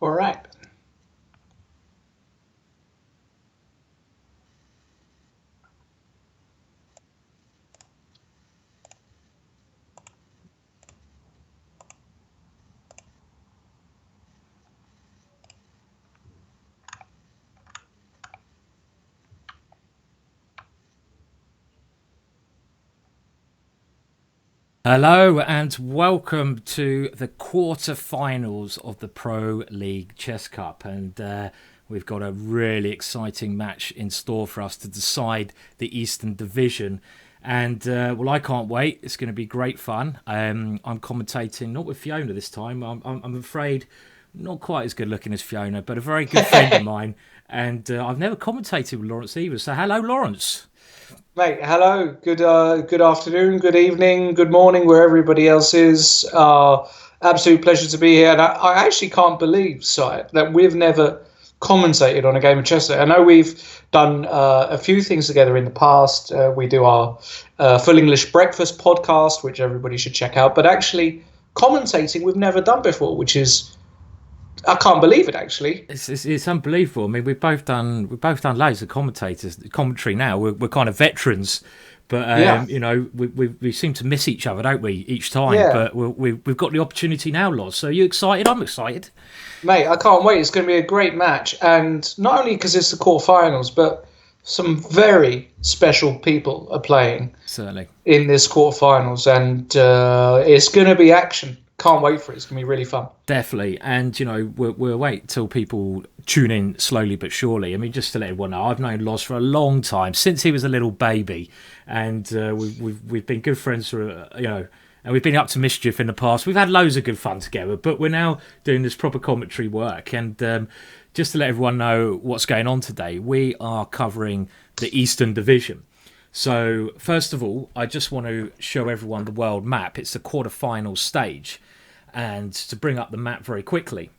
All right. Hello and welcome to the quarter-finals of the Pro League Chess Cup, and we've got a really exciting match in store for us to decide the Eastern Division. And well, I can't wait. It's going to be great fun. I'm commentating not with Fiona this time. I'm afraid not quite as good looking as Fiona, but a very good friend of mine. And I've never commentated with Lawrence either. So hello, Lawrence. Mate, hello. Good afternoon, good evening, good morning, where everybody else is. Absolute pleasure to be here. And I actually can't believe, Si, that we've never commentated on a game of chess. I know we've done a few things together in the past. We do our Full English Breakfast podcast, which everybody should check out. But actually, commentating we've never done before, which is I can't believe it. Actually, It's unbelievable. I mean, we've both done loads of commentary now. We're kind of veterans, but yeah, we seem to miss each other, don't we, each time? yeah. But we've got the opportunity now, Loz. So are you excited? I'm excited. Mate, I can't wait. It's going to be a great match. And not only because it's the quarterfinals, but some very special people are playing Certainly. in this quarterfinals. And it's going to be action. Can't wait for it. It's going to be really fun. Definitely, and we'll wait till people tune in slowly but surely. I mean, just to let everyone know, I've known Loz for a long time, since he was a little baby, and we've been good friends for and we've been up to mischief in the past. We've had loads of good fun together, but we're now doing this proper commentary work. And just to let everyone know what's going on today, we are covering the Eastern Division. So first of all, I just want to show everyone the world map. It's the quarterfinal stage. And to bring up the map very quickly,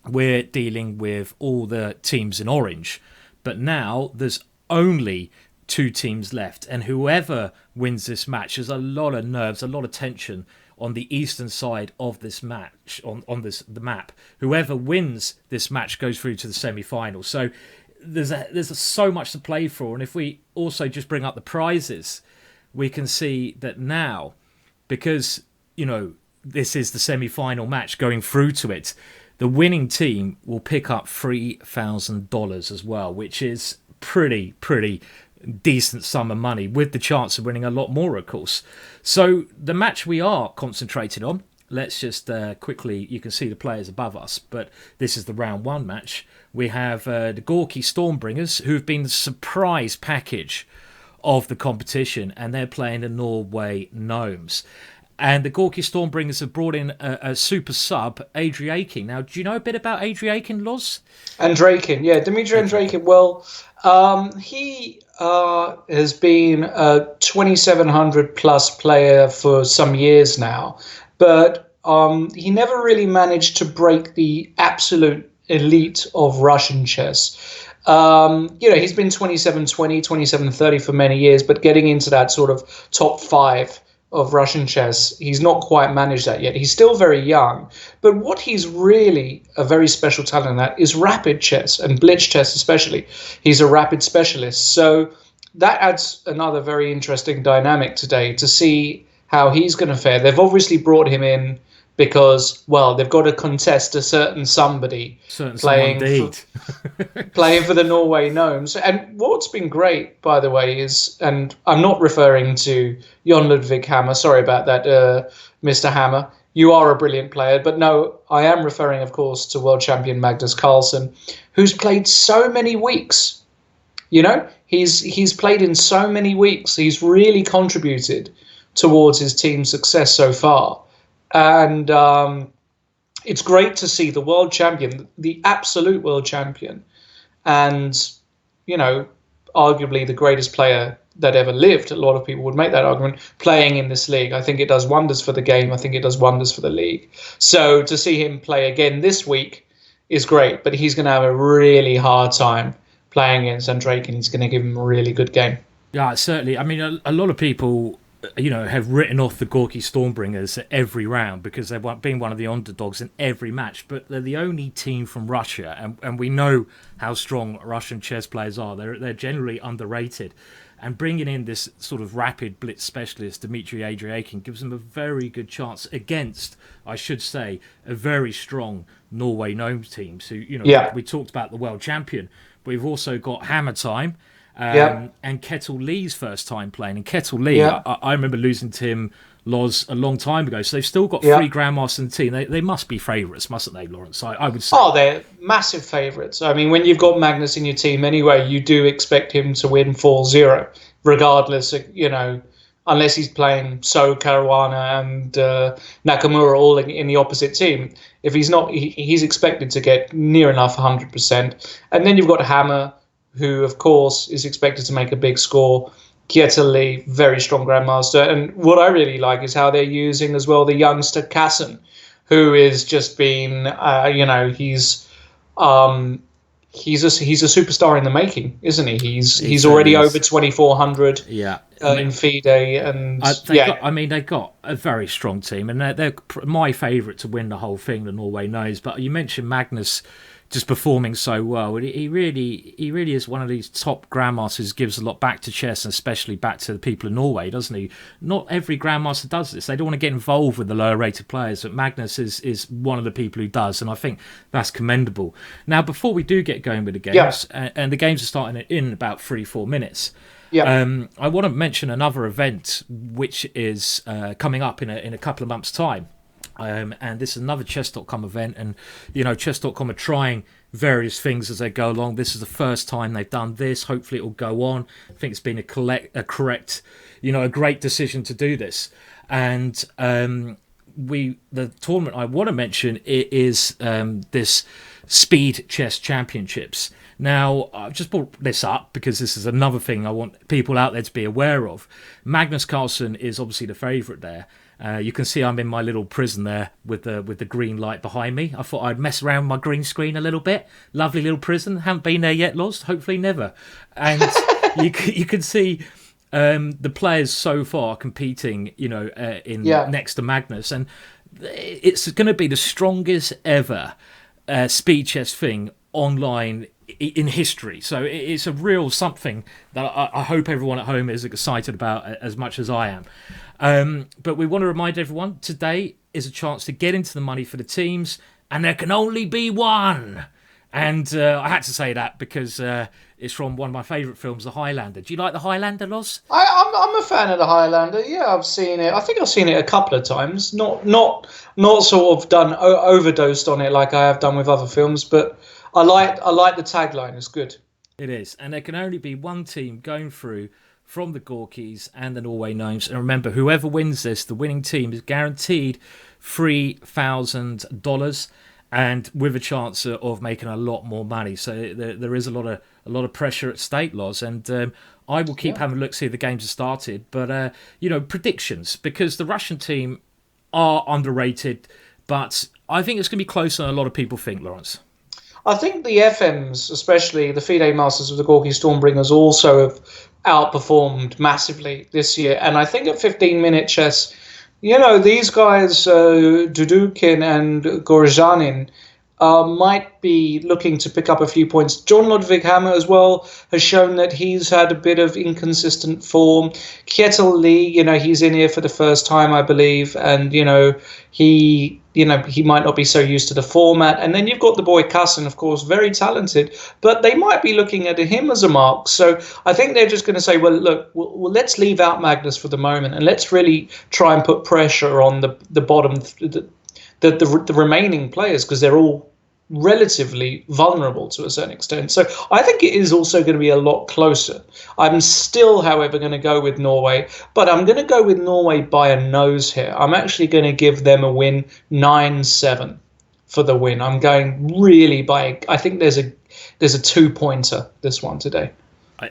we're dealing with all the teams in orange. But now there's only two teams left. And whoever wins this match, there's a lot of nerves, a lot of tension on the eastern side of this match, on the map. Whoever wins this match goes through to the semi-final. So there's so much to play for. And if we also just bring up the prizes, we can see that now, because, this is the semi-final match going through to it, the winning team will pick up $3,000 as well, which is pretty decent sum of money, with the chance of winning a lot more, of course. So the match we are concentrated on, let's just quickly, you can see the players above us, but this is the round one match. We have the Gorky Stormbringers, who've been the surprise package of the competition, and they're playing the Norway Gnomes. And the Gorky Stormbringers have brought in a super sub, Andreekin. Now, do you know a bit about Andreekin, Loz? Andreekin, yeah, Dimitri Andreekin. Andreekin. Well, he has been a 2,700 plus player for some years now, but he never really managed to break the absolute elite of Russian chess. He's been 27-20, 27-30 for many years, but getting into that sort of top five of Russian chess, he's not quite managed that yet. He's still very young, but what he's really a very special talent at is rapid chess and blitz chess especially. He's a rapid specialist. So that adds another very interesting dynamic today to see how he's going to fare. They've obviously brought him in because, well, they've got to contest a certain somebody Certain someone playing for, indeed. playing for the Norway Gnomes. And what's been great, by the way, is, and I'm not referring to Jon Ludvig Hammer, sorry about that, Mr. Hammer. You are a brilliant player, but no, I am referring, of course, to world champion Magnus Carlsen, who's played so many weeks. He's played in so many weeks. He's really contributed towards his team's success so far. And it's great to see the world champion, the absolute world champion, and, you know, arguably the greatest player that ever lived. A lot of people would make that argument, playing in this league. I think it does wonders for the game. I think it does wonders for the league. So to see him play again this week is great, but he's going to have a really hard time playing against Andreekin. He's going to give him a really good game. Yeah, certainly. I mean, a lot of people have written off the Gorky Stormbringers at every round because they've been one of the underdogs in every match. But they're the only team from Russia, and we know how strong Russian chess players are. They're generally underrated. And bringing in this sort of rapid blitz specialist, Dmitry Andreekin, gives them a very good chance against, I should say, a very strong Norway Gnomes team. So, we talked about the world champion, but we've also got Hammer Time and Kettle Lee's first time playing. And Kettle Lee, I remember losing to him, Loz, a long time ago. So they've still got 3 grandmasters in the team. They must be favourites, mustn't they, Lawrence? I would say. Oh, they're massive favourites. I mean, when you've got Magnus in your team anyway, you do expect him to win 4-0, regardless of, unless he's playing So, Caruana and Nakamura all in the opposite team. If he's not, he's expected to get near enough 100%. And then you've got Hammer, who, of course, is expected to make a big score. Kjetil Lee, very strong grandmaster. And what I really like is how they're using as well the youngster Carlsen, who is just been, he's a superstar in the making, isn't he? He's already over 2,400 in FIDE. And they got a very strong team, and they're my favourite to win the whole thing, the Norway Gnomes. But you mentioned Magnus just performing so well. He really is one of these top grandmasters who gives a lot back to chess, and especially back to the people of Norway, doesn't he? Not every grandmaster does this. They don't want to get involved with the lower rated players, but Magnus is one of the people who does, and I think that's commendable. Now, before we do get going with the games, and the games are starting in about 3-4 minutes, I want to mention another event which is coming up in a couple of months' time. And this is another Chess.com event, and Chess.com are trying various things as they go along. This is the first time they've done this. Hopefully it will go on. I think it's been a correct, a great decision to do this. And the tournament I want to mention is this Speed Chess Championships. Now, I've just brought this up because this is another thing I want people out there to be aware of. Magnus Carlsen is obviously the favourite there. You can see I'm in my little prison there with the green light behind me. I thought I'd mess around with my green screen a little bit. Lovely little prison. Haven't been there yet, Lost. Hopefully never. And you can see the players so far competing, next to Magnus. And it's going to be the strongest ever speed chess thing online in history. So it's a real something that I hope everyone at home is excited about as much as I am. But we want to remind everyone, today is a chance to get into the money for the teams, and there can only be one. And I had to say that because it's from one of my favourite films, The Highlander. Do you like The Highlander, Loz? I'm a fan of The Highlander. Yeah, I've seen it. I think I've seen it a couple of times. Not sort of done overdosed on it like I have done with other films, but I like the tagline. It's good. It is, and there can only be one team going through from the Gorkys and the Norway Gnomes. And remember, whoever wins this, the winning team is guaranteed $3,000, and with a chance of making a lot more money. So there is a lot of pressure at stake, Loz. And I will keep having a look, see if the games have started. But predictions, because the Russian team are underrated, but I think it's going to be closer than a lot of people think, Lawrence. I think the FMs, especially the FIDE Masters of the Gorky Stormbringers, also have outperformed massively this year. And I think at 15-minute chess, these guys, Dudukin and Gorjanin, might be looking to pick up a few points. John Ludwig Hammer as well has shown that he's had a bit of inconsistent form. Kjetil Lee, he's in here for the first time, I believe, and he might not be so used to the format. And then you've got the boy Carlsen, of course, very talented, but they might be looking at him as a mark. So I think they're just going to say, well, look, well, let's leave out Magnus for the moment, and let's really try and put pressure on the bottom, the remaining players, because they're all relatively vulnerable to a certain extent. So I think it is also going to be a lot closer. I'm still, however, going to go with Norway, but I'm going to go with Norway by a nose here. I'm actually going to give them a win, 9-7 for the win. I'm going really I think there's a 2-pointer this one today.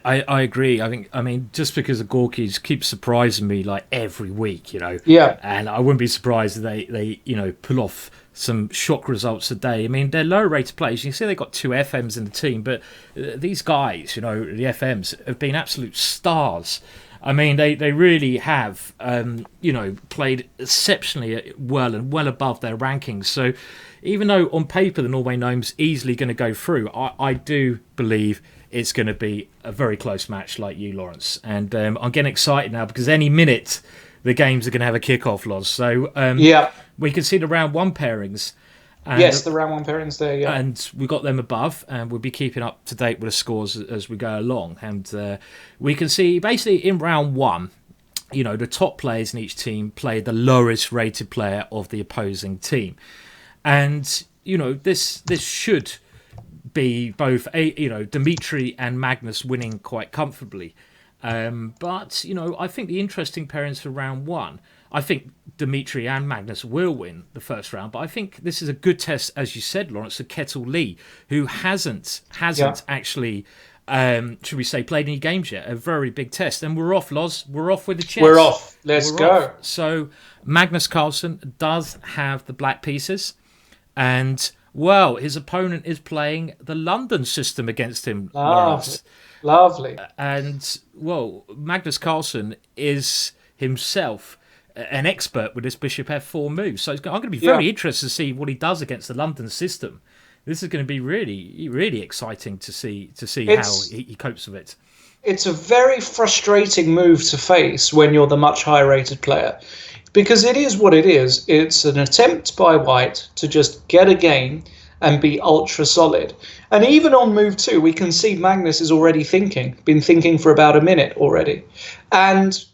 I agree. I mean, just because the Gorkys keep surprising me like every week, Yeah. And I wouldn't be surprised if they pull off some shock results today. I mean, they're low rated players. You can see they've got 2 FMs in the team, but these guys, the FMs, have been absolute stars I mean, they really have, played exceptionally well and well above their rankings. So even though on paper the Norway Gnomes easily going to go through, I do believe it's going to be a very close match like you, Lawrence. And I'm getting excited now because any minute the games are going to have a kick-off, Loz. So we can see the round one pairings. And, yes, the round one pairings there, yeah. And we got them above, and we'll be keeping up to date with the scores as we go along. And we can see basically in round one, the top players in each team play the lowest rated player of the opposing team. And, this should be both, Dimitri and Magnus winning quite comfortably. But, I think the interesting pairings for round one, I think Dimitri and Magnus will win the first round, but I think this is a good test, as you said, Lawrence, of Kettle Lee, who hasn't actually, should we say, played any games yet. A very big test. And we're off, Loz. We're off with the chess. We're off. Let's go. So Magnus Carlsen does have the black pieces, and, well, his opponent is playing the London system against him, Lawrence. Lovely. And, well, Magnus Carlsen is himself an expert with this bishop f4 move. So I'm going to be very interested to see what he does against the London system. This is going to be really, really exciting to see how he copes with it. It's a very frustrating move to face when you're the much higher rated player, because it is what it is. It's an attempt by white to just get a game and be ultra solid. And even on move 2, we can see Magnus is already been thinking for about a minute already. And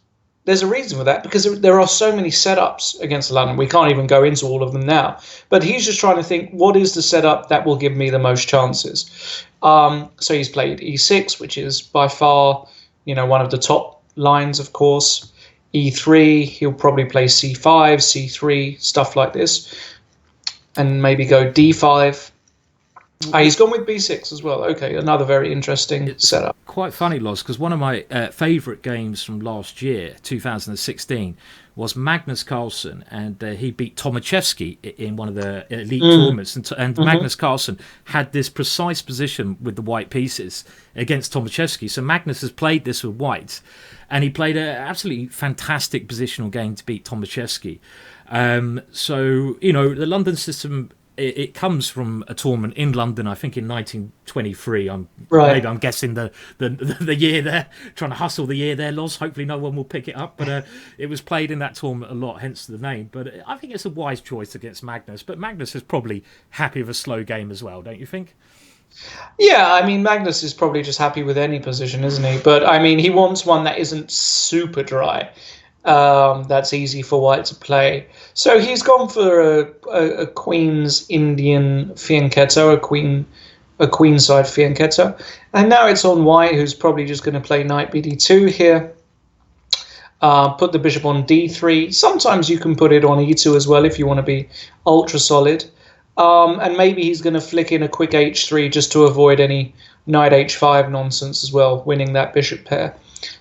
there's a reason for that, because there are so many setups against London. We can't even go into all of them now. But he's just trying to think, what is the setup that will give me the most chances? So he's played e6, which is by far, one of the top lines, of course. e3, he'll probably play c5, c3, stuff like this. And maybe go d5. He's gone with b6 as well. Okay, another very interesting setup. Quite funny, Loz, because one of my favourite games from last year, 2016, was Magnus Carlsen, and he beat Tomaszewski in one of the elite tournaments. And Magnus Carlsen had this precise position with the white pieces against Tomaszewski. So Magnus has played this with white, and he played an absolutely fantastic positional game to beat Tomaszewski. So, the London system, it comes from a tournament in London, I think in 1923. Maybe I'm guessing the year there, trying to hustle the year there, Loz. Hopefully no one will pick it up. But it was played in that tournament a lot, hence the name. But I think it's a wise choice against Magnus. But Magnus is probably happy with a slow game as well, don't you think? Yeah, I mean, Magnus is probably just happy with any position, isn't he? But, I mean, he wants one that isn't super dry. That's easy for white to play. So he's gone for a Queen's Indian fianchetto, a queenside fianchetto. And now it's on white, who's probably just going to play knight bd2 here. Put the bishop on d3. Sometimes you can put it on e2 as well if you want to be ultra solid. And maybe he's going to flick in a quick h3 just to avoid any knight h5 nonsense as well, winning that bishop pair.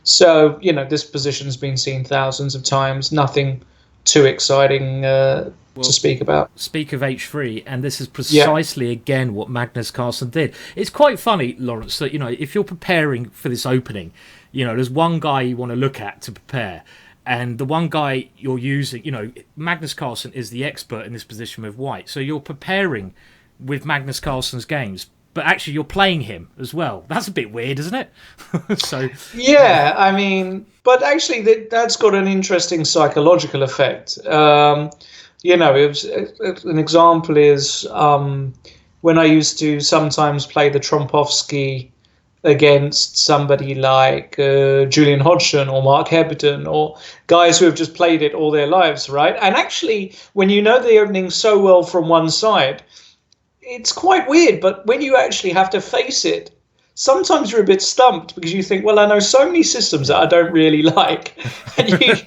So, this position's been seen thousands of times. Nothing too exciting to speak about. Speak of h3, and this is precisely, again, what Magnus Carlsen did. It's quite funny, Lawrence, that, if you're preparing for this opening, there's one guy you want to look at to prepare. And the one guy you're using, Magnus Carlsen is the expert in this position with white. So you're preparing with Magnus Carlsen's games, but actually you're playing him as well. That's a bit weird, isn't it? Yeah, I mean, but actually that's got an interesting psychological effect. An example is when I used to sometimes play the Trompovsky against somebody like Julian Hodgson or Mark Hebden, or guys who have just played it all their lives, right? And actually, when you know the opening so well from one side, it's quite weird, but when you actually have to face it, sometimes you're a bit stumped because you think, well, I know so many systems that I don't really like. And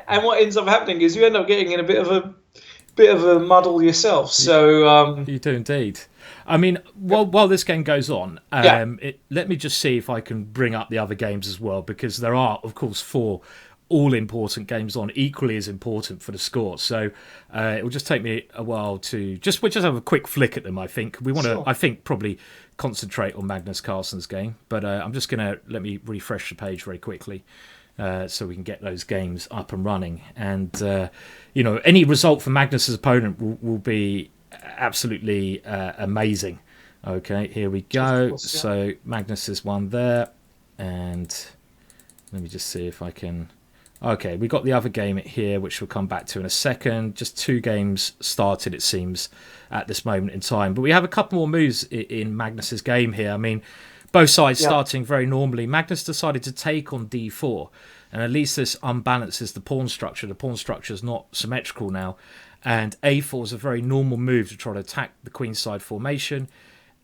and what ends up happening is you end up getting in a bit of a muddle yourself. So you do indeed. I mean, while this game goes on, let me just see if I can bring up the other games as well, because there are, of course, 4 all important games on, equally as important for the score. So it will just take me a while to just have a quick flick at them. I think we want to. Sure. I think probably concentrate on Magnus Carlsen's game, but I'm just going to let me refresh the page very quickly. So we can get those games up and running, and any result for Magnus's opponent will be absolutely amazing. Okay, here we go. Course, yeah. So Magnus is one there, and let me just see if I can. Okay, we got the other game here, which we'll come back to in a second. Just 2 games started, it seems, at this moment in time, but we have a couple more moves in Magnus's game here. I mean, both sides starting very normally. Magnus decided to take on d4, and at least this unbalances the pawn structure. The pawn structure is not symmetrical now, and a4 is a very normal move to try to attack the queenside formation.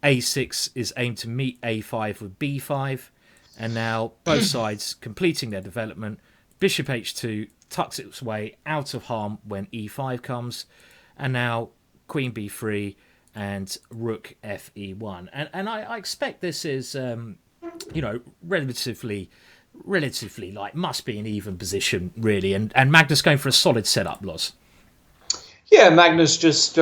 a6 is aimed to meet a5 with b5, and now both sides completing their development. Bishop h2 tucks its way out of harm when e5 comes, and now queen b3 and rook fe1, and I expect this is relatively like must be an even position really, and Magnus going for a solid setup, Loz. Yeah, Magnus just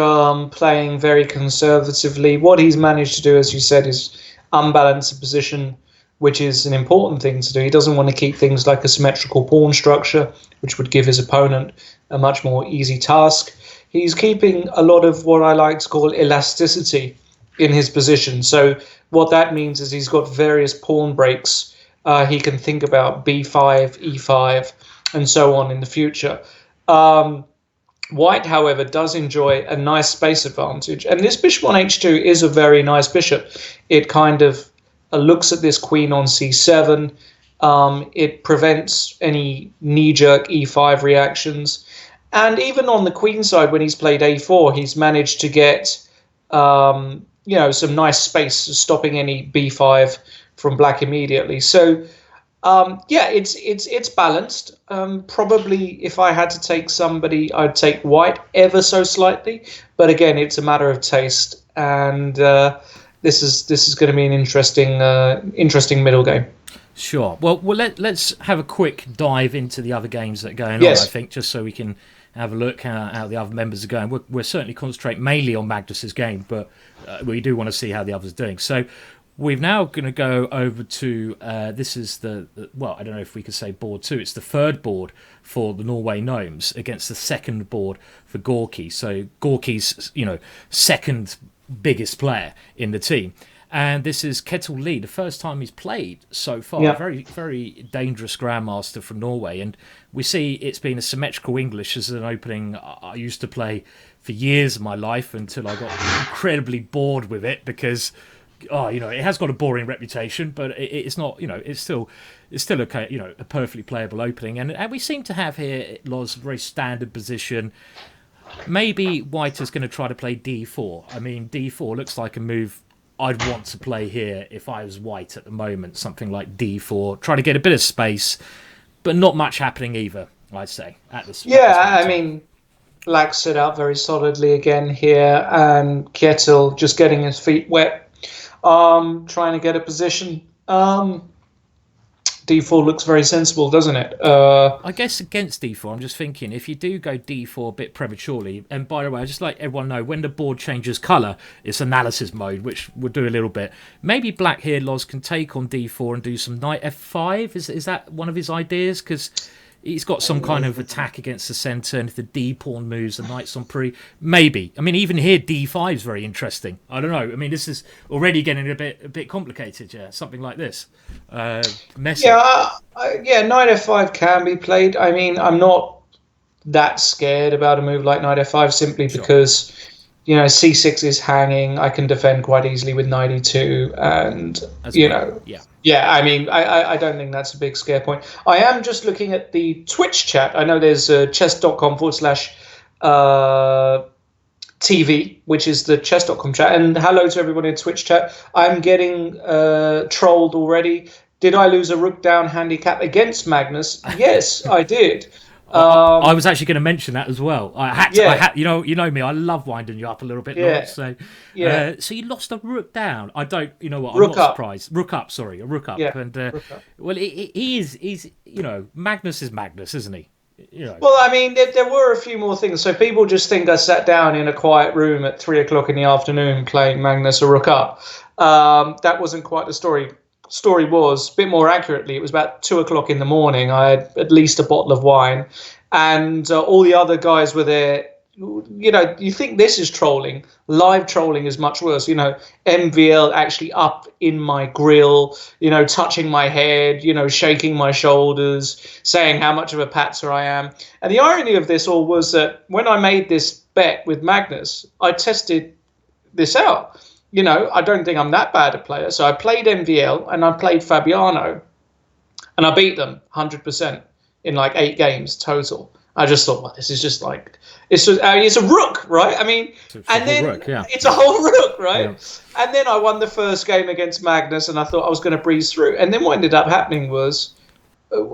playing very conservatively. What he's managed to do, as you said, is unbalance the position, which is an important thing to do. He doesn't want to keep things like a symmetrical pawn structure, which would give his opponent a much more easy task. He's keeping a lot of what I like to call elasticity in his position. So what that means is he's got various pawn breaks. He can think about b5, e5, and so on in the future. White, however, does enjoy a nice space advantage. And this bishop on h2 is a very nice bishop. It kind of looks at this queen on c7. It prevents any knee-jerk e5 reactions. And even on the queen side, when he's played a4, he's managed to get some nice space, stopping any b5 from black immediately. So it's balanced. Probably if I had to take somebody, I'd take white ever so slightly. But again, it's a matter of taste, and this is going to be an interesting middle game. Sure. Well, let's have a quick dive into the other games that are going on. I think just so we can have a look how the other members are going. We're certainly concentrate mainly on Magnus's game, but we do want to see how the others are doing. So we're now going to go over to this is the I don't know if we could say board 2. It's the third board for the Norway Gnomes against the second board for Gorky. So Gorky's second biggest player in the team. And this is Ketil Lee, the first time he's played so far. Yeah. Very, very dangerous grandmaster from Norway. And we see it's been a symmetrical English as an opening I used to play for years of my life until I got incredibly bored with it because, it has got a boring reputation, but it's not, it's still okay, a perfectly playable opening. And we seem to have here, Loz, a very standard position. Maybe White is going to try to play d4. I mean, d4 looks like a move I'd want to play here if I was White at the moment, something like d4, try to get a bit of space, but not much happening either, I'd say, at this point. Yeah, I mean, Black set up very solidly again here, and Ketil just getting his feet wet, trying to get a position. d4 looks very sensible, doesn't it? I guess against d4, I'm just thinking, if you do go d4 a bit prematurely, and by the way, I just let everyone know, when the board changes colour, it's analysis mode, which we'll do a little bit. Maybe Black here, Loz, can take on d4 and do some knight f5. Is that one of his ideas? Because he's got some kind of attack against the centre, and if the d pawn moves, the knight's on pre. Maybe. I mean, even here, d5 is very interesting. I don't know. I mean, this is already getting a bit complicated. Yeah, something like this. Messy. Yeah, knight f5 can be played. I mean, I'm not that scared about a move like knight f5 simply because c6 is hanging. I can defend quite easily with knight e2, and Yeah, I mean, I don't think that's a big scare point. I am just looking at the Twitch chat. I know there's chess.com/TV, which is the chess.com chat. And hello to everyone in Twitch chat. I'm getting trolled already. Did I lose a rook down handicap against Magnus? Yes, I did. I was actually going to mention that as well. I had to, Yeah. you know me. I love winding you up a little bit, Yeah. Lawrence. So, Yeah. so you lost a rook down. I don't, you know what? I'm Rook not up. surprised. Rook up, sorry, a rook up. Yeah. And Rook up. well, he's Magnus is Magnus, isn't he? Well, I mean, there were a few more things. So people just think I sat down in a quiet room at 3 o'clock in the afternoon playing Magnus a rook up. That wasn't quite the story. Story was, a bit more accurately, it was about 2 o'clock in the morning. I had at least a bottle of wine, and all the other guys were there. You think this is trolling. Live trolling is much worse. MVL actually up in my grill, touching my head, shaking my shoulders, saying how much of a patzer I am. And the irony of this all was that when I made this bet with Magnus, I tested this out. I don't think I'm that bad a player. So I played MVL and I played Fabiano, and I beat them 100% in like 8 games total. I just thought, well, this is just like, it's a rook, right? I mean, it's a whole rook, right? Yeah. And then I won the first game against Magnus, and I thought I was going to breeze through. And then what ended up happening was,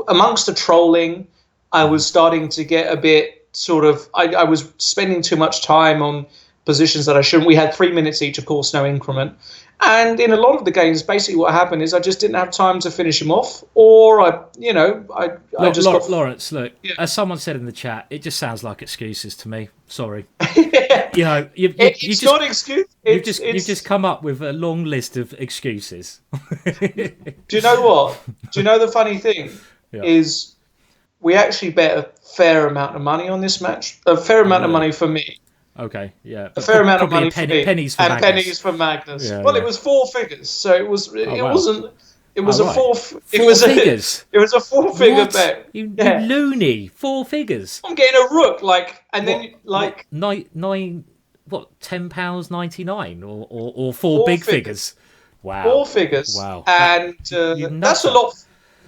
amongst the trolling, I was starting to get a bit sort of, I was spending too much time on positions that I shouldn't. We had 3 minutes each, of course, no increment. And in a lot of the games, basically what happened is I just didn't have time to finish him off, or Lawrence, look, as someone said in the chat, it just sounds like excuses to me. Sorry. It's not excuse. You've just come up with a long list of excuses. Do you know what? Do you know the funny thing is we actually bet a fair amount of money on this match, a fair amount of money for me. Okay, yeah. A fair amount of money for me. Pennies for and Magnus. Pennies for Magnus. It was 4 figures, so it was. It wasn't. It was a four figures. It was a 4-figure bet. You loony, 4 figures. I'm getting a rook, nine. What, £10.99 or 4 big figures? Wow. 4 figures. Wow. And that's a lot.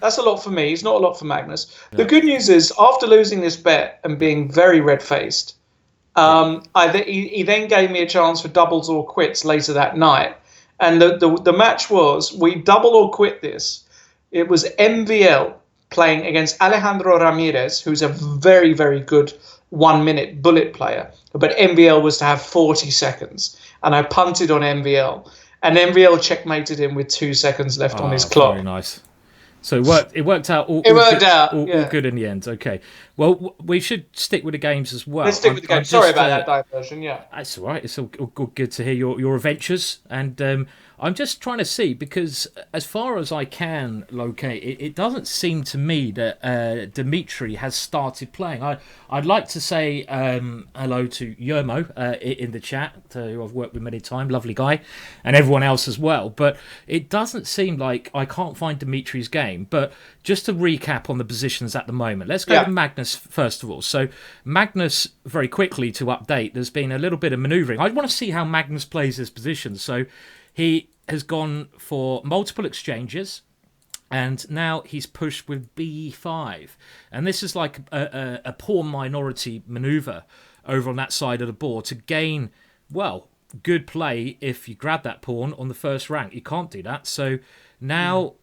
That's a lot for me. It's not a lot for Magnus. Yeah. The good news is, after losing this bet and being very red-faced, he then gave me a chance for doubles or quits later that night. And the match was, we double or quit this. It was MVL playing against Alejandro Ramirez, who's a very, very good 1-minute bullet player. But MVL was to have 40 seconds. And I punted on MVL. And MVL checkmated him with 2 seconds left on his clock. Very nice. So it worked out. All good in the end. Okay. Well, we should stick with the games as well. Let's stick with the games. Sorry about that diversion. Yeah. That's all right. It's all good to hear your adventures, and I'm just trying to see, because as far as I can locate, it doesn't seem to me that Dimitri has started playing. I'd like to say hello to Yermo in the chat, who I've worked with many times, lovely guy, and everyone else as well. But it doesn't seem like I can't find Dimitri's game. But just to recap on the positions at the moment, let's go to Magnus first of all. So Magnus, very quickly to update, there's been a little bit of manoeuvring. I want to see how Magnus plays his position. So he has gone for multiple exchanges, and now he's pushed with b5. And this is like a pawn minority maneuver over on that side of the board to gain, well, good play if you grab that pawn on the first rank. You can't do that. So now,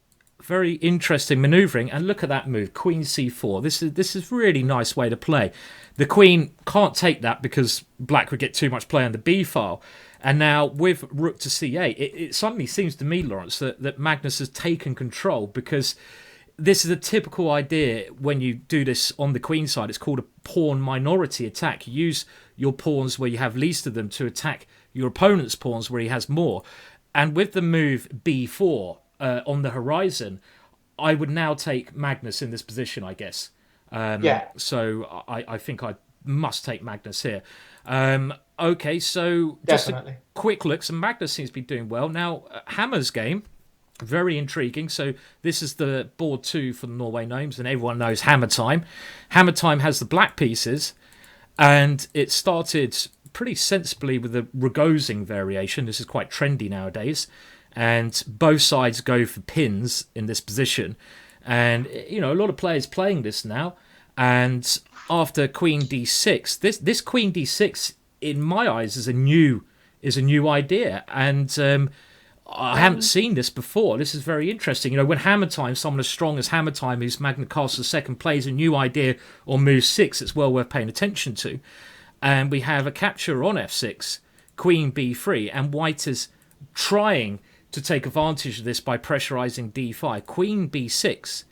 very interesting manoeuvring. And look at that move, queen c4. This is really nice way to play. The queen can't take that because black would get too much play on the b file. And now with rook to c8, it suddenly seems to me, Lawrence, that Magnus has taken control, because this is a typical idea when you do this on the queen side. It's called a pawn minority attack. You use your pawns where you have least of them to attack your opponent's pawns where he has more. And with the move b4 on the horizon, I would now take Magnus in this position, I guess. So I think I must take Magnus here. Okay, so just a quick look. So Magnus seems to be doing well. Now, Hammer's game, very intriguing. So this is the board 2 for the Norway Gnomes, and everyone knows Hammer Time. Hammer Time has the black pieces, and it started pretty sensibly with the Rogozing variation. This is quite trendy nowadays. And both sides go for pins in this position. And, a lot of players playing this now. And after queen d6, this queen d6, in my eyes, is a new idea. And I haven't seen this before. This is very interesting. When Hammer Time, someone as strong as Hammer Time, who's Magnus Carlsen second, plays a new idea on move 6, it's well worth paying attention to. And we have a capture on f6, queen b3, and white is trying to take advantage of this by pressurizing d5, queen b6,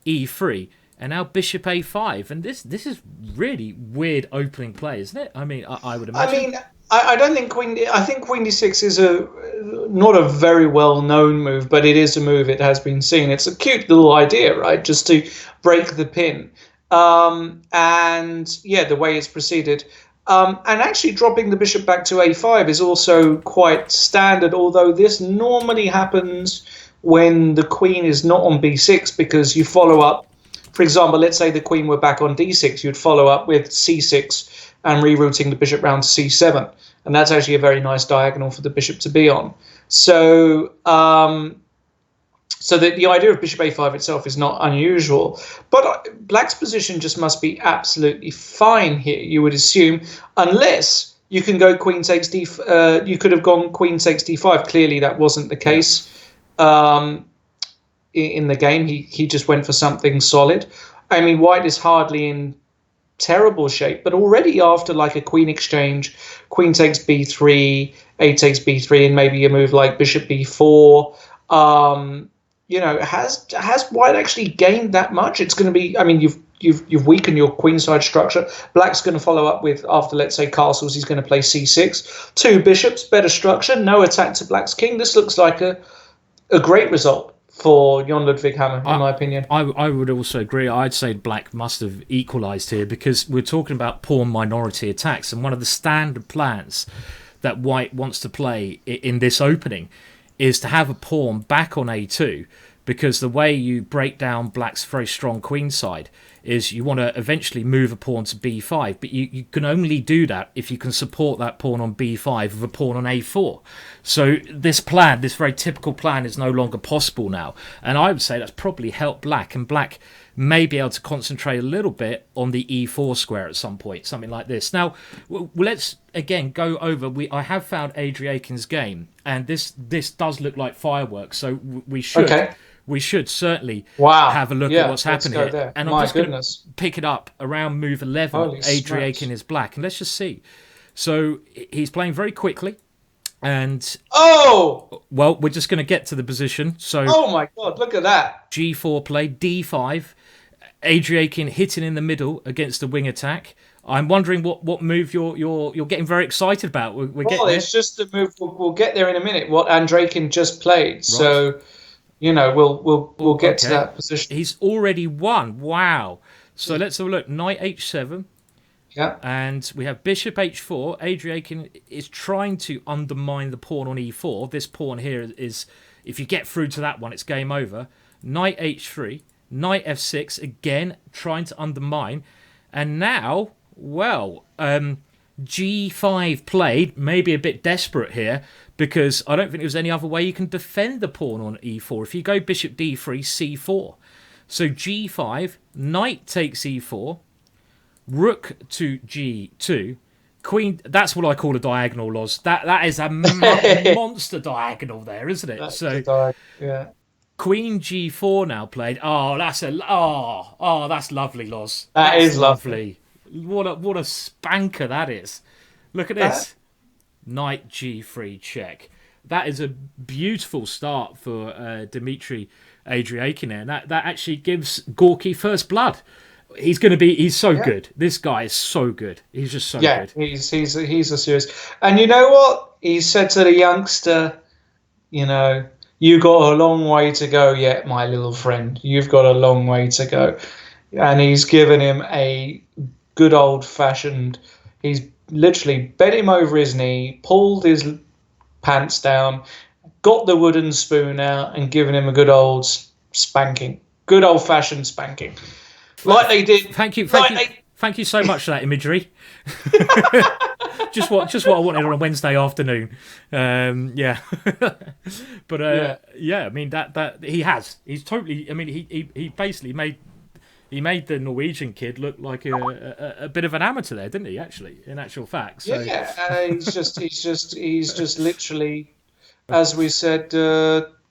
e3, and now bishop a5. And this is really weird opening play, isn't it? I mean, I would imagine. I don't think I think queen d6 is not a very well known move, but it is a move. It has been seen. It's a cute little idea, right? Just to break the pin, and yeah, the way it's proceeded, and actually dropping the bishop back to a5 is also quite standard. Although this normally happens when the queen is not on b6, because you follow up. For example, let's say the queen were back on d6, you'd follow up with c6 and rerouting the bishop round to c7. And that's actually a very nice diagonal for the bishop to be on. So the idea of bishop a5 itself is not unusual. But black's position just must be absolutely fine here, you would assume, unless you can go queen takes d. You could have gone queen takes d5. Clearly, that wasn't the case. In the game, he just went for something solid. I mean, white is hardly in terrible shape, but already after like a queen exchange, queen takes b3, a takes b3, and maybe a move like bishop b4, has white actually gained that much? It's going to be, I mean, you've weakened your queenside structure. Black's going to follow up with, after let's say castles, he's going to play c6, 2 bishops, better structure, no attack to black's king. This looks like a great result for Jon Ludvig Hammer, in my opinion. I would also agree. I'd say black must have equalised here, because we're talking about pawn minority attacks, and one of the standard plans that white wants to play in this opening is to have a pawn back on a2, because the way you break down black's very strong queen side is you want to eventually move a pawn to b5, but you can only do that if you can support that pawn on b5 with a pawn on a4. So this plan, this very typical plan, is no longer possible now, and I would say that's probably helped black, and black may be able to concentrate a little bit on the e4 square at some point, something like this. Now, let's again go over. I have found Andreekin's game, and this does look like fireworks, so we should... Okay. We should certainly have a look at what's happening here. And I'm just going to pick it up around move 11. Andreekin is black. And let's just see. So he's playing very quickly. And... well, we're just going to get to the position. So... Oh, my God. Look at that. G4 play, D5. Andreekin hitting in the middle against a wing attack. I'm wondering what move you're getting very excited about. It's just the move. We'll get there in a minute. What Andreekin just played. Right. So... we'll get to that position. He's already won. Wow. So let's have a look. Knight h7. Yeah. And we have bishop h4. Andreekin is trying to undermine the pawn on e4. This pawn here is, if you get through to that one, it's game over. Knight h3. Knight f6. Again, trying to undermine. And now, g5 played. Maybe a bit desperate here, because I don't think there's any other way you can defend the pawn on e4. If you go bishop d3, c4. So g5, knight takes e4, rook to g2, queen... That's what I call a diagonal, Loz. That is a monster diagonal there, isn't it? That's queen g4 now played. Oh, that's lovely, Loz. That's lovely. What a spanker that is. Look at this. Knight g3 check. That is a beautiful start for Dmitry Andreekin there. That actually gives Gorky first blood. He's so good. This guy is so good. He's just so good. He's a serious. And you know what? He said to the youngster, you got a long way to go yet, my little friend. You've got a long way to go. And he's given him a good old-fashioned... He's literally bent him over his knee, pulled his pants down, got the wooden spoon out, and given him a good old spanking. Good old-fashioned spanking. Like they did. Thank you so much for that imagery. just what I wanted on a Wednesday afternoon. But I mean that he's totally. I mean he basically made the Norwegian kid look like a bit of an amateur there, didn't he? Actually, in actual fact. So. He's just literally as we said,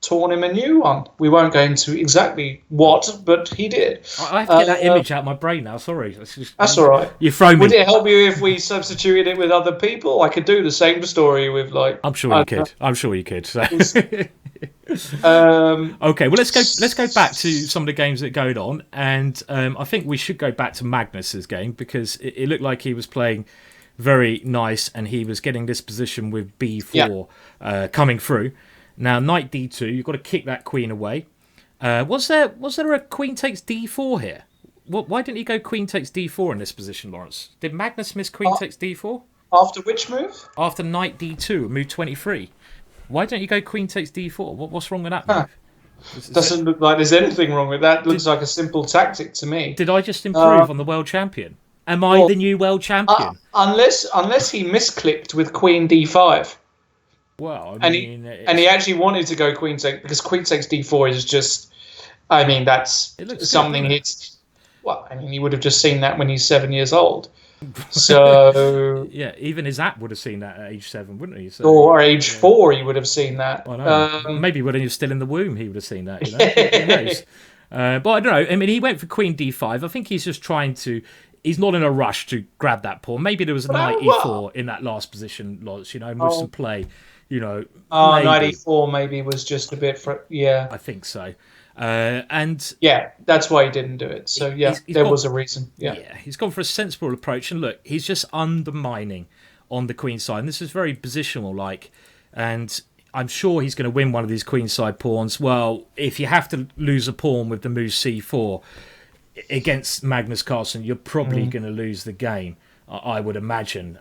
torn him a new one. We won't go into exactly what, but he did. I have to get that image out of my brain now. Sorry. That's all right. You throw me. Would it help you if we substituted it with other people? I could do the same story with I'm sure you could. I'm sure you could. So. Okay, well let's go back to some of the games that are going on, and I think we should go back to Magnus's game because it looked like he was playing very nice, and he was getting this position with b4 coming through. Now knight d2, you've got to kick that queen away. Was there a queen takes d4 here? Why didn't he go queen takes d4 in this position, Lawrence? Did Magnus miss queen takes d4? After which move? After knight d2, move 23. Why don't you go queen takes d4? What's wrong with that move? Doesn't look like there's anything wrong with that. Looks like a simple tactic to me. Did I just improve on the world champion? Am I the new world champion? Unless he misclicked with queen d5. Well, I mean, and he actually wanted to go queen takes because queen takes d4 is just. I mean, that's something he's. Well, I mean, he would have just seen that when he's 7 years old. So yeah, even his app would have seen that at age 7, wouldn't he? So, or age 4, he would have seen that. I know. Maybe when he was still in the womb, he would have seen that. You know? Who knows? But I don't know. I mean, he went for queen d5. I think he's just trying to. He's not in a rush to grab that pawn. Maybe there was a knight e4 in that last position, Lawrence. You know, with some play. You know, knight e4 maybe was just a bit I think so. And yeah, that's why he didn't do it. So yeah, there was a reason. Yeah, he's gone for a sensible approach, and look, he's just undermining on the queen side. And this is very positional like, and I'm sure he's going to win one of these queen side pawns. Well, if you have to lose a pawn with the move c4 against Magnus Carlsen, you're probably going to lose the game, I would imagine.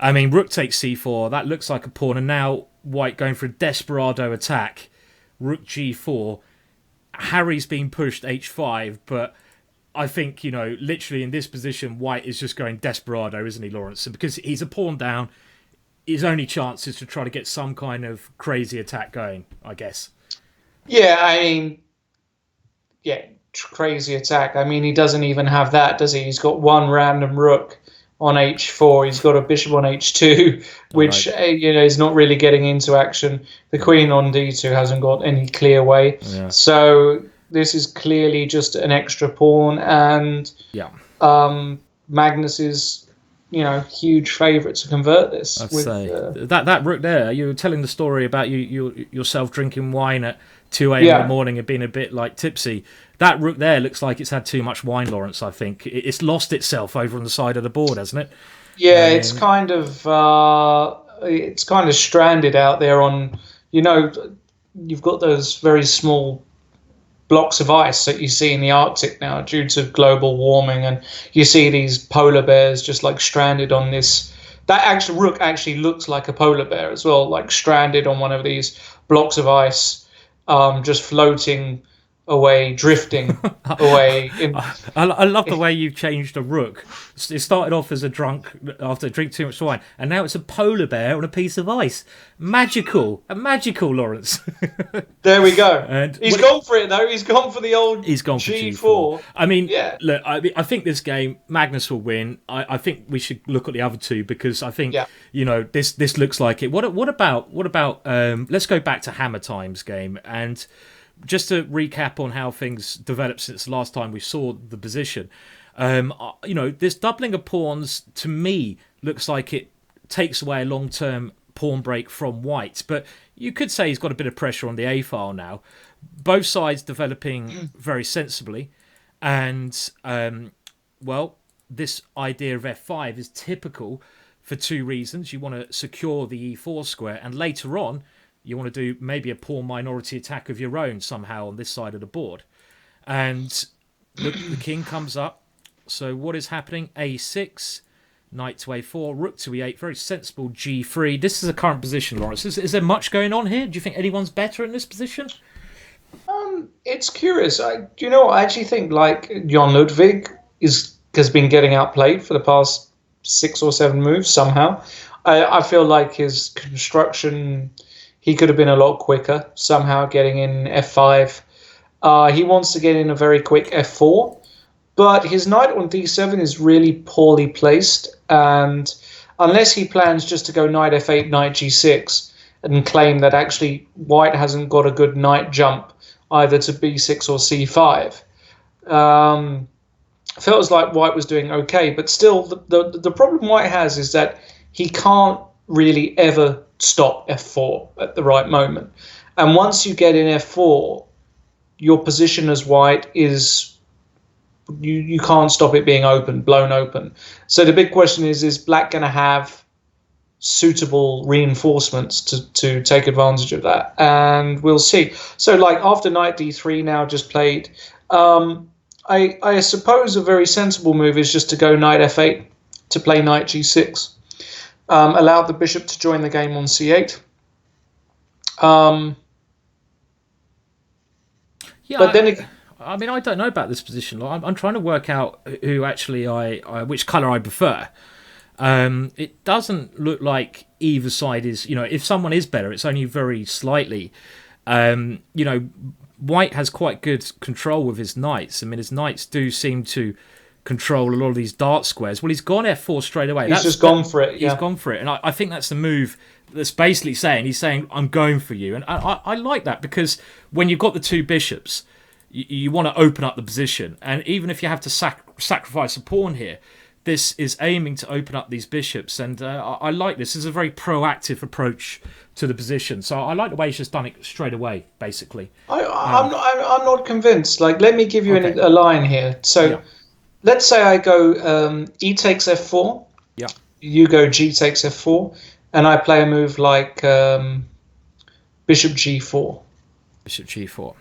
I mean, rook takes c4, that looks like a pawn, and now white going for a desperado attack. Rook g4, Harry's being pushed h5, but I think, you know, literally in this position, white is just going desperado, isn't he, Lawrence? And because he's a pawn down, his only chance is to try to get some kind of crazy attack going, I guess. Yeah, I mean, crazy attack. I mean, he doesn't even have that, does he? He's got one random rook on h4. He's got a bishop on h2, which is not really getting into action. The queen on d2 hasn't got any clear way. Yeah. So this is clearly just an extra pawn, and Magnus is, huge favourite to convert this. I'd say that rook there. You were telling the story about yourself drinking wine at 2 a.m. in the morning and being a bit like tipsy. That rook there looks like it's had too much wine, Lawrence. I think it's lost itself over on the side of the board, hasn't it? Yeah, it's kind of stranded out there on. You've got those very small blocks of ice that you see in the Arctic now due to global warming, and you see these polar bears just like stranded on this. That actual rook actually looks like a polar bear as well, like stranded on one of these blocks of ice, just floating away, drifting away. I love the way you've changed a rook. It started off as a drunk after drinking too much wine, and now it's a polar bear on a piece of ice. Magical, Lawrence. There we go. And he's gone for it though. He's gone for the old. He's gone for G4. I mean, look, I think this game Magnus will win. I think we should look at the other two because I think this looks like it. What about? Let's go back to Hammer Time's game and. Just to recap on how things developed since the last time we saw the position, this doubling of pawns to me looks like it takes away a long-term pawn break from white. But you could say he's got a bit of pressure on the A file now. Both sides developing very sensibly, and this idea of F5 is typical for two reasons. You want to secure the E4 square, and later on. You want to do maybe a pawn minority attack of your own somehow on this side of the board. And the king comes up. So what is happening? A6, knight to A4, rook to E8. Very sensible G3. This is a current position, Lawrence. Is there much going on here? Do you think anyone's better in this position? It's curious. I actually think Jon Ludwig has been getting outplayed for the past 6 or 7 moves somehow. I feel like his construction... He could have been a lot quicker, somehow getting in F5. He wants to get in a very quick F4, but his knight on D7 is really poorly placed, and unless he plans just to go knight F8, knight G6, and claim that actually white hasn't got a good knight jump either to b6 or c5. Feels like white was doing okay, but still the problem white has is that he can't really ever stop f4 at the right moment. And once you get in f4, your position as white is you can't stop it being blown open. So the big question is black going to have suitable reinforcements to take advantage of that? And we'll see. So like after knight d3 now just played, I suppose a very sensible move is just to go knight f8 to play knight g6. Allow the bishop to join the game on c8. But then I mean, I don't know about this position. I'm trying to work out who actually which colour I prefer. It doesn't look like either side is, if someone is better, it's only very slightly. White has quite good control with his knights. I mean, his knights do seem to control a lot of these dark squares. Well, he's gone f4 straight away. He's just gone for it. He's gone for it. And I think that's the move that's basically he's saying, I'm going for you. And I like that, because when you've got the two bishops, you want to open up the position. And even if you have to sacrifice a pawn here, this is aiming to open up these bishops. And I like this. This is a very proactive approach to the position. So I like the way he's just done it straight away, basically. I'm not convinced. Like, let me give you a line here. So let's say I go e takes f4. Yeah. You go g takes f4. And I play a move like bishop g4. Bishop g4.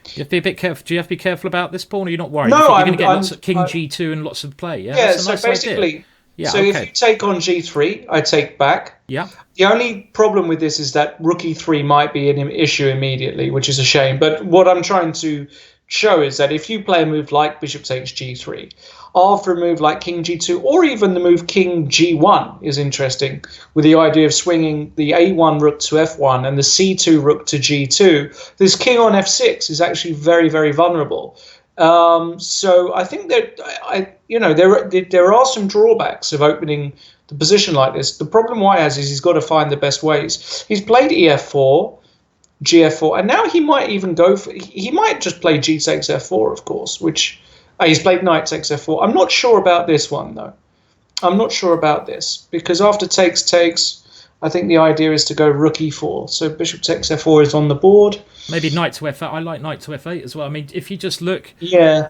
You have to be a bit careful. Do you have to be careful about this pawn, or are you not worried? No, you're going to get lots of king g2 and lots of play. Yeah. Yeah. So basically, if you take on g3, I take back. Yeah. The only problem with this is that rook e3 might be an issue immediately, which is a shame. But what I'm trying to show is that if you play a move like bishop takes g3, after a move like king g2, or even the move king g1 is interesting, with the idea of swinging the a1 rook to f1 and the c2 rook to g2, this king on f6 is actually very, very vulnerable. So I think that there are some drawbacks of opening the position like this. The problem white has is he's got to find the best ways. He's played ef4, gf4, and now he might even he might just play g takes f4, of course, which he's played knight takes f4. I'm not sure about this one, though. I'm not sure about this, because after takes, I think the idea is to go rook e4. So bishop takes f4 is on the board. Maybe knight to f8. I like knight to f8 as well. I mean, if you just look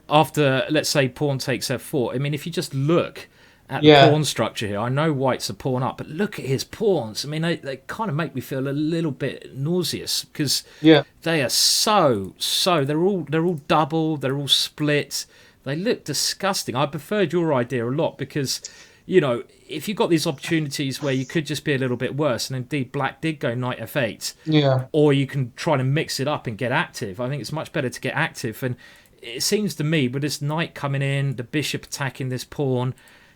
after, let's say, pawn takes f4, I mean, if you just look at the pawn structure here, I know white's a pawn up, but look at his pawns. I mean, they kind of make me feel a little bit nauseous, because they are so they're all double, they're all split. They look disgusting. I preferred your idea a lot, because, if you got these opportunities where you could just be a little bit worse, and indeed black did go knight f8, or you can try to mix it up and get active. I think it's much better to get active. And it seems to me, with this knight coming in, the bishop attacking this pawn,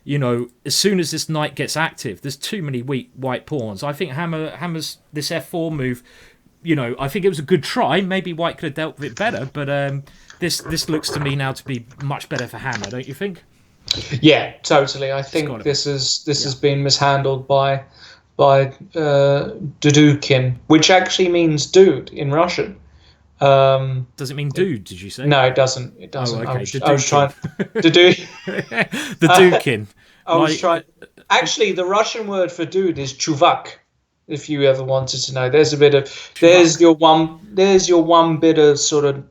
as soon as this knight gets active, there's too many weak white pawns. I think Hammer's this f4 move, I think it was a good try. Maybe white could have dealt with it better, but this looks to me now to be much better for Hammer, don't you think? Yeah, totally. I think this has been mishandled by Andreekin, which actually means dude in Russian. Does it mean dude, did you say? No, it doesn't. It doesn't. Oh, okay. I was trying to do the Dudekin. I was trying. Actually, the Russian word for dude is chuvak. If you ever wanted to know, there's your one bit of sort of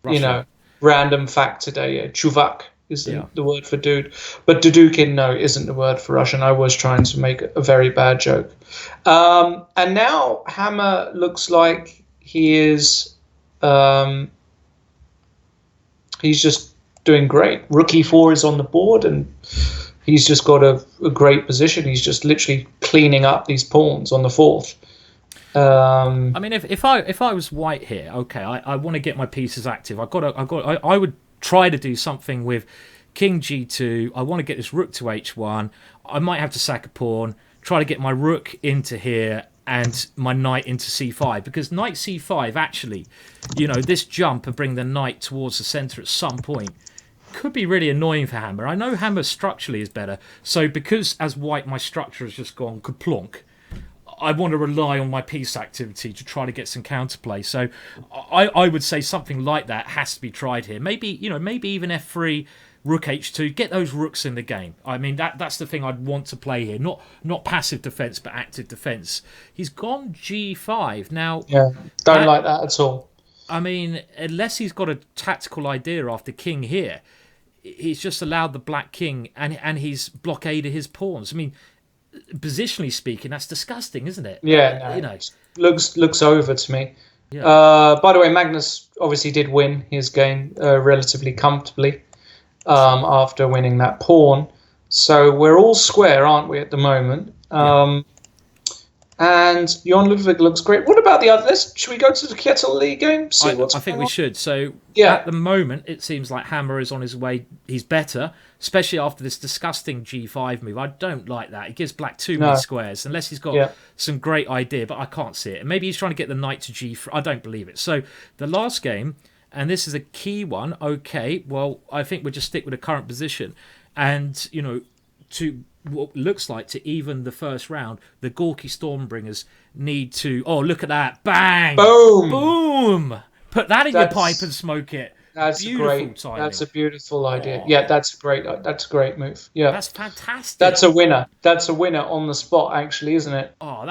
Russian. Random fact today. Yeah, chuvak is the word for dude, but Andreekin isn't the word for Russian. I was trying to make a very bad joke, and now Hammer looks like he is. He's just doing great. Rook e4 is on the board, and he's just got a great position. He's just literally cleaning up these pawns on the fourth. I mean, if I was white here, okay, I want to get my pieces active. I would try to do something with king g2. I want to get this rook to h1. I might have to sack a pawn, try to get my rook into here, and my knight into c5, because knight c5 actually, this jump and bring the knight towards the centre at some point could be really annoying for Hammer. I know Hammer structurally is better, so because as white my structure has just gone kaplonk, I want to rely on my piece activity to try to get some counterplay. So I would say something like that has to be tried here. Maybe even f3, rook h2, get those rooks in the game. I mean, that's the thing I'd want to play here. Not passive defence, but active defence. He's gone g5 now. Yeah, don't like that at all. I mean, unless he's got a tactical idea after king here, he's just allowed the black king and he's blockaded his pawns. I mean, positionally speaking, that's disgusting, isn't it? Yeah, no, looks over to me. Yeah. By the way, Magnus obviously did win his game relatively comfortably after winning that pawn. So we're all square, aren't we, at the moment? And Jon Ludwig looks great. What about the others? Should we go to the Kettle League game? I think we should. So at the moment, it seems like Hammer is on his way. He's better, especially after this disgusting g5 move. I don't like that. It gives black too many squares, unless he's got some great idea, but I can't see it. And maybe he's trying to get the knight to g3. I don't believe it. So the last game, and this is a key one. Okay, well, I think we'll just stick with the current position. And, to what looks like to even the first round, the Gorky Stormbringers need to... Oh, look at that. Bang! Boom! Boom! Put that in your pipe and smoke it. That's Beautiful timing. That's a beautiful idea. Yeah, that's a great move. Yeah. That's fantastic. That's a winner. That's a winner on the spot, actually, isn't it? Oh,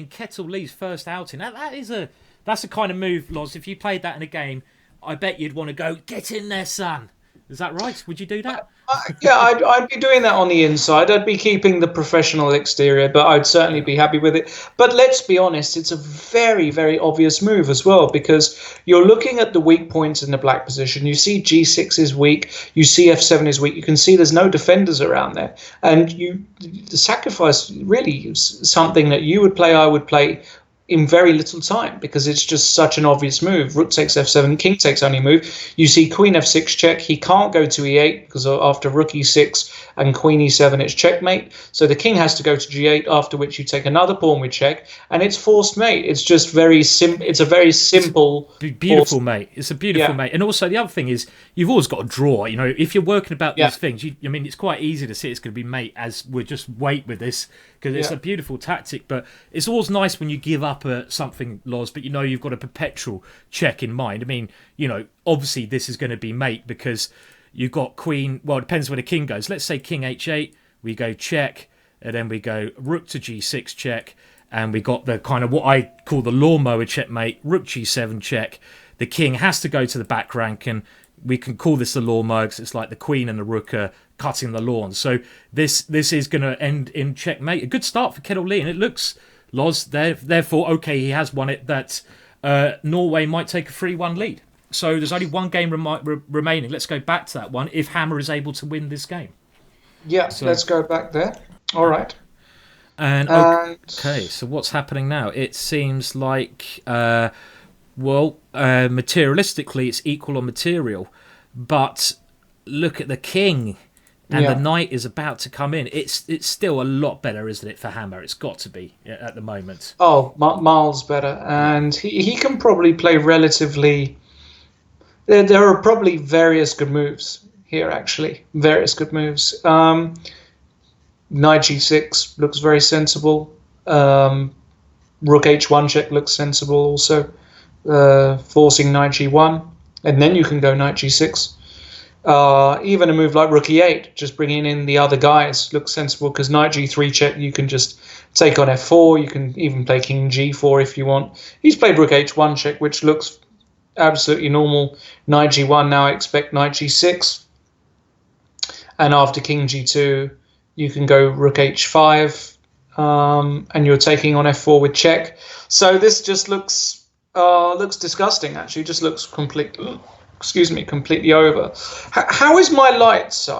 Kettle Lee's first outing. That's a kind of move, Loz. If you played that in a game, I bet you'd want to go, get in there, son. Is that right? Would you do that? I'd be doing that on the inside. I'd be keeping the professional exterior, but I'd certainly be happy with it. But let's be honest, it's a very, very obvious move as well, because you're looking at the weak points in the black position. You see g6 is weak. You see f7 is weak. You can see there's no defenders around there. And the sacrifice really is something that you would play, I would play in very little time, because it's just such an obvious move. Rook takes f7, king takes only move. You see queen f6 check. He can't go to e8 because after rook e6 and queen e7 it's checkmate. So the king has to go to g8, after which you take another pawn with check, and it's forced mate. It's just very simple. It's a very simple, beautiful mate. It's a beautiful mate. And also the other thing is, you've always got to draw. If you're working about these things, it's quite easy to see it's going to be mate, as we'll just wait with this, because it's a beautiful tactic. But it's always nice when you give up something, Loz, but you've got a perpetual check in mind. Obviously this is going to be mate, because you've got queen. Well, it depends where the king goes. Let's say king h8, we go check, and then we go rook to g6 check, and we got the kind of what I call the lawnmower checkmate, rook g7 check. The king has to go to the back rank, and we can call this the lawnmower because it's like the queen and the rook are cutting the lawn. So this is going to end in checkmate. A good start for Kettle Lee, and it looks, Loz, therefore, okay, he has won it, that Norway might take a 3-1 lead. So there's only one game remaining. Let's go back to that one if Hammer is able to win this game. Yeah, so let's go back there. All right. And okay, so what's happening now? It seems like, materialistically, it's equal on material. But look at the king. And the knight is about to come in. It's still a lot better, isn't it, for Hammer? It's got to be at the moment. Oh, miles better. And he can probably play relatively... There are probably various good moves here, actually. Various good moves. Knight g6 looks very sensible. Rook h1 check looks sensible also. Forcing knight g1. And then you can go knight g6. Even a move like rook e8, just bringing in the other guys, looks sensible, because knight g3 check, you can just take on f4. You can even play king g4 if you want. He's played rook h1 check, which looks absolutely normal. Knight g1, now I expect knight g6. And after king g2, you can go rook h5, and you're taking on f4 with check. So this just looks disgusting, actually. It just looks completely over. How is my light, Si?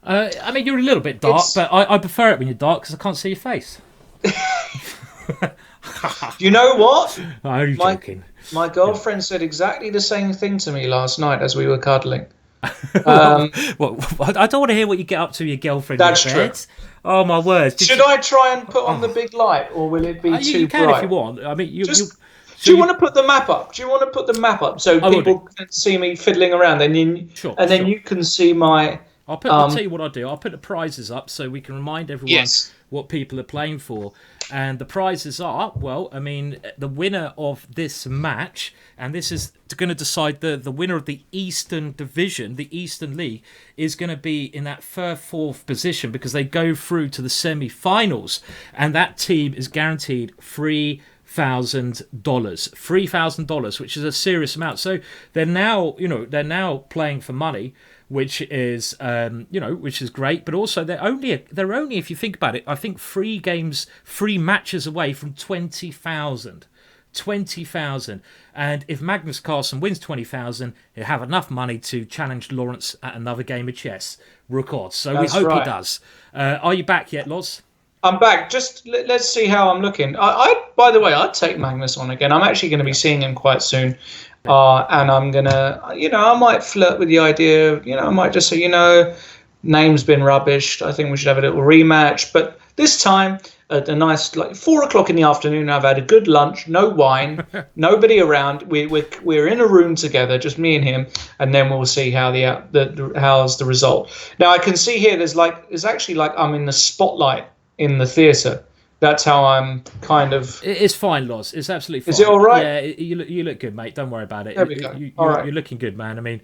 You're a little bit dark, but I prefer it when you're dark because I can't see your face. You know what? I'm joking. My girlfriend said exactly the same thing to me last night as we were cuddling. I don't want to hear what you get up to with your girlfriend. That's true. Oh, my word. Should I try and put on the big light, or will it be too bright? You can if you want. Do you want to put the map up? So people can see me fiddling around, and then you can see my I'll tell you what I'll do. I'll put the prizes up so we can remind everyone Yes. what people are playing for. And the prizes are, well, I mean, the winner of this match, and this is going to decide the winner of the Eastern Division, the Eastern League, is going to be in that fourth position because they go through to the semi-finals. And that team is guaranteed $3,000, which is a serious amount. So they're now playing for money, which is which is great. But also they're only if you think about it, I think 3 matches away from 20,000. 20,000, and if Magnus Carlsen wins 20,000, he'll have enough money to challenge Lawrence at another game of chess, rook odds. So we hope he does. Are you back yet, Loz? I'm back. Just let's see how I'm looking. By the way, I'd take Magnus on again. I'm actually going to be seeing him quite soon, and I'm gonna, I might flirt with the idea. I might just say, name's been rubbish. I think we should have a little rematch. But this time, at a nice 4:00 in the afternoon, I've had a good lunch, no wine, nobody around. We're in a room together, just me and him, and then we'll see how how's the result. Now I can see here it's actually like I'm in the spotlight in the theatre. That's how I'm kind of. It's fine, Loz. It's absolutely fine. Is it all right? Yeah, you look good, mate. Don't worry about it. There we go. You're looking good, man. I mean,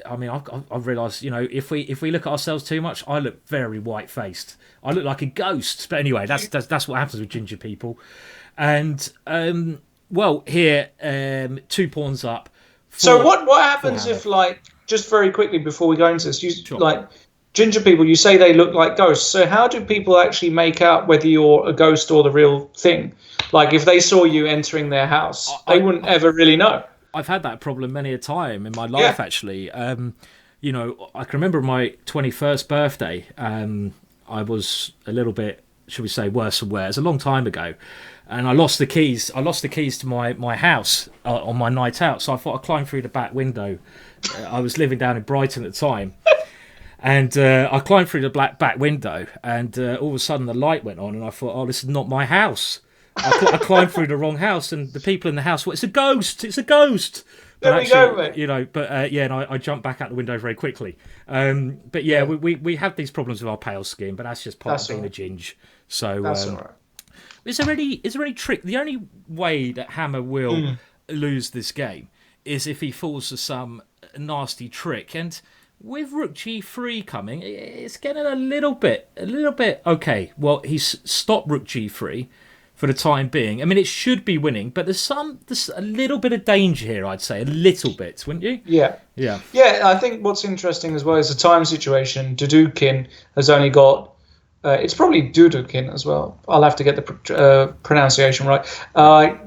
I've realised, if we look at ourselves too much, I look very white faced. I look like a ghost. But anyway, that's what happens with ginger people. And here 2 pawns up. So what happens if just very quickly before we go into this, ginger people, you say they look like ghosts. So how do people actually make out whether you're a ghost or the real thing? Like if they saw you entering their house, they wouldn't ever really know. I've had that problem many a time in my life, actually. I can remember my 21st birthday. I was a little bit, should we say, worse for wear. It's a long time ago. And I lost the keys. I lost the keys to my house on my night out. So I thought I'd climb through the back window. I was living down in Brighton at the time. And I climbed through the back window, and all of a sudden the light went on, and I thought, "Oh, this is not my house." I climbed through the wrong house, and the people in the house thought, "It's a ghost! It's a ghost!" There we go, mate. And I jumped back out the window very quickly. But yeah, we have these problems with our pale skin, but that's just part of being a ginge. So that's all right. Is there any trick? The only way that Hammer will lose this game is if he falls to some nasty trick, and with Rook G3 coming, it's getting a little bit. Okay, well, he's stopped Rook G3 for the time being. I mean, it should be winning, but there's a little bit of danger here, I'd say. A little bit, wouldn't you? Yeah. I think what's interesting as well is the time situation. Andreekin has only got. It's probably Dudukin as well. I'll have to get the pronunciation right.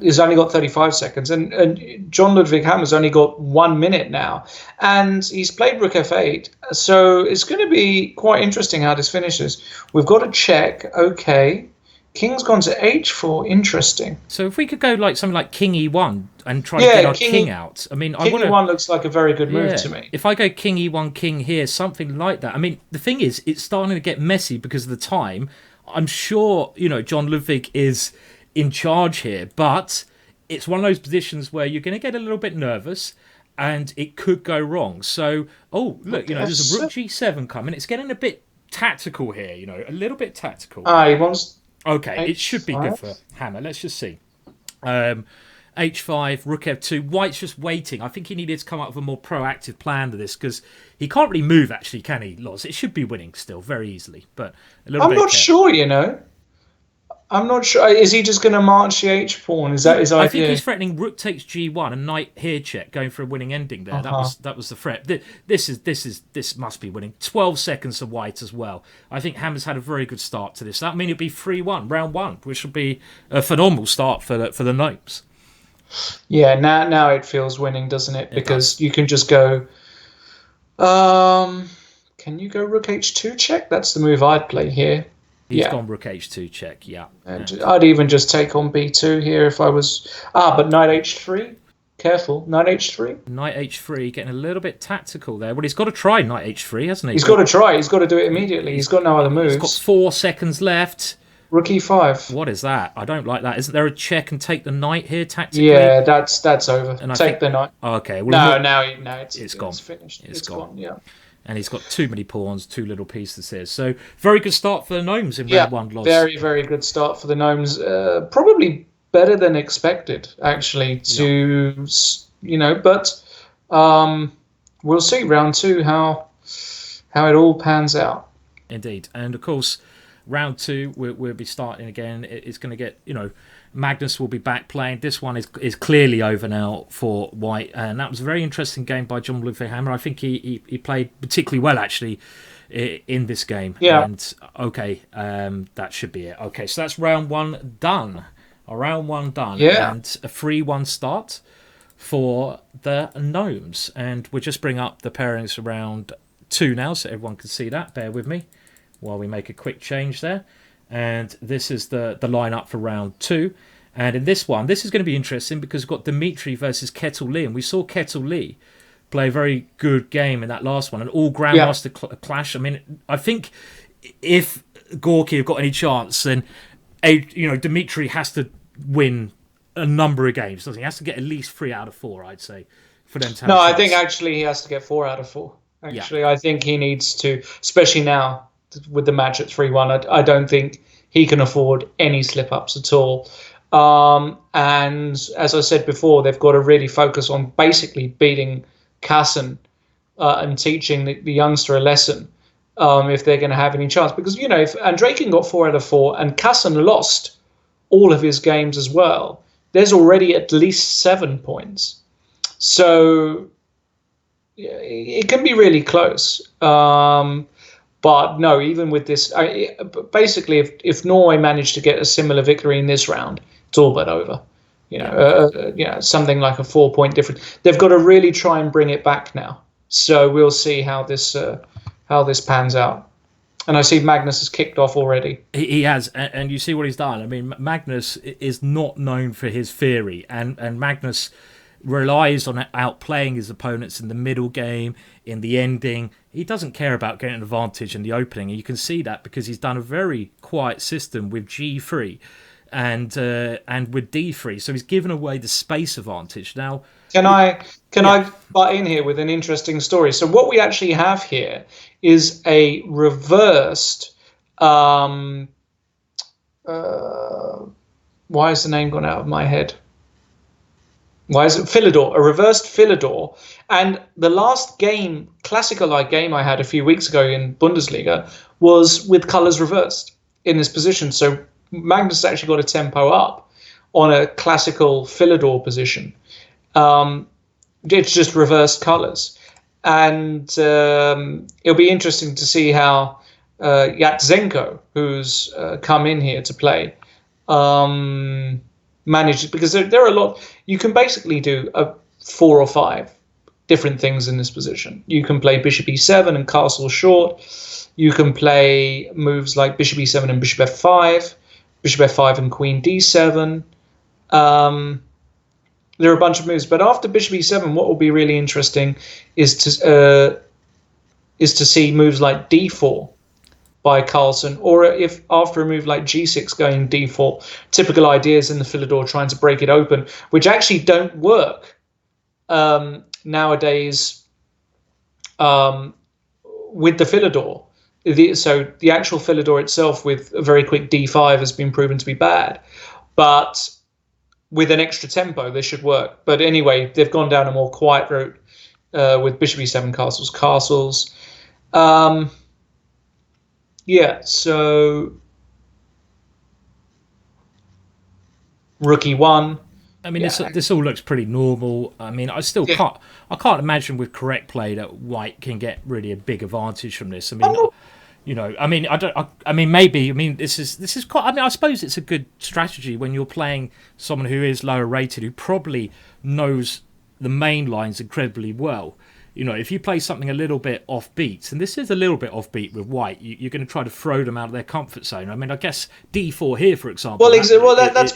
He's only got 35 seconds. And John Ludwig Hammer's only got 1 minute now. And he's played Rook F8. So it's going to be quite interesting how this finishes. We've got a check. Okay. King's gone to H4. Interesting. So if we could go something like King E1 and try to get our king out. I mean, King E1 looks like a very good move to me. If I go King E1, King here, something like that. I mean, the thing is, it's starting to get messy because of the time. I'm sure, John Ludwig is in charge here, but it's one of those positions where you're going to get a little bit nervous and it could go wrong. So, look, there's a Rook G7 coming. It's getting a bit tactical here, a little bit tactical. He wants... Okay, H5. It should be good for Hammer. Let's just see. H5, Rook F2. White's just waiting. I think he needed to come up with a more proactive plan to this because he can't really move, actually, can he, Loz? It should be winning still very easily, but a little bit. I'm not sure, I'm not sure. Is he just going to march the H pawn? Is that his idea? I think he's threatening Rook takes G1 and Knight here check, going for a winning ending there. That was the threat. This must be winning. 12 seconds to White as well. I think Hammer's had a very good start to this. That means it'd be 3-1 round 1, which would be a phenomenal start for the Gnomes. Yeah, now it feels winning, doesn't it? Because you can just go. Can you go Rook H2 check? That's the move I'd play here. He's gone Rook H2 check, yeah. And I'd even just take on B2 here if I was... but Knight H3. Careful, Knight H3. Knight H3, getting a little bit tactical there. Well, he's got to try Knight H3, hasn't he? He's got to try. He's got to do it immediately. He's got no other moves. He's got 4 seconds left. Rook E5. What is that? I don't like that. Isn't there a check and take the Knight here tactically? Yeah, that's over. And take the Knight. Okay. Well, no, it's gone. It's It's gone. gone, yeah. and he's got too many pawns, too little pieces here. So very good start for the Gnomes in Yeah, round one loss. very, very good start for the Gnomes. Probably better than expected, actually. But we'll see round two how it all pans out. Indeed, and of course, round two we'll be starting again. It's going to get Magnus will be back playing. This one is clearly over now for White, and that was a very interesting game by John Ludwig Hammer. I think he played particularly well actually in this game. Yeah. And okay, that should be it. Okay, so that's round one done. Round one done. Yeah. And a 3-1 start for the Gnomes, and we'll just bring up the pairings around two now so everyone can see that. Bear with me while we make a quick change there. And this is the lineup for round two. And in this one, this is going to be interesting because we've got Dimitri versus Kettle Lee. And we saw Kettle Lee play a very good game in that last one. An all Grandmaster clash. I mean, I think if Gorky have got any chance, then Dimitri has to win a number of games, doesn't he? He has to get at least 3 out of 4, I'd say, for them to have a chance. I think actually he has to get 4 out of 4. Actually, Yeah. I think he needs to, especially now with the match at 3-1. I don't think he can afford any slip-ups at all. And as I said before, they've got to really focus on basically beating Carlsen and teaching the youngster a lesson if they're going to have any chance. Because, if Andreekin got 4 out of 4 and Carlsen lost all of his games as well, there's already at least 7 points. So it can be really close. But no, even with this, basically, if Norway managed to get a similar victory in this round, it's all but over. Something like a 4-point difference. They've got to really try and bring it back now. So we'll see how this pans out. And I see Magnus has kicked off already. He has, and you see what he's done. I mean, Magnus is not known for his theory, and Magnus relies on outplaying his opponents in the middle game, in the ending. He doesn't care about getting an advantage in the opening, and you can see that because he's done a very quiet system with G3 and with D3, so he's given away the space advantage. Now, Can I butt in here with an interesting story? So what we actually have here is a reversed. Why has the name gone out of my head? Why is it Philidor? A reversed Philidor. And the last game, classical-like game I had a few weeks ago in Bundesliga was with colours reversed in this position. So Magnus actually got a tempo up on a classical Philidor position. It's just reversed colours. And it'll be interesting to see how Yatsenko, who's come in here to play, managed, because there are a lot. You can basically do 4 or 5 different things in this position. You can play bishop e7 and castle short. You can play moves like bishop e7 and bishop f5, bishop f5 and queen d7. There are a bunch of moves, but after bishop e7, what will be really interesting is to see moves like d4 by Carlsen, or if after a move like g6 going d4, typical ideas in the Philidor trying to break it open, which actually don't work nowadays with the Philidor. So the actual Philidor itself with a very quick d5 has been proven to be bad, but with an extra tempo, this should work. But anyway, they've gone down a more quiet route with bishop e7 castles. So rook e1. I mean, this all looks pretty normal. I mean, I can't imagine with correct play that White can get really a big advantage from this. I mean, this is quite. I mean, I suppose it's a good strategy when you're playing someone who is lower rated, who probably knows the main lines incredibly well. If you play something a little bit offbeat, and this is a little bit offbeat with White, you're going to try to throw them out of their comfort zone. I mean, I guess D4 here, for example. That's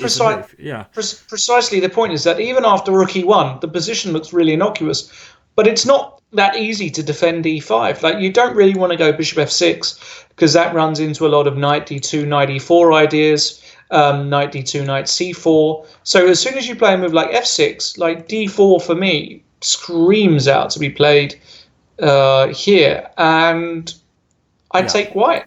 precisely the point. Is that even after rook e1, the position looks really innocuous, but it's not that easy to defend e5. Like, you don't really want to go bishop f6 because that runs into a lot of knight d2, knight e4 ideas, knight d2, knight c4. So as soon as you play a move like f6, like d4 for me screams out to be played here, and I'd take white.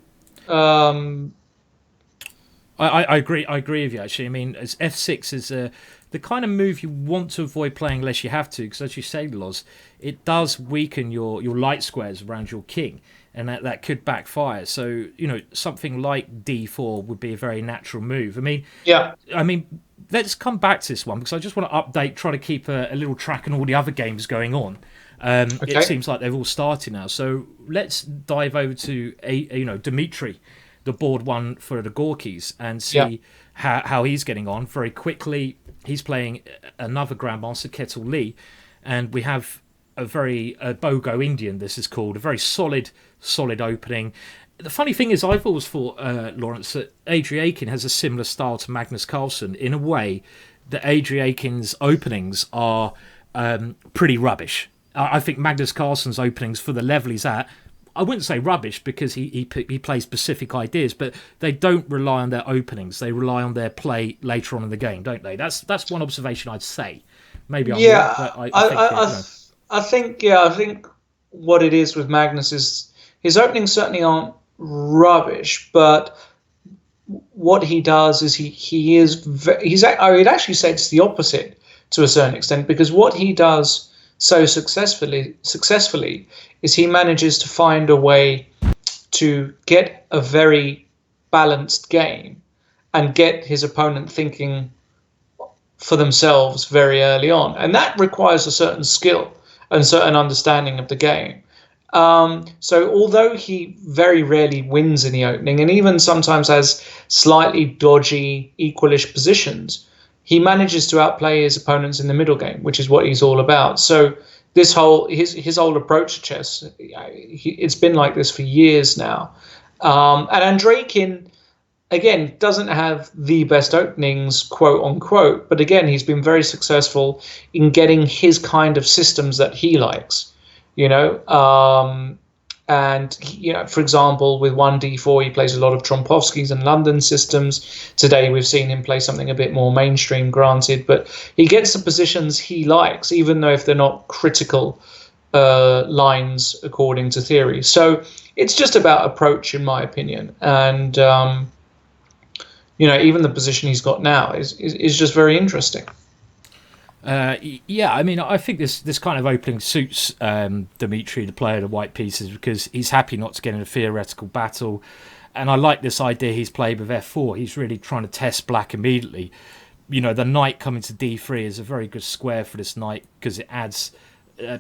I agree. I agree with you. Actually, I mean, as f6 is the kind of move you want to avoid playing unless you have to, because as you say, Loz, it does weaken your light squares around your king, and that could backfire. So something like d4 would be a very natural move. I mean, let's come back to this one because I just want to update, try to keep a little track on all the other games going on. Okay. It seems like they've all started now, so let's dive over to Dmitry, the board one for the Gorkys, and see how he's getting on. Very quickly, he's playing another Grandmaster, Kettle Lee, and we have a very Bogo Indian, this is called, a very solid opening. The funny thing is, I've always thought, Lawrence, that Andreekin has a similar style to Magnus Carlsen in a way that Andreekin's openings are pretty rubbish. I think Magnus Carlsen's openings for the level he's at, I wouldn't say rubbish because he plays specific ideas, but they don't rely on their openings. They rely on their play later on in the game, don't they? That's one observation I'd say. Maybe I'm wrong, but I think what it is with Magnus is his openings certainly aren't rubbish, but what he does is I would actually say it's the opposite to a certain extent, because what he does so successfully is he manages to find a way to get a very balanced game and get his opponent thinking for themselves very early on, and that requires a certain skill and certain understanding of the game. So although he very rarely wins in the opening, and even sometimes has slightly dodgy equalish positions, he manages to outplay his opponents in the middle game, which is what he's all about. So this whole his whole approach to chess, it's been like this for years now. And Andreekin, again, doesn't have the best openings, quote unquote, but again, he's been very successful in getting his kind of systems that he likes. And for example, with 1d4, he plays a lot of Trompovsky's and London systems. Today, we've seen him play something a bit more mainstream, granted, but he gets the positions he likes, even though if they're not critical lines according to theory. So it's just about approach, in my opinion. And even the position he's got now is just very interesting. I mean, I think this kind of opening suits Dmitry, the player of the white pieces, because he's happy not to get in a theoretical battle. And I like this idea he's played with f4. He's really trying to test black immediately. The knight coming to d3 is a very good square for this knight because it adds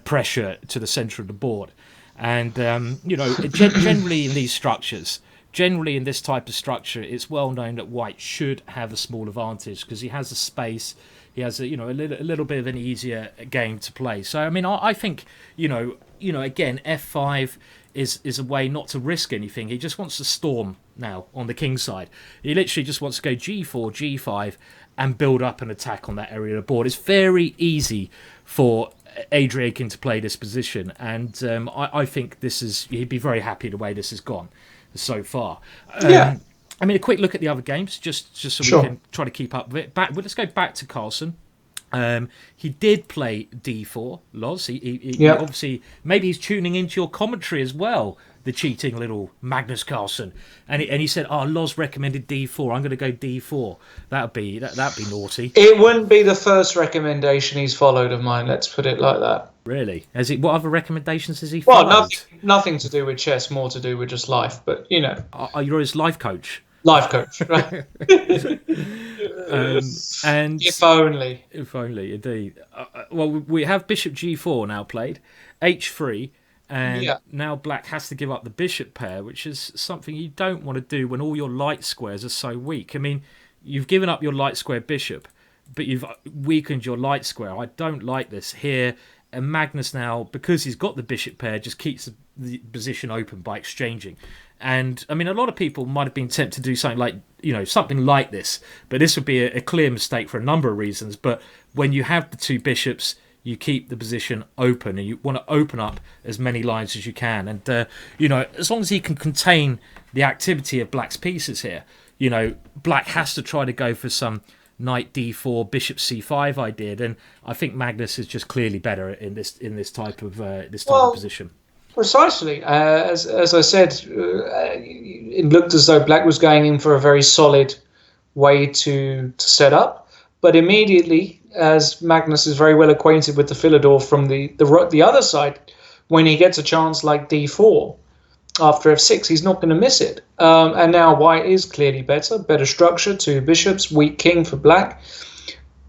pressure to the centre of the board. And, generally in these structures, generally in this type of structure, it's well known that white should have a small advantage because he has the space. He has a little bit of an easier game to play. So I mean, I think again, f5 is a way not to risk anything. He just wants to storm now on the king side. He literally just wants to go g4, g5, and build up an attack on that area of the board. It's very easy for Andreekin to play this position, and I think he'd be very happy the way this has gone so far. I mean, a quick look at the other games, just so we can try to keep up with it. Let's go back to Carlsen. He did play d4, Loz. He obviously, maybe he's tuning into your commentary as well, the cheating little Magnus Carlsen. And he said, Loz recommended d4. I'm going to go d4. That'd be naughty. It wouldn't be the first recommendation he's followed of mine, let's put it like that. Really? What other recommendations has he followed? Well, nothing to do with chess, more to do with just life, but You're his life coach? Life coach, right? And if only, indeed. Well, we have bishop g4 now played, h3, and now black has to give up the bishop pair, which is something you don't want to do when all your light squares are so weak. I mean, you've given up your light square bishop, but you've weakened your light square. I don't like this here. And Magnus now, because he's got the bishop pair, just keeps the position open by exchanging. And I mean, a lot of people might have been tempted to do something like this, but this would be a clear mistake for a number of reasons. But when you have the two bishops, you keep the position open, and you want to open up as many lines as you can. And as long as he can contain the activity of black's pieces here, black has to try to go for some knight d4, bishop c5 idea. Then I think Magnus is just clearly better in this type of position. Precisely. As I said, it looked as though Black was going in for a very solid way to set up, but immediately, as Magnus is very well acquainted with the Philidor from the other side, when he gets a chance like d4 after f6, he's not going to miss it. And now White is clearly better structure, two bishops, weak king for Black.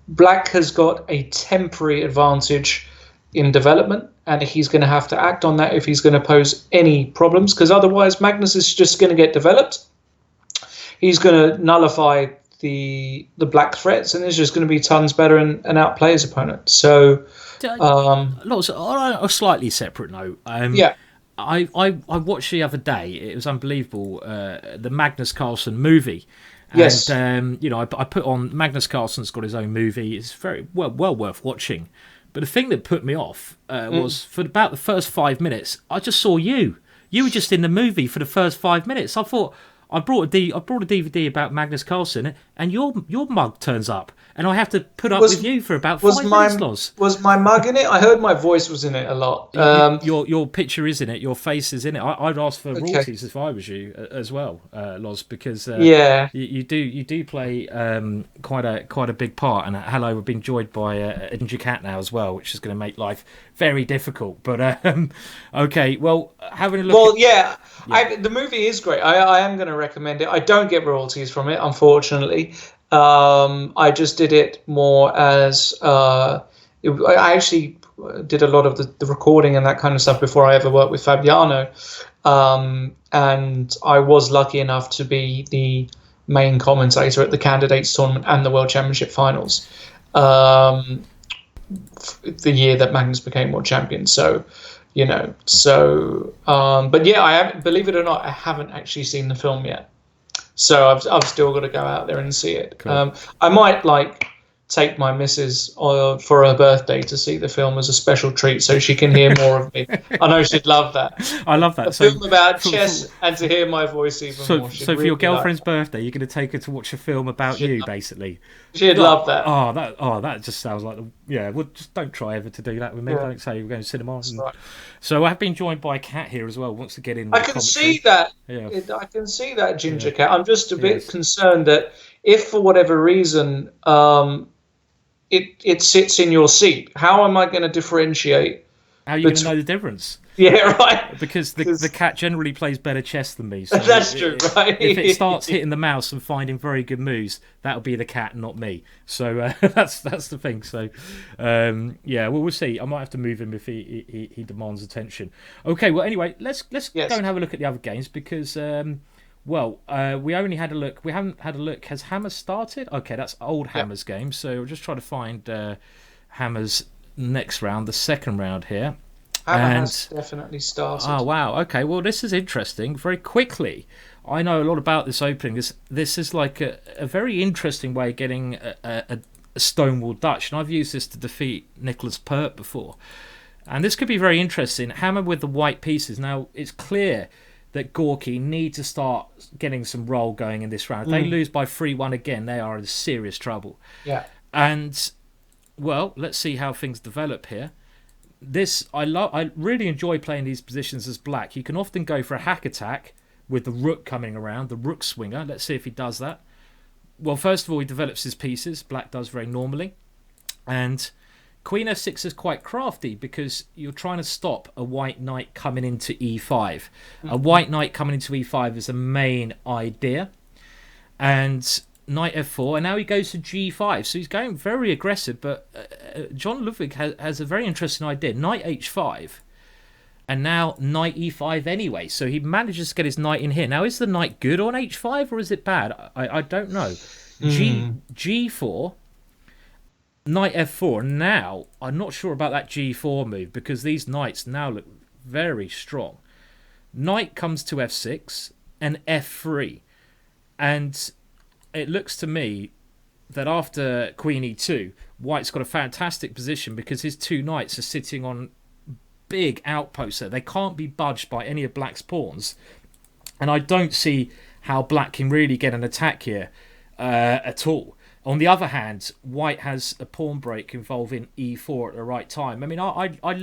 Black has got a temporary advantage in development, and he's going to have to act on that if he's going to pose any problems, because otherwise Magnus is just going to get developed. He's going to nullify the black threats, and is just going to be tons better and outplay his opponent. So, on a slightly separate note, yeah. I watched the other day. It was unbelievable. The Magnus Carlsen movie. Yes. And I put on Magnus Carlsen's got his own movie. It's very well worth watching. But the thing that put me off was for about the first 5 minutes, I just saw you. You were just in the movie for the first 5 minutes. I thought I brought a DVD about Magnus Carlsen, and your mug turns up, and I have to put up with you for about 5 minutes. Loz. Was my mug in it? I heard my voice was in it a lot. Your picture is in it. Your face is in it. I'd ask for royalties if I was you as well, Loz, because you do play quite a big part. And hello, we've been joined by a ginger cat now as well, which is going to make life very difficult. But okay, well, having a look. Well, the movie is great. I am going to recommend it. I don't get royalties from it, unfortunately. I just did it more as I actually did a lot of the recording and that kind of stuff before I ever worked with Fabiano, and I was lucky enough to be the main commentator at the Candidates Tournament and the World Championship Finals, the year that Magnus became world champion. So, but yeah, I haven't, believe it or not, I haven't actually seen the film yet. So I've still got to go out there and see it. Cool. I might take my missus for her birthday to see the film as a special treat, so she can hear more of me. I know she'd love that. I love that. A film about chess and to hear my voice even more. So for your girlfriend's birthday, you're going to take her to watch a film about you, basically. She'd love that. That just sounds like well, just don't try ever to do that with me. Don't say we're going to cinema. Right. So I've been joined by a cat here as well. Wants to get in. I can see that. Yeah. I can see that ginger cat. I'm just a bit concerned that if for whatever reason it sits in your seat, how am I going to differentiate? How are you going to know the difference? Yeah, right. Because the cat generally plays better chess than me. So that's true, right? If it starts hitting the mouse and finding very good moves, that'll be the cat, not me. So that's the thing. So we'll see. I might have to move him if he demands attention. Okay. Well, anyway, let's go and have a look at the other games because. We only had a look. We haven't had a look. Has Hammer started? Okay, that's old Hammer's game. So we'll just try to find Hammer's next round, the second round here. Hammer has definitely started. Oh, wow. Okay, well, this is interesting. Very quickly, I know a lot about this opening. This is like a very interesting way of getting a Stonewall Dutch. And I've used this to defeat Nicholas Pert before. And this could be very interesting. Hammer with the white pieces. Now, it's clear that Gorky need to start getting some roll going in this round. If they lose by 3-1 again, they are in serious trouble. Yeah. And, well, let's see how things develop here. I really enjoy playing these positions as Black. You can often go for a hack attack with the rook coming around, the rook swinger. Let's see if he does that. Well, first of all, he develops his pieces. Black does very normally. And Queen f6 is quite crafty because you're trying to stop a white knight coming into e5. Mm-hmm. A white knight coming into e5 is a main idea. And knight f4, and now he goes to g5. So he's going very aggressive, but John Ludwig has a very interesting idea. Knight h5, and now knight e5 anyway. So he manages to get his knight in here. Now, is the knight good on h5 or is it bad? I don't know. G4, knight f4. Now, I'm not sure about that g4 move because these knights now look very strong. Knight comes to f6 and f3. And it looks to me that after Queen e2, White's got a fantastic position because his two knights are sitting on big outposts there. They can't be budged by any of Black's pawns. And I don't see how Black can really get an attack here at all. On the other hand, White has a pawn break involving e4 at the right time. I mean, I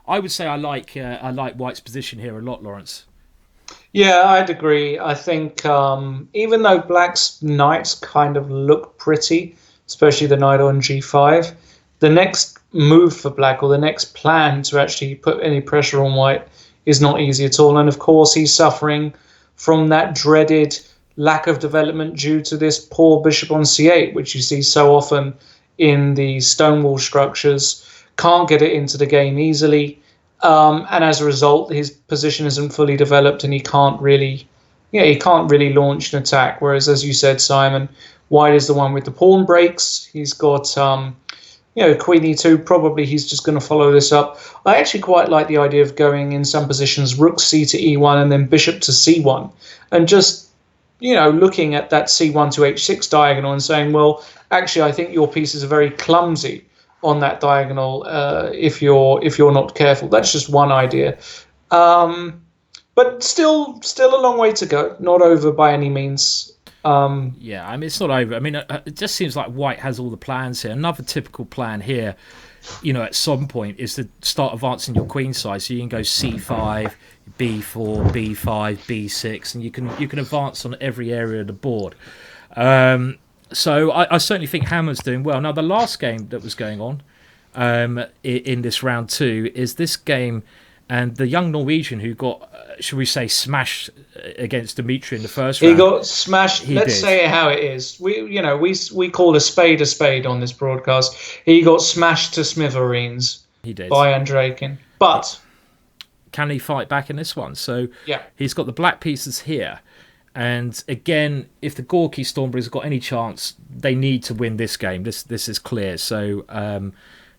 I would say I like White's position here a lot, Lawrence. Yeah, I'd agree. I think even though Black's knights kind of look pretty, especially the knight on g5, the next move for Black, or the next plan to actually put any pressure on White, is not easy at all. And of course, he's suffering from that dreaded lack of development due to this poor bishop on c8, which you see so often in the stonewall structures. Can't get it into the game easily. And as a result, his position isn't fully developed, and he can't really launch an attack. Whereas, as you said, Simon, White is the one with the pawn breaks. He's got Queen e2. Probably he's just going to follow this up. I actually quite like the idea of going in some positions Rook c to e1 and then Bishop to c1, and just looking at that c1 to h6 diagonal and saying, well, actually, I think your pieces are very clumsy on that diagonal if you're not careful. That's just one idea, but still a long way to go. Not over by any means. Yeah, I mean, it's not over. I mean, it just seems like White has all the plans here. Another typical plan here, at some point, is to start advancing your queen side. So you can go c5, b4, b5, b6, and you can advance on every area of the board. So I certainly think Hammer's doing well. Now, the last game that was going on in this round 2 is this game, and the young Norwegian who got, should we say, smashed against Dimitri in the first round. He got smashed. Let's say it how it is. We call a spade on this broadcast. He got smashed to smithereens. He did. By Andreekin. But can he fight back in this one? So yeah, he's got the black pieces here. And again, if the Gorky Stormbringers have got any chance, they need to win this game. This is clear. So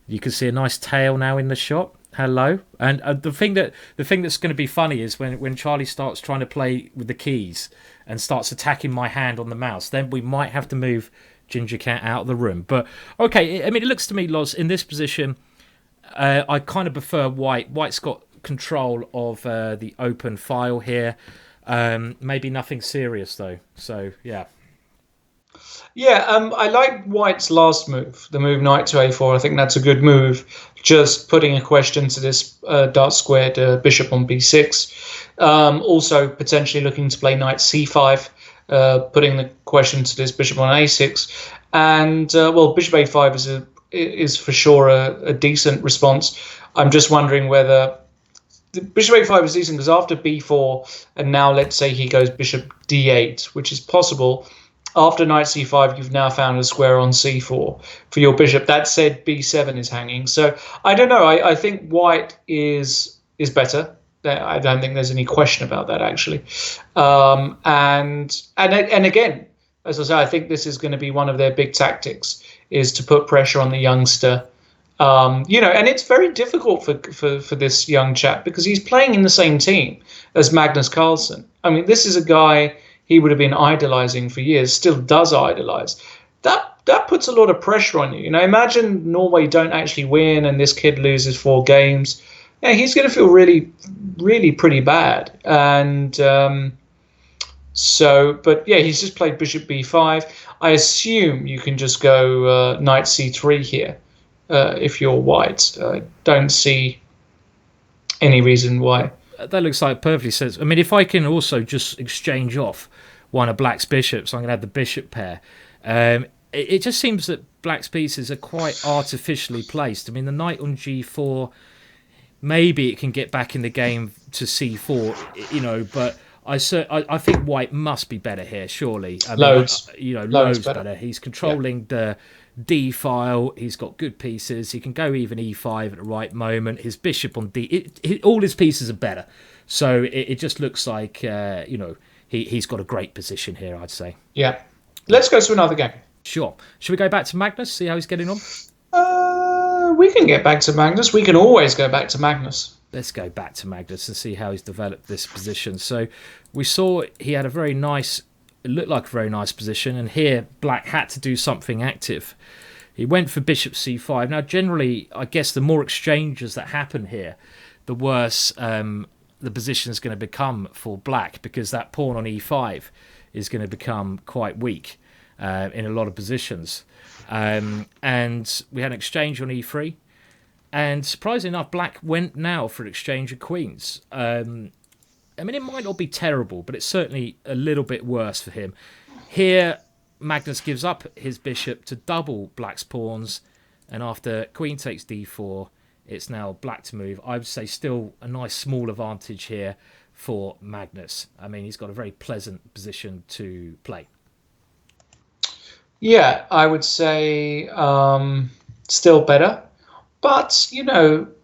you can see a nice tail now in the shot. Hello. And the thing that's going to be funny is when Charlie starts trying to play with the keys and starts attacking my hand on the mouse, then we might have to move Ginger Cat out of the room. But okay, I mean, it looks to me, Loz, in this position, I kind of prefer White. White's got control of the open file here. Maybe nothing serious though. So yeah. Yeah, I like White's last move, the move knight to a4. I think that's a good move. Just putting a question to this dark squared bishop on b6. Also potentially looking to play knight c5, putting the question to this bishop on a6. And bishop a5 is for sure a decent response. I'm just wondering whether the bishop a5 is decent because after b4, and now let's say he goes bishop d8, which is possible. After knight c5, you've now found a square on c4 for your bishop. That said, b7 is hanging. So I don't know. I think White is better. I don't think there's any question about that, actually. And again, as I say, I think this is going to be one of their big tactics, is to put pressure on the youngster. And it's very difficult for this young chap because he's playing in the same team as Magnus Carlsen. I mean, this is a guy he would have been idolizing for years, still does idolize. That puts a lot of pressure on you. Imagine Norway don't actually win and this kid loses 4 games. Yeah, he's going to feel really, really pretty bad. And but yeah, he's just played bishop b5. I assume you can just go knight c3 here if you're White. I don't see any reason why. That looks like perfectly sense. I mean, if I can also just exchange off one of Black's bishops, I'm going to have the bishop pair. It just seems that Black's pieces are quite artificially placed. I mean, the knight on g4, maybe it can get back in the game to c4, but I think White must be better here, surely. Loads better. He's controlling the D file. He's got good pieces. He can go even e5 at the right moment. His bishop on d, all his pieces are better. So it just looks like he's got a great position here, I'd say. Yeah. Let's go to another game. Sure. Should we go back to Magnus? See how he's getting on. We can get back to Magnus. We can always go back to Magnus. Let's go back to Magnus and see how he's developed this position. So we saw he had it looked like a very nice position, and here Black had to do something active. He went for bishop c5. Now, generally, I guess the more exchanges that happen here, the worse the position is going to become for Black, because that pawn on e5 is going to become quite weak in a lot of positions. And we had an exchange on e3. And surprisingly enough, black went now for an exchange of queens. I mean, it might not be terrible, but it's certainly a little bit worse for him. Here, Magnus gives up his bishop to double black's pawns, and after queen takes d4, it's now black to move. I would say still a nice small advantage here for Magnus. I mean, he's got a very pleasant position to play. Yeah, I would say still better. But,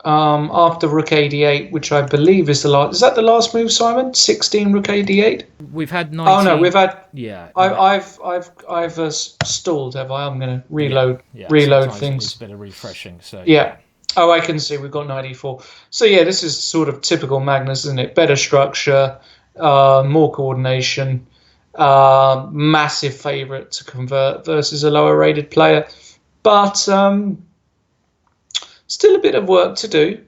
after rook a8, which I believe is the last... Is that the last move, Simon? 16 rook a8? We've had 19... Oh, no, we've had... Yeah. I've stalled, have I? I'm going to reload things. It's a bit of refreshing. So yeah. Oh, I can see we've got 94. So, yeah, this is sort of typical Magnus, isn't it? Better structure, more coordination, massive favourite to convert versus a lower-rated player. But... still a bit of work to do.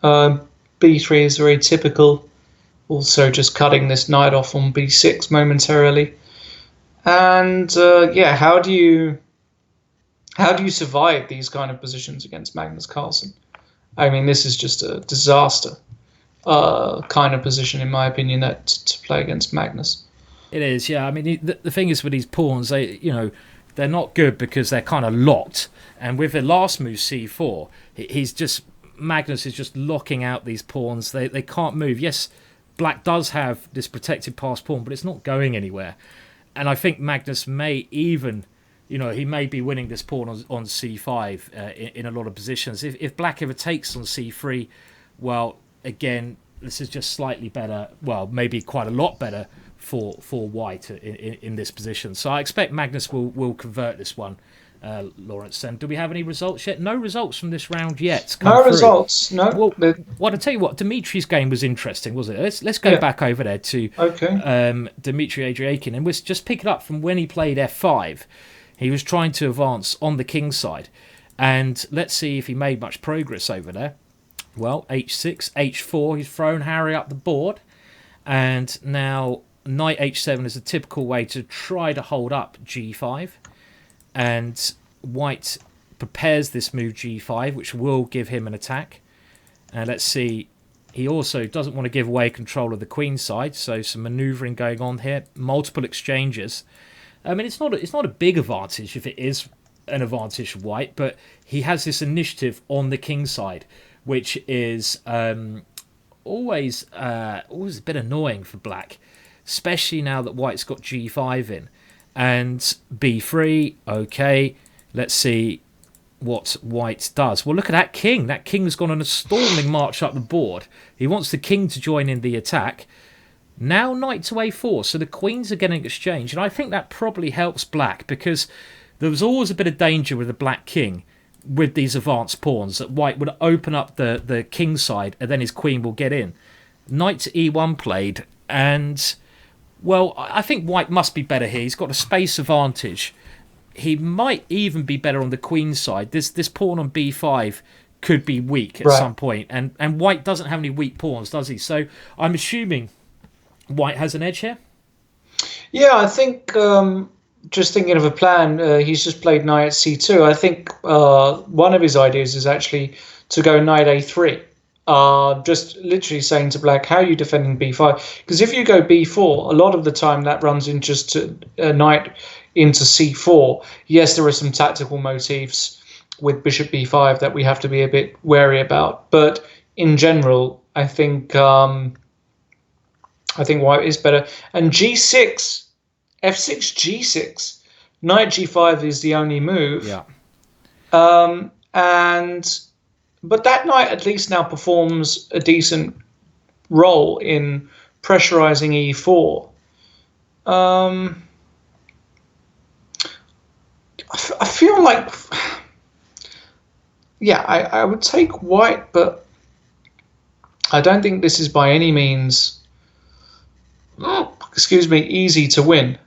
B3 is very typical. Also just cutting this knight off on b6 momentarily. And how do you survive these kind of positions against Magnus Carlsen? I mean, this is just a disaster kind of position, in my opinion, that to play against Magnus. It is, yeah. I mean, the thing is with these pawns, they're not good because they're kind of locked. And with the last move, c4, Magnus is just locking out these pawns. They can't move. Yes, black does have this protected passed pawn, but it's not going anywhere. And I think Magnus may even, he may be winning this pawn on c5 in a lot of positions. If black ever takes on c3, well, again, this is just slightly better. Well, maybe quite a lot better for white in this position. So I expect Magnus will convert this one, Lawrence. And do we have any results yet? No results from this round yet. No results. No. Well, to tell you what, Dimitri's game was interesting, wasn't it? Let's go back over there to Dmitry Andreekin, and we'll just pick it up from when he played f5. He was trying to advance on the king side, and let's see if he made much progress over there. Well, h6, h4. He's thrown Harry up the board, and now knight h7 is a typical way to try to hold up g5, and white prepares this move g5, which will give him an attack. And let's see, he also doesn't want to give away control of the queen side, so some maneuvering going on here, multiple exchanges. I mean, it's not a big advantage if it is an advantage for white, but he has this initiative on the king side, which is always a bit annoying for black, especially now that white's got g5 in. And b3, okay, let's see what white does. Well, look at that king. That king's gone on a storming march up the board. He wants the king to join in the attack. Now knight to a4, so the queens are getting exchanged. And I think that probably helps black, because there was always a bit of danger with the black king with these advanced pawns, that white would open up the king side and then his queen will get in. Knight to e1 played, and... well, I think white must be better here. He's got a space advantage. He might even be better on the queen side. This pawn on b5 could be weak at some point. And white doesn't have any weak pawns, does he? So I'm assuming white has an edge here? Yeah, I think, just thinking of a plan, he's just played knight c2. I think one of his ideas is actually to go knight a3. Just literally saying to black, how are you defending b5? Because if you go b4, a lot of the time that runs in just a knight into c4. Yes, there are some tactical motifs with bishop b5 that we have to be a bit wary about. But in general, I think white is better. And g6, f6, g6, knight g5 is the only move. Yeah. But that knight at least now performs a decent role in pressurizing e4. I feel like, I would take white, but I don't think this is by any means, easy to win.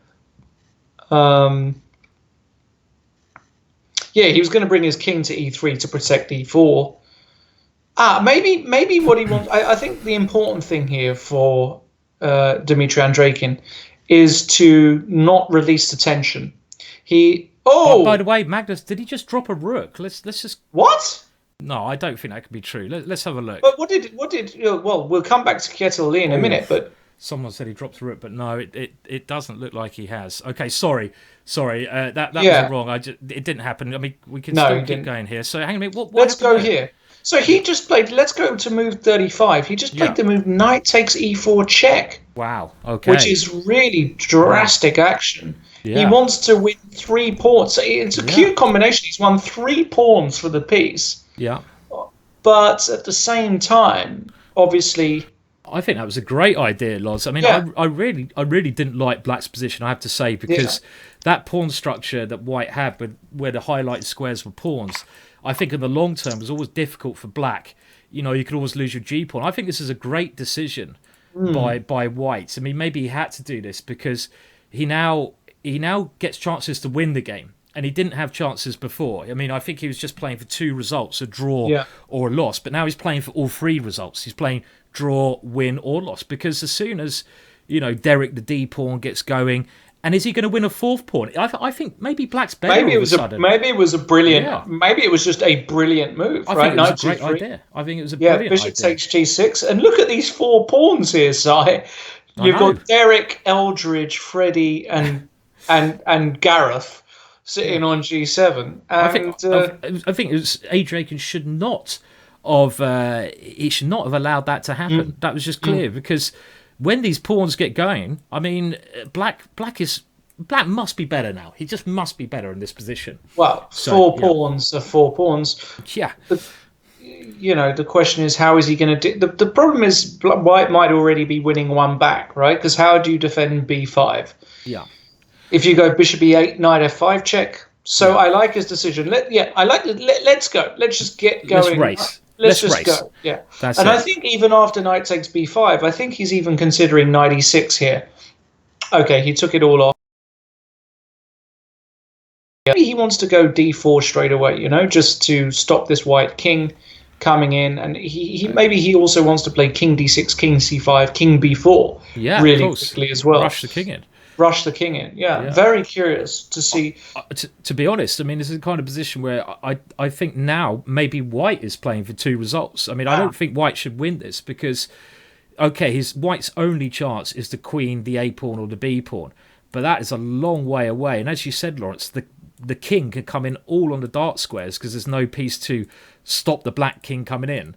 He was going to bring his king to e3 to protect e4. Maybe what he wants... I think the important thing here for Dmitry Andreekin is to not release the tension. Oh, By the way, Magnus, did he just drop a rook? Let's just. what? No, I don't think that could be true. Let's have a look. But well, we'll come back to Kjetil Lee in a minute, but Someone said he dropped a rook, but no, it doesn't look like he has. Okay, sorry. That Yeah. was wrong. It didn't happen. I mean, we can No, still he keep didn't. going here. So hang on a minute. What let's go happened there? here. So he just played. Let's go to move 35. He just played Yeah. the move knight takes e4 check, Wow. Okay. which is really drastic action. He Yeah. wants to win 3 pawns. So it's a cute combination. He's won 3 pawns for the piece, Yeah. but at the same time, obviously, I think that was a great idea, Loz. I mean, Yeah. I really didn't like Black's position, I have to say, because that pawn structure that White had, where the highlighted squares were pawns, I think in the long term was always difficult for Black. You know, you could always lose your G pawn. I think this is a great decision by White. I mean, maybe he had to do this because he now gets chances to win the game. And he didn't have chances before. I mean, I think he was just playing for 2 results, a draw or a loss. But now he's playing for all 3 results. He's playing draw, win, or loss. Because as soon as, Derek the D pawn gets going, and is he going to win a 4th pawn? I think maybe Black's better. maybe it was a brilliant. Yeah. Maybe it was just a brilliant move. I right? think it was Knight a great 2-3. idea. I think it was a Yeah, brilliant bishop idea. takes g6, and look at these 4 pawns here, Si. You've know. got Derek, Eldridge, Freddie, and Gareth sitting on g7. And I think it was Andreekin should not have he should not have allowed that to happen. That was just clear because when these pawns get going, I mean, Black must be better now. He just must be better in this position. well, So, 4 yeah. pawns are 4 pawns. Yeah. The question is, how is he going to do? The problem is, White might already be winning 1 back, right? Because how do you defend b5? Yeah. If you go bishop e8, knight f5 check. So I like his decision. Let's go. Let's just get going. Let's race. Let's just race. go. Yeah. That's and it. I think even after knight takes b5, I think he's even considering knight e6 here. Okay, he took it all off. Maybe he wants to go d4 straight away, just to stop this white king coming in. And maybe he also wants to play king d6, king c5, king b4 Yeah, really of course. quickly as well. Rush the king in. Rush the king in. Yeah. Very curious to see. To be honest, I mean, this is the kind of position where I think now maybe White is playing for 2 results. I mean, I don't think White should win this because, okay, White's only chance is the queen, the A pawn, or the B pawn. But that is a long way away. And as you said, Lawrence, the king can come in all on the dark squares because there's no piece to stop the black king coming in.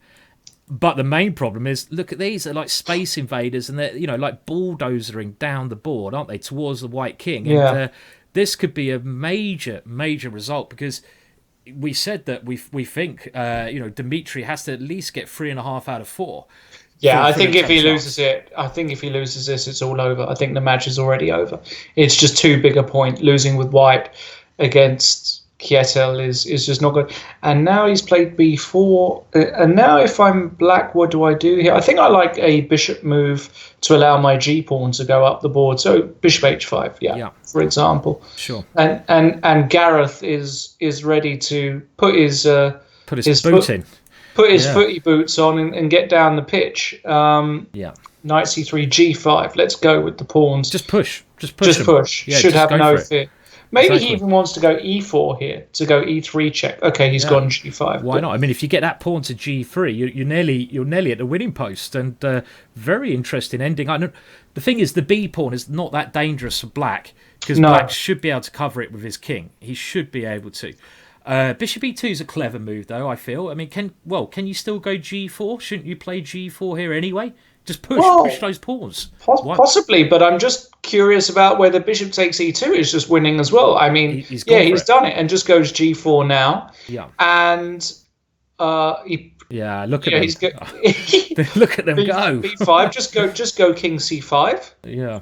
But the main problem is, look at these. They're like space invaders and they're, like bulldozering down the board, aren't they, towards the white king. Yeah. And this could be a major, major result because we said that we think, Dmitry has to at least get 3.5 out of 4. Yeah, I for think the if he top loses this, it's all over. I think the match is already over. It's just too big a point. Losing with white against Kjetil is just not good. And now he's played b4. And now if I'm black, what do I do here? I think I like a bishop move to allow my g pawn to go up the board. So bishop h5, for example. Sure. And Gareth is ready to put his boot in. Put his footy boots on and get down the pitch. Knight c3, g5. Let's go with the pawns. Just push. Just push. Yeah, Should just have go no for it. fear. Maybe Exactly. he even wants to go e4 here to go e3 check. Okay, he's gone g5. Why not? I mean, if you get that pawn to g3, you're nearly at the winning post, and very interesting ending. The thing is, the b pawn is not that dangerous for black because black should be able to cover it with his king. He should be able to. Bishop e2 is a clever move, though. I feel. I mean, can you still go g4? Shouldn't you play g4 here anyway? Just push those pawns. Possibly, but I'm just curious about whether bishop takes e2 is just winning as well. I mean, he's done it and just goes g4 now. Yeah. And look at them. He's Look at them go. b5. Just go king c5. Yeah.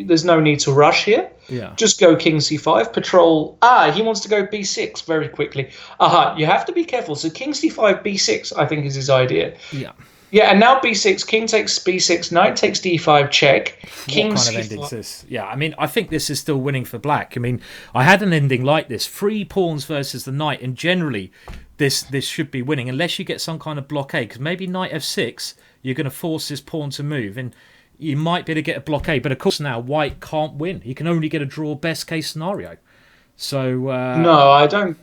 There's no need to rush here. Yeah. Just go king c5. Patrol. He wants to go b6 very quickly. You have to be careful. So king c5, b6, I think is his idea. Yeah. Yeah, and now b6, king takes b6, knight takes d5 check, king what kind c5. of ending is this? Yeah, I mean, I think this is still winning for black. I mean, I had an ending like this, 3 pawns versus the knight, and generally this should be winning, unless you get some kind of blockade, because maybe knight f6, you're going to force this pawn to move, and you might be able to get a blockade, but of course now white can't win. He can only get a draw, best case scenario. So No, I don't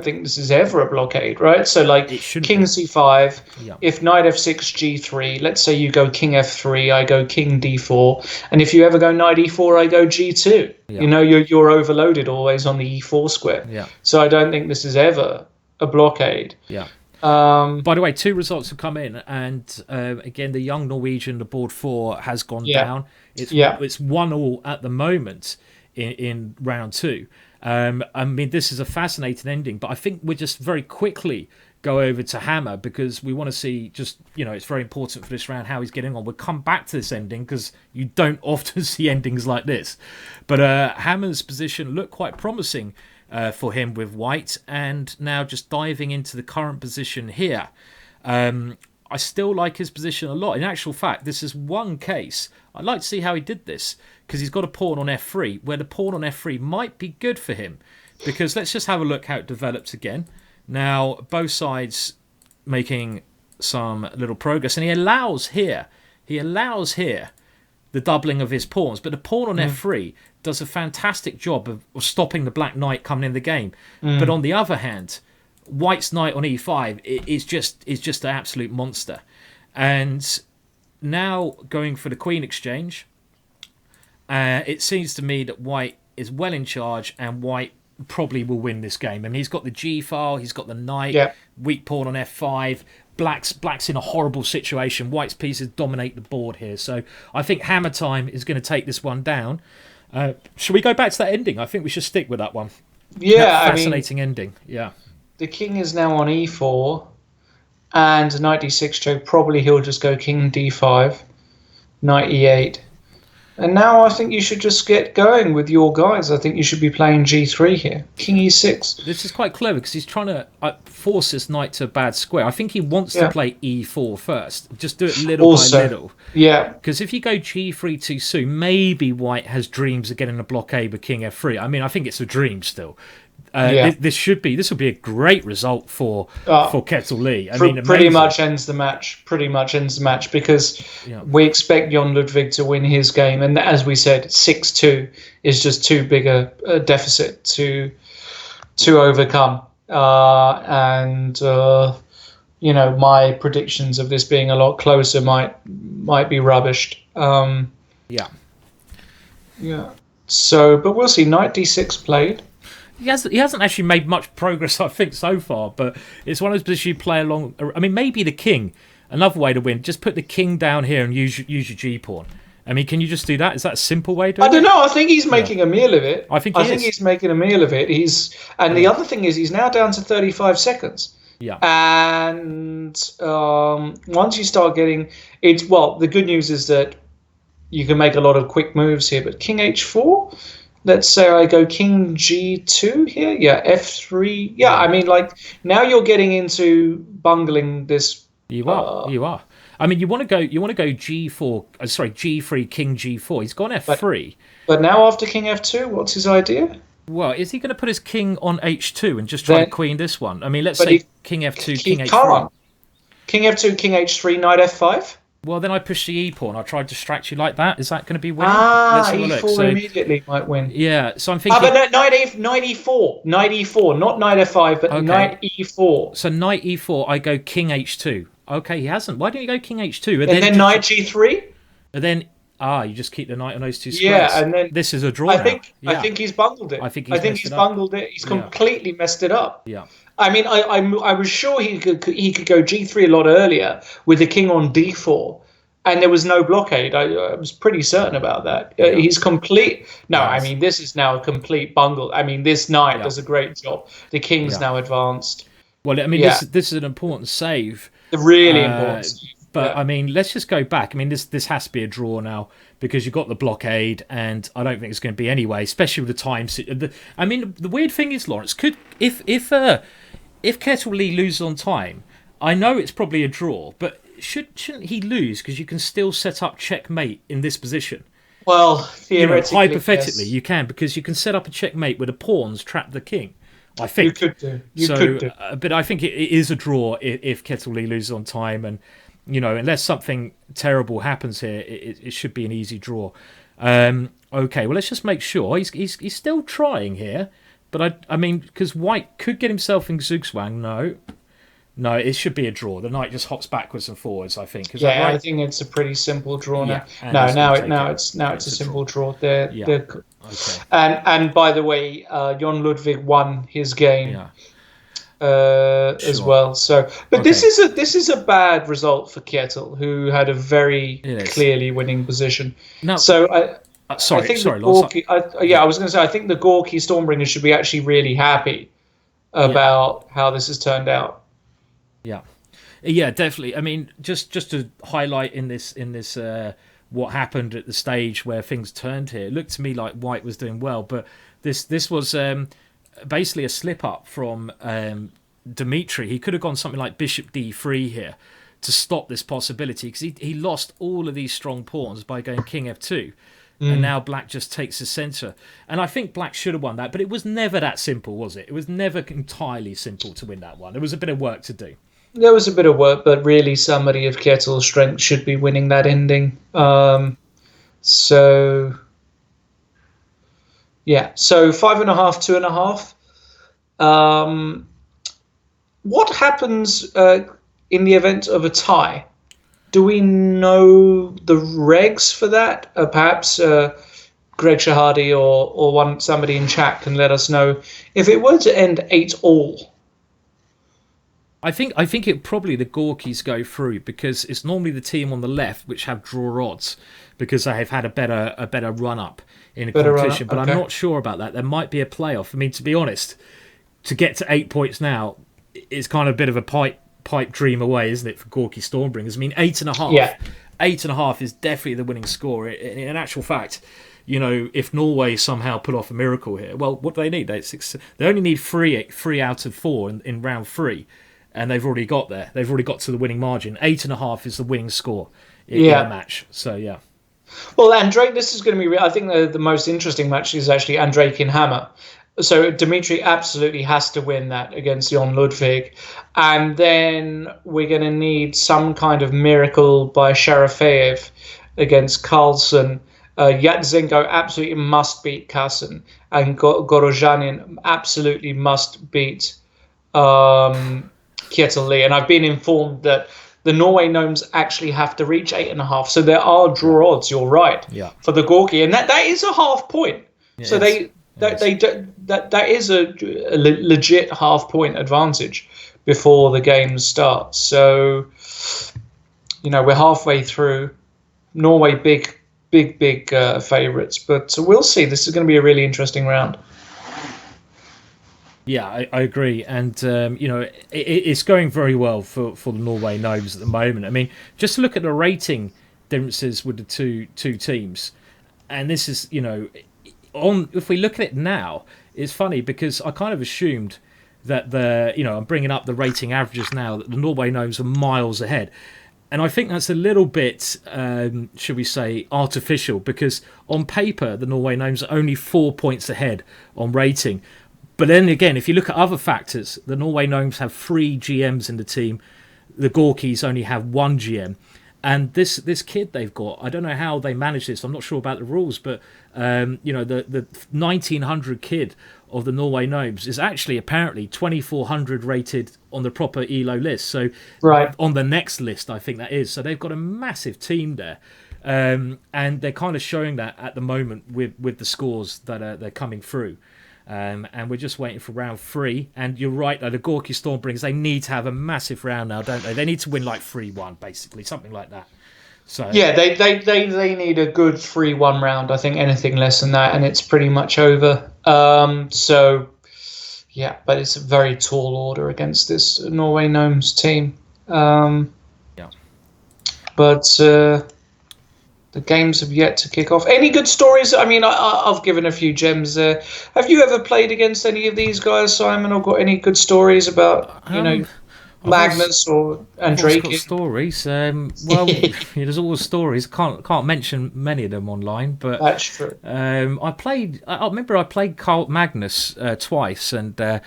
think this is ever a blockade, right? So like it shouldn't king be. c5, Yeah. if knight f6 g3, let's say you go king f3, I go king d4, and if you ever go knight e4, I go g2. Yeah. You know, you're overloaded always on the e4 square. Yeah. So I don't think this is ever a blockade. Yeah. Um, By the way, two results have come in, and again, the young Norwegian, the board 4, has gone yeah, down. It's yeah, it's 1-1 at the moment in round 2. I mean, this is a fascinating ending, but I think we're just very quickly go over to Hammer because we want to see just, it's very important for this round how he's getting on. We'll come back to this ending because you don't often see endings like this. But Hammer's position looked quite promising for him with white, and now just diving into the current position here. I still like his position a lot. In actual fact, this is one case. I'd like to see how he did this because he's got a pawn on f3, where the pawn on f3 might be good for him. Because let's just have a look how it develops again. Now, both sides making some little progress, and he allows here the doubling of his pawns, but the pawn on f3 does a fantastic job of stopping the black knight coming in the game. But on the other hand, white's knight on e5 is just an absolute monster. And now going for the queen exchange, it seems to me that white is well in charge, and white probably will win this game. I mean, he's got the g file, he's got the knight, weak pawn on f5. Black's in a horrible situation. White's pieces dominate the board here, so I think Hammer Time is going to take this one down. Should we go back to that ending? I think we should stick with that one. yeah. Fascinating ending. Yeah. The king is now on e4, and knight d6 choke. Probably he'll just go king d5, knight e8. And now I think you should just get going with your guys. I think you should be playing g3 here. King e6. This is quite clever because he's trying to force this knight to a bad square. I think he wants to play e4 first. Just do it little by little. Yeah. Because if you go g3 too soon, maybe white has dreams of getting a blockade with king f3. I mean, I think it's a dream still. This will be a great result for Kettle Lee. I mean, pretty much ends the match. Because we expect Jon Ludvig to win his game, and as we said, 6-2 is just too big a deficit to overcome. My predictions of this being a lot closer might be rubbished. Yeah. So, but we'll see. Knight d6 played. He hasn't actually made much progress, I think, so far, but it's one of those positions you play along. I mean, maybe the king, another way to win, just put the king down here and use your g-pawn. I mean, can you just do that? Is that a simple way to do it? I don't know. I think he's making a meal of it. I think he's making a meal of it. The other thing is he's now down to 35 seconds. Yeah. And once you start getting... the good news is that you can make a lot of quick moves here, but king h4... Let's say I go king g2 here. Yeah, f3. Yeah, I mean, like, now you're getting into bungling this. You are. I mean, you want to go g4. Sorry, g3, king g4. He's gone f3. But now after king f2, what's his idea? Well, is he going to put his king on h2 and just try to queen this one? I mean, let's say king f2, king h3. Can't. King f2, king h3, knight f5. Well, then I push the e-pawn. I try to distract you like that. Is that going to be winning? E4 immediately might win. Yeah, so I'm thinking... but knight e4. Knight e4, not knight f5, but knight e4. So knight e4, I go king h2. Okay, he hasn't. Why don't you go king h2? And then knight g3? And then... you just keep the knight on those two squares. Yeah, and then... This is a draw I think he's bungled it. I think he's bungled it. He's completely messed it up. Yeah. I mean, I was sure he could go g3 a lot earlier with the king on d4, and there was no blockade. I was pretty certain about that. He's complete. No, I mean, this is now a complete bungle. I mean, this knight does a great job. The king's now advanced. Well, I mean, this is an important save. Really important. But I mean, let's just go back. I mean, this has to be a draw now because you've got the blockade, and I don't think it's going to be anyway, especially with the time. I mean, the weird thing is, Lawrence, if Kettle Lee loses on time, I know it's probably a draw, but shouldn't he lose because you can still set up checkmate in this position? Well, theoretically, hypothetically, you can, because you can set up a checkmate where the pawns trap the king. I think you could do. But I think it is a draw if Kettle Lee loses on time, and unless something terrible happens here, it should be an easy draw. Okay, well, let's just make sure he's still trying here, But I mean, because White could get himself in Zugzwang. No, it should be a draw. The knight just hops backwards and forwards, I think. Is that right? I think it's a pretty simple draw now. Yeah, Now it's a simple draw. Okay. And by the way, Jon Ludwig won his game. Yeah. As well. So, but this is a bad result for Kjetil, who had a very clearly winning position. No, so I think Gorky, I was going to say I think the Gorky Stormbringers should be actually really happy about how this has turned out. Yeah, definitely. I mean, just to highlight in this what happened at the stage where things turned here. It looked to me like White was doing well, but this was basically a slip up from Dmitry. He could have gone something like Bishop D3 here to stop this possibility, because he lost all of these strong pawns by going King F2. And now Black just takes the centre. And I think Black should have won that, but it was never that simple, was it? It was never entirely simple to win that one. There was a bit of work to do. There was a bit of work, but really somebody of Kjetil's strength should be winning that ending. So 5.5, 2.5. What happens in the event of a tie? Do we know the regs for that? Perhaps Greg Shahadi or somebody in chat can let us know. If it were to end 8-all, I think it probably the Gorkies go through, because it's normally the team on the left which have draw odds, because they have had a better run up in a competition. But okay. I'm not sure about that. There might be a playoff. I mean, to be honest, to get to 8 points now is kind of a bit of a pipe dream away, isn't it, for Gorky Stormbringers? I mean, 8.5. Yeah. 8.5 is definitely the winning score. In actual fact, if Norway somehow put off a miracle here, well, what do they need? They only need three out of 4 in round 3. And they've already got there. They've already got to the winning margin. 8.5 is the winning score in the match. So, yeah. Well, this is going to be... I think the most interesting match is actually Andreekin Hammer. So Dmitry absolutely has to win that against Jon Ludwig. And then we're going to need some kind of miracle by Sharafeyev against Carlsen. Yatsenko absolutely must beat Carlsen. And Gorozhanin absolutely must beat... Kjetil Lee, and I've been informed that the Norway Gnomes actually have to reach 8.5, so there are draw odds. You're right, for the Gorky, and that is a half point. Yes. So that is a legit half point advantage before the game starts. So we're halfway through. Norway big favourites, but we'll see. This is going to be a really interesting round. Yeah, I agree, and it's going very well for the Norway Gnomes at the moment. I mean, just look at the rating differences with the two teams, and this is if we look at it now, it's funny because I kind of assumed that I'm bringing up the rating averages now, that the Norway Gnomes are miles ahead, and I think that's a little bit should we say artificial, because on paper the Norway Gnomes are only 4 points ahead on rating. But then again, if you look at other factors, the Norway Gnomes have 3 GMs in the team. The Gorkies only have 1 GM. And this kid they've got, I don't know how they manage this. I'm not sure about the rules, but the 1900 kid of the Norway Gnomes is actually apparently 2400 rated on the proper ELO list. So on the next list, I think that is. So they've got a massive team there. And they're kind of showing that at the moment with the scores that they're coming through. And we're just waiting for round 3. And you're right, the Gorky Stormbringers, they need to have a massive round now, don't they? They need to win like 3-1, basically, something like that. So yeah, they need a good 3-1 round. I think anything less than that, and it's pretty much over. But it's a very tall order against this Norway Gnomes team. But the games have yet to kick off. Any good stories? I mean, I've given a few gems there. Have you ever played against any of these guys, Simon, or got any good stories about, Magnus or Andreekin? I've got stories. There's always stories. Can't mention many of them online, but that's true. I remember I played Magnus twice, and I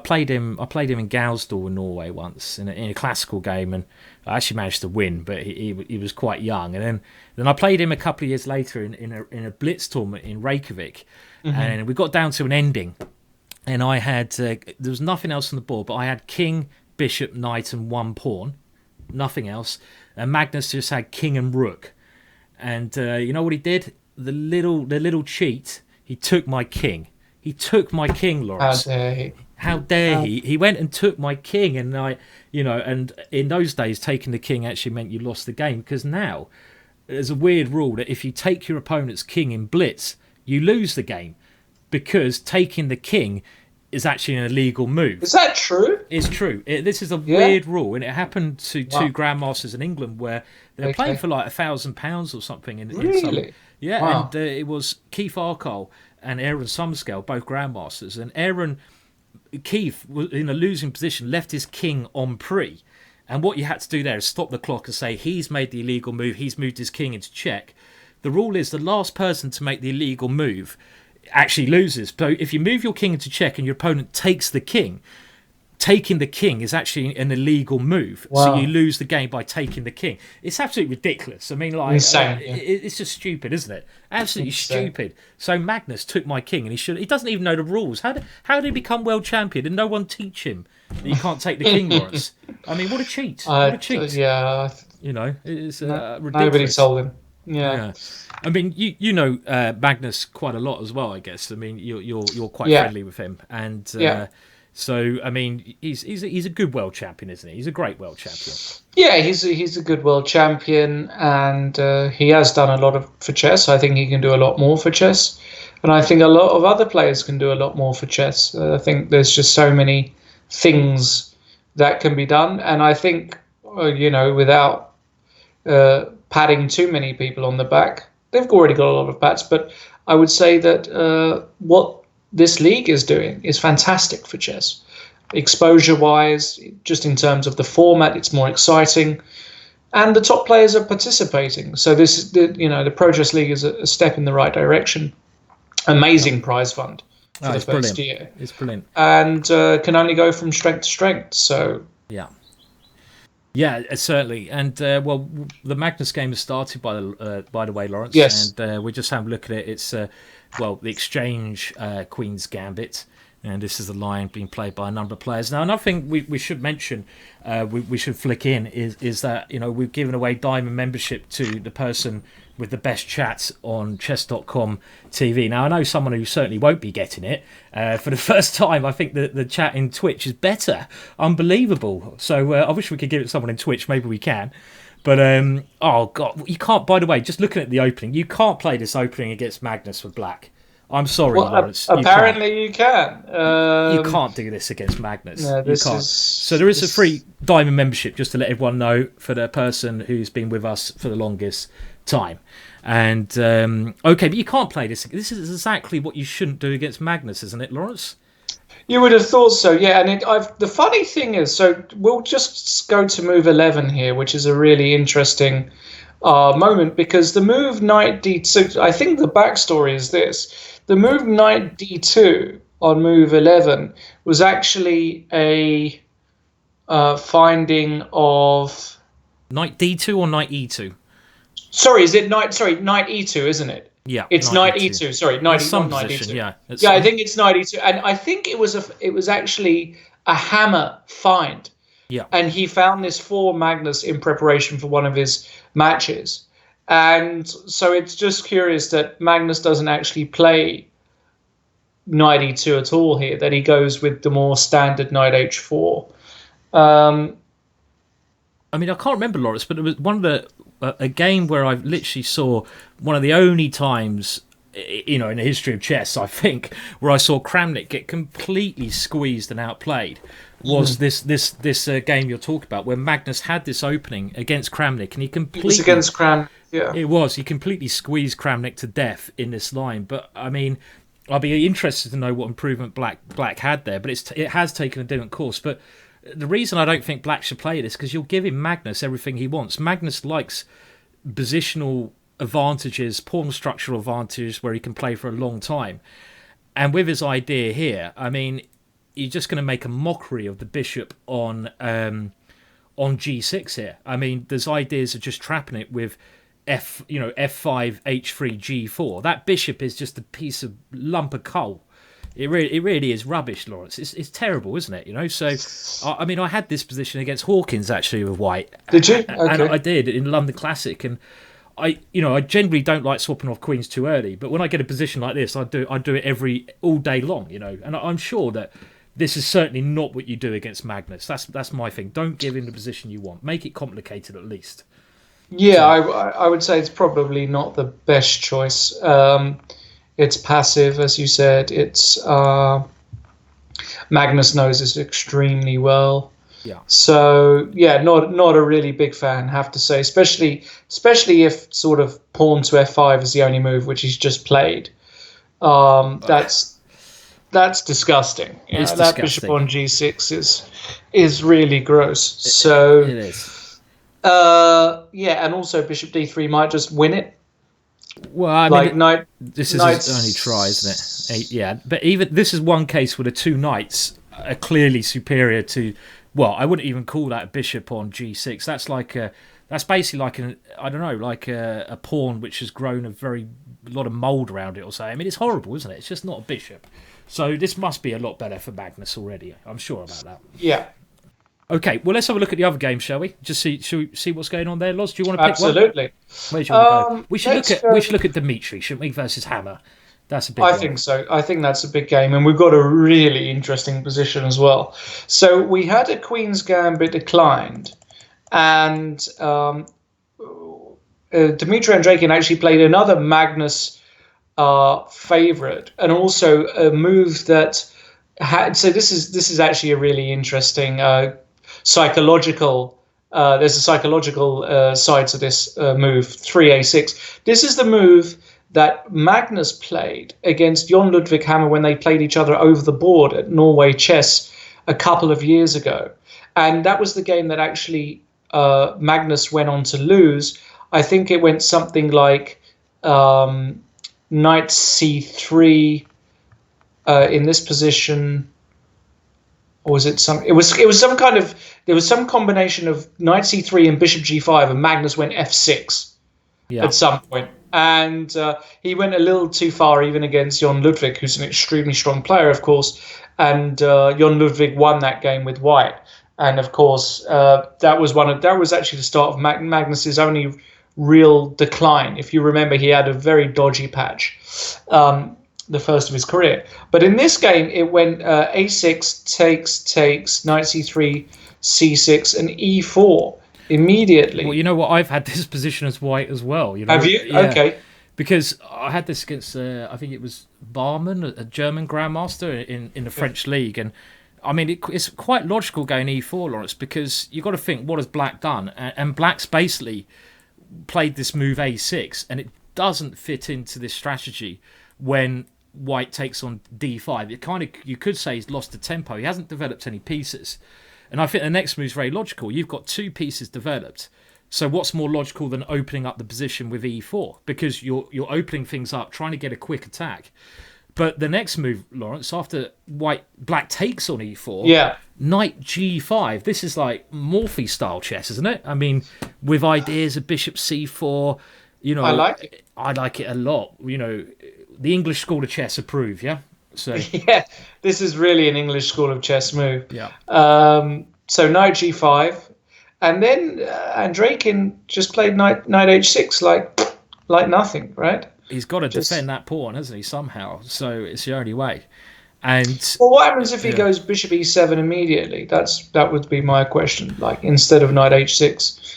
played him in Gausdal in Norway once in a classical game, and I actually managed to win, but he was quite young. And then I played him a couple of years later in a Blitz tournament in Reykjavik, and we got down to an ending. and I had there was nothing else on the board, but I had king, bishop, knight, and one pawn, nothing else. And Magnus just had king and rook. And you know what he did? The little cheat. He took my king. He took my king, Lawrence. How dare he? How dare he? He went and took my king, and and in those days, taking the king actually meant you lost the game, because now there's a weird rule that if you take your opponent's king in blitz, you lose the game, because taking the king is actually an illegal move. Is that true? It's true. This is a weird rule, and it happened to two grandmasters in England where they were playing for like £1,000 or something. Really? And it was Keith Arkle and Aaron Sumscale, both grandmasters, and Keith was in a losing position, left his king on pre, and what you had to do there is stop the clock and say he's made the illegal move, he's moved his king into check. The rule is the last person to make the illegal move actually loses. So if you move your king into check and your opponent takes the king, taking the king is actually an illegal move. Wow. So you lose the game by taking the king. It's absolutely ridiculous. I mean, like, insane. It's just stupid, isn't it? Absolutely stupid. So Magnus took my king, and he doesn't even know the rules. How did he become world champion? Did no one teach him that you can't take the king, Lawrence? I mean, what a cheat! What a cheat! Yeah, it's ridiculous. Nobody told him. Yeah. I mean, you know Magnus quite a lot as well, I guess. I mean, you're quite friendly with him, and so I mean, he's a good world champion, isn't he? He's a great world champion. Yeah, he's a good world champion, and he has done a lot for chess. I think he can do a lot more for chess, and I think a lot of other players can do a lot more for chess. I think there's just so many things that can be done, and I think without patting too many people on the back. They've already got a lot of pats, but I would say that what this league is doing is fantastic for chess. Exposure-wise, just in terms of the format, it's more exciting, and the top players are participating. So the Pro Chess League is a step in the right direction. Amazing prize fund for the first year. It's brilliant, and can only go from strength to strength. So yeah, certainly. And the Magnus game has started by the way, Lawrence. Yes. And we're just having a look at it. It's the Exchange Queen's Gambit, and this is the line being played by a number of players. Now, another thing we should mention, we should flick in is that we've given away diamond membership to the person with the best chats on Chess.com TV. Now, I know someone who certainly won't be getting it. For the first time, I think the chat in Twitch is better. Unbelievable. So I wish we could give it to someone in Twitch. Maybe we can. But, oh, God, you can't, by the way, just looking at the opening, you can't play this opening against Magnus for black. I'm sorry, Lawrence. Apparently you can. You can't do this against Magnus. No, you can't. So there is a free diamond membership, just to let everyone know, for the person who's been with us for the longest time. And but you can't play this. This is exactly what you shouldn't do against Magnus, isn't it, Lawrence? You would have thought so, yeah. And the funny thing is, so we'll just go to move 11 here, which is a really interesting moment, because the move knight d2, I think the backstory is this: the move knight d2 on move 11 was actually a finding of knight d2 or knight e2. Sorry, is it knight? Sorry, knight e2, isn't it? Yeah, it's knight e2. Sorry, knight e2. Yeah, I think it's knight e2, and I think it was actually a hammer find. Yeah, and he found this for Magnus in preparation for one of his matches, and so it's just curious that Magnus doesn't actually play knight e2 at all here. That he goes with the more standard knight h4. I mean, I can't remember, Lawrence, but it was one of a game where I literally saw one of the only times, in the history of chess, I think, where I saw Kramnik get completely squeezed and outplayed. Was this game you're talking about, where Magnus had this opening against Kramnik, and he completely... It was against Kramnik, yeah. It was. He completely squeezed Kramnik to death in this line. But, I mean, I'll be interested to know what improvement Black had there, but it has taken a different course. But the reason I don't think Black should play this is because you're giving Magnus everything he wants. Magnus likes positional advantages, pawn structural advantages, where he can play for a long time. And with his idea here, I mean, you're just going to make a mockery of the bishop on g6 here. I mean, there's ideas of just trapping it with f5, h3, g4. That bishop is just a lump of coal. It really is rubbish, Lawrence. It's terrible, isn't it? You know. So, I mean, I had this position against Hawkins actually with white. Did you? And Okay. I did in London Classic, and I generally don't like swapping off queens too early. But when I get a position like this, I do it all day long. You know, and I'm sure that this is certainly not what you do against Magnus. That's my thing. Don't give him the position you want. Make it complicated at least. Yeah, So, I would say it's probably not the best choice. It's passive, as you said. It's Magnus knows this extremely well. yeah. So yeah, not a really big fan, have to say. Especially if sort of pawn to f5 is the only move which he's just played. That's disgusting. You It's know, that bishop disgusting. on g6 is really gross. So It is. yeah, and also bishop d3 might just win it. Well, I Like mean, knight, this is knights. his only try, isn't it? Yeah, but even this is one case where the two knights are clearly superior to. Well, I wouldn't even call that a bishop on g6. That's basically like a pawn which has grown a lot of mould around it or so. I mean, it's horrible, isn't it? It's just not a bishop. So this must be a lot better for Magnus already. I'm sure about that. Yeah, Okay, well, let's have a look at the other game, shall we? Should we see what's going on there, Loz? Do you want to pick one? absolutely. Where do you want to go? Let's go. We should look at Dimitri, shouldn't we, versus Hammer? That's a big I one. think so. I think that's a big game, and we've got a really interesting position as well. So we had a Queen's Gambit declined, and Dmitry Andreekin actually played another Magnus favorite, and also a move that had. So this is actually a really interesting psychological. There's a psychological side to this move, 3a6. This is the move that Magnus played against Jon Ludvig Hammer when they played each other over the board at Norway Chess a couple of years ago. And that was the game that actually Magnus went on to lose. I think it went something like knight c3 in this position. Or was it some? It was some kind of. There was some combination of knight c3 and bishop g5, and Magnus went f6 at some point. And he went a little too far, even against Jon Ludvig, who's an extremely strong player, of course. And Jon Ludvig won that game with white. And of course, that was actually the start of Magnus's only real decline. If you remember, he had a very dodgy patch. The first of his career. But in this game, it went a6, takes, knight c3, c6, and e4 immediately. Well, you know what? I've had this position as white as well. You know? Have you? Yeah. Okay. Because I had this against, I think it was Barman, a German grandmaster in the French league. And I mean, it's quite logical going e4, Lawrence, because you've got to think, what has Black done? And Black's basically played this move a6, and it doesn't fit into this strategy when white takes on d5. It kind of, you could say he's lost the tempo. He hasn't developed any pieces. And I think the next move is very logical. You've got two pieces developed. So what's more logical than opening up the position with e4? Because you're opening things up, trying to get a quick attack. But the next move, Lawrence, after black takes on e4, Yeah. knight g5. This is like Morphy style chess, isn't it? I mean, with ideas of bishop c4, you know, I like it. I like it a lot. You know, the English school of chess approve, yeah? So Yeah, this is really an English school of chess move. yeah. So knight g5, and then Andreekin just played knight h6 like nothing, right? He's got to defend that pawn, hasn't he, somehow? So it's the only way. And Well, what happens if he goes bishop e7 immediately? That would be my question. Like instead of knight h6.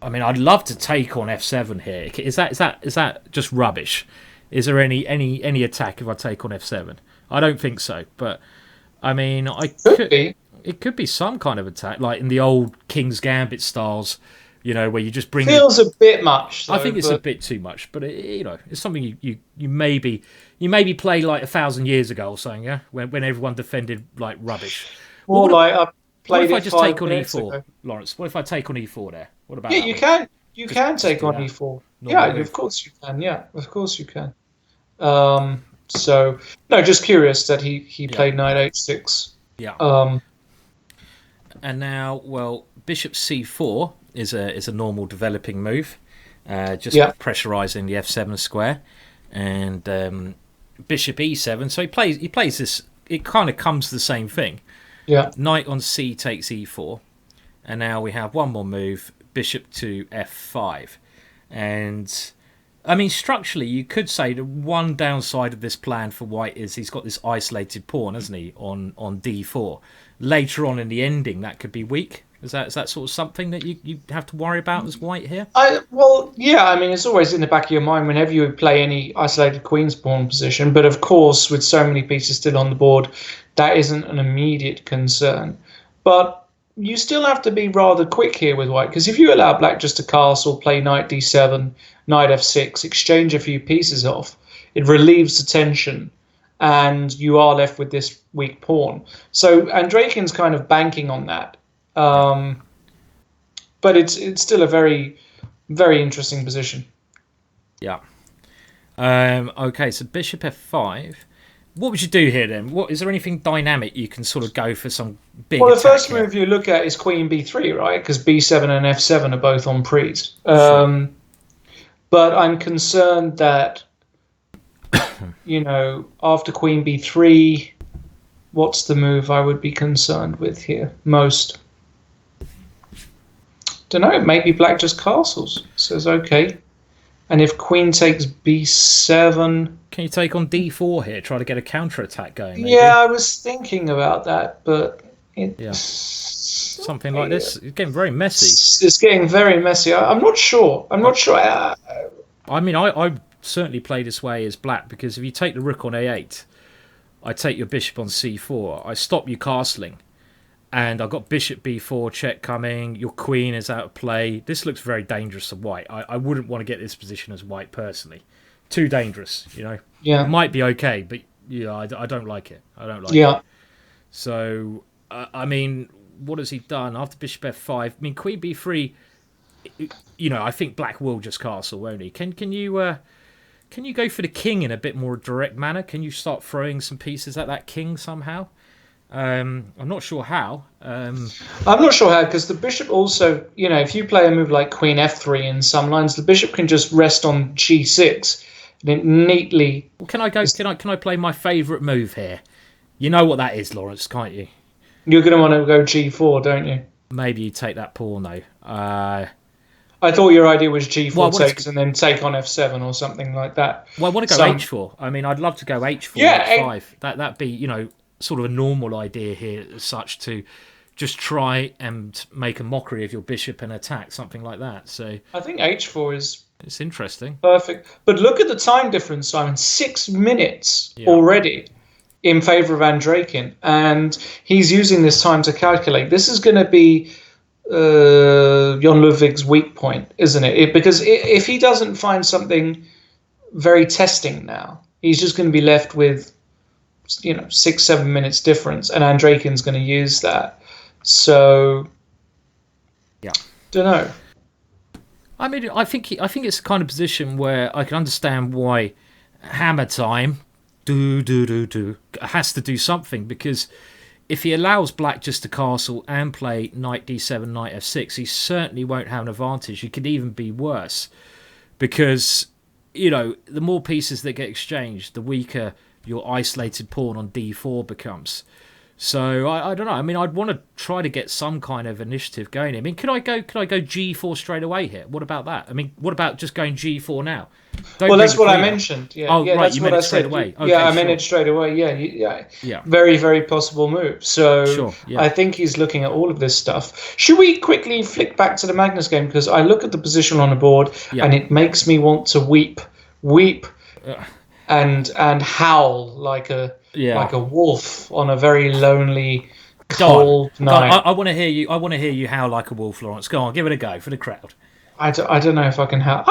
I mean, I'd love to take on f7 here. Is that just rubbish? Is there any attack if I take on f7? I don't think so. But I mean, it could be some kind of attack, like in the old King's Gambit styles, you know, where you just bring. Feels a bit much. Though, I think it's a bit too much, but it's something you maybe play like 1,000 years ago or something, yeah, when everyone defended like rubbish. More like I What played if I it just 5 take on minutes e4, ago. Lawrence? What if I take on e4 there? What about Yeah, that you one? can. You can take do on that. e4. Normal Yeah, move. of course you can. Yeah, of course you can. So no, just curious that he played knight h6. Yeah. And now, well, bishop c4 is a normal developing move, just pressurising the f7 square, and bishop e7. So he plays this. It kind of comes to the same thing. Yeah. Knight on c takes e4, and now we have one more move, bishop to f5. And I mean, structurally, you could say the one downside of this plan for white is he's got this isolated pawn, hasn't he, on d4. Later on in the ending, that could be weak. Is that sort of something that you have to worry about as white here? Well, yeah. I mean, it's always in the back of your mind whenever you play any isolated queen's pawn position. But of course, with so many pieces still on the board, that isn't an immediate concern. But you still have to be rather quick here with white, because if you allow black just to castle, play knight d7, knight f6, exchange a few pieces off, it relieves the tension, and you are left with this weak pawn. So Andreekin's kind of banking on that. But it's still a very, very interesting position. Yeah. Okay, so bishop f5. What would you do here then? What is there anything dynamic you can sort of go for some big? Well, the first here? move you look at is queen b3, right? Because b7 and f7 are both on prise. Sure. But I'm concerned that, after queen b3, what's the move I would be concerned with here most? Don't know. Maybe black just castles. Says okay. And if queen takes b7... Can you take on d4 here? Try to get a counter-attack going, maybe? Yeah, I was thinking about that, but... Something like this. It's getting very messy. It's getting very messy. I'm not sure. I'm not sure. I mean, I certainly play this way as black, because if you take the rook on a8, I take your bishop on c4, I stop you castling, and I've got bishop b4 check coming, your queen is out of play. This looks very dangerous to white. I wouldn't want to get this position as white, personally. Too dangerous, Yeah. It might be okay, but I don't like it. I don't like it. So, I mean, what has he done after bishop f5? I mean, queen b3, I think black will just castle, won't he? Can you go for the king in a bit more direct manner? Can you start throwing some pieces at that king somehow? I'm not sure how. I'm not sure how, because the bishop also, if you play a move like queen f3 in some lines, the bishop can just rest on g6, and it neatly. Well, can I go? Can I play my favourite move here? You know what that is, Lawrence, can't you? You're going to want to go g4, don't you? Maybe you take that pawn though. I thought your idea was g4 takes and then take on f7 or something like that. Well, I want to go h4. I mean, I'd love to go h4, h5. That'd be, sort of a normal idea here as such, to just try and make a mockery of your bishop and attack, something like that. So I think h4 is... It's interesting. Perfect. But look at the time difference, Simon. 6 minutes already in favour of Andreekin. And he's using this time to calculate. This is going to be Jon Ludvig's weak point, isn't it? Because if he doesn't find something very testing now, he's just going to be left with 6-7 minutes difference, and Andreekin's going to use that. So don't know. I mean, I think it's the kind of position where I can understand why Hammer Time has to do something, because if he allows black just to castle and play knight d7, knight f6, he certainly won't have an advantage. He could even be worse, because the more pieces that get exchanged, the weaker your isolated pawn on d4 becomes. So I don't know. I mean, I'd want to try to get some kind of initiative going. I mean, could I go g4 straight away here? What about that? I mean, what about just going g4 now? Well, that's what I mentioned. Yeah. Oh, yeah, right. That's You what meant I it straight said. away. Okay, yeah, I meant it straight away. Yeah. Very, very possible move. So I think he's looking at all of this stuff. Should we quickly flick back to the Magnus game? Because I look at the position on the board and it makes me want to weep, and howl like a wolf on a very lonely, cold night. I want to hear you. I want to hear you howl like a wolf, Lawrence. Go on, give it a go for the crowd. I don't know if I can howl.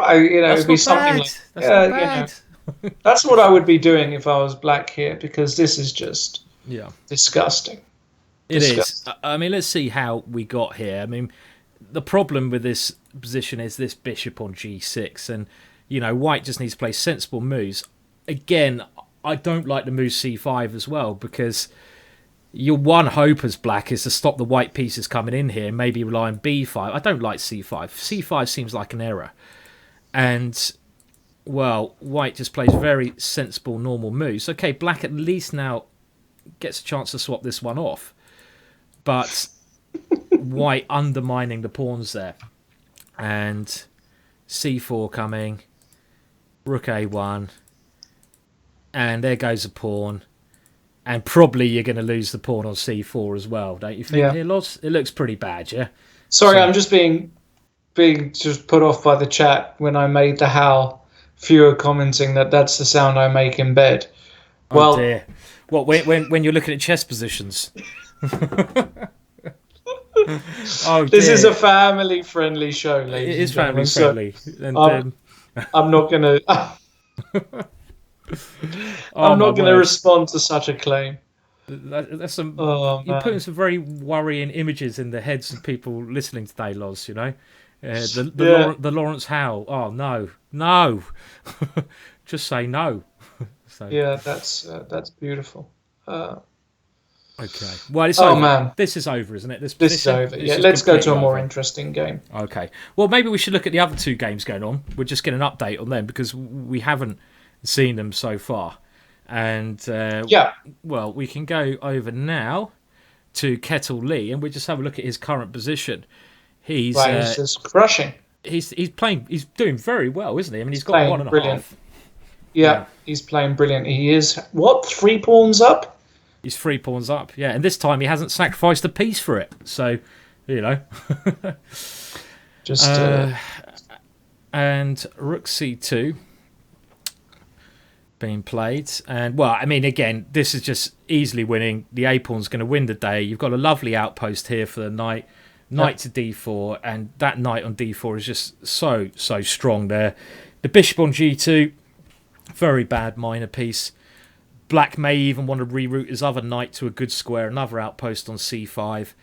It'd be something like that's that's what I would be doing if I was black here, because this is just disgusting. It is. I mean, let's see how we got here. I mean, the problem with this position is this bishop on g6, and white just needs to play sensible moves. Again, I don't like the move c5 as well, because your one hope as black is to stop the white pieces coming in here, maybe rely on b5. I don't like c5. c5 seems like an error. And, well, white just plays very sensible, normal moves. Okay, black at least now gets a chance to swap this one off. But white undermining the pawns there. And c4 coming. Rook a1. And there goes a pawn. And probably you're going to lose the pawn on c4 as well, don't you think, here, Loz? It looks pretty bad, yeah? Sorry, I'm just being just put off by the chat when I made the howl. Fewer commenting that's the sound I make in bed. Oh dear. What, when you're looking at chess positions? Oh, this is a family-friendly show, ladies. It is family-friendly. So I'm not going to... I'm not going to respond to such a claim. That's some. You're putting some very worrying images in the heads of people listening today, Loz. You know, the Lawrence Howe. Oh no, just say no. So. Yeah, that's beautiful. Okay. Well, it's over. Man. This is over, isn't it? This is over. Let's go to a more interesting game. Okay. Well, maybe we should look at the other two games going on. We'll just get an update on them because we haven't seen them so far. And well, we can go over now to Kettle Lee, and we just have a look at his current position. He's just crushing. He's playing. He's doing very well, isn't he? I mean, he's got 1.5. Yeah, he's playing brilliant. He is 3 pawns up. He's 3 pawns up. Yeah, and this time he hasn't sacrificed a piece for it. So, you know, just and Rook C2. Being played, and well, I mean, again, this is just easily winning. The a pawn's going to win the day. You've got a lovely outpost here for the knight to d4, and that knight on d4 is just so strong there. The bishop on g2, very bad minor piece. Black may even want to reroute his other knight to a good square, another outpost on c5,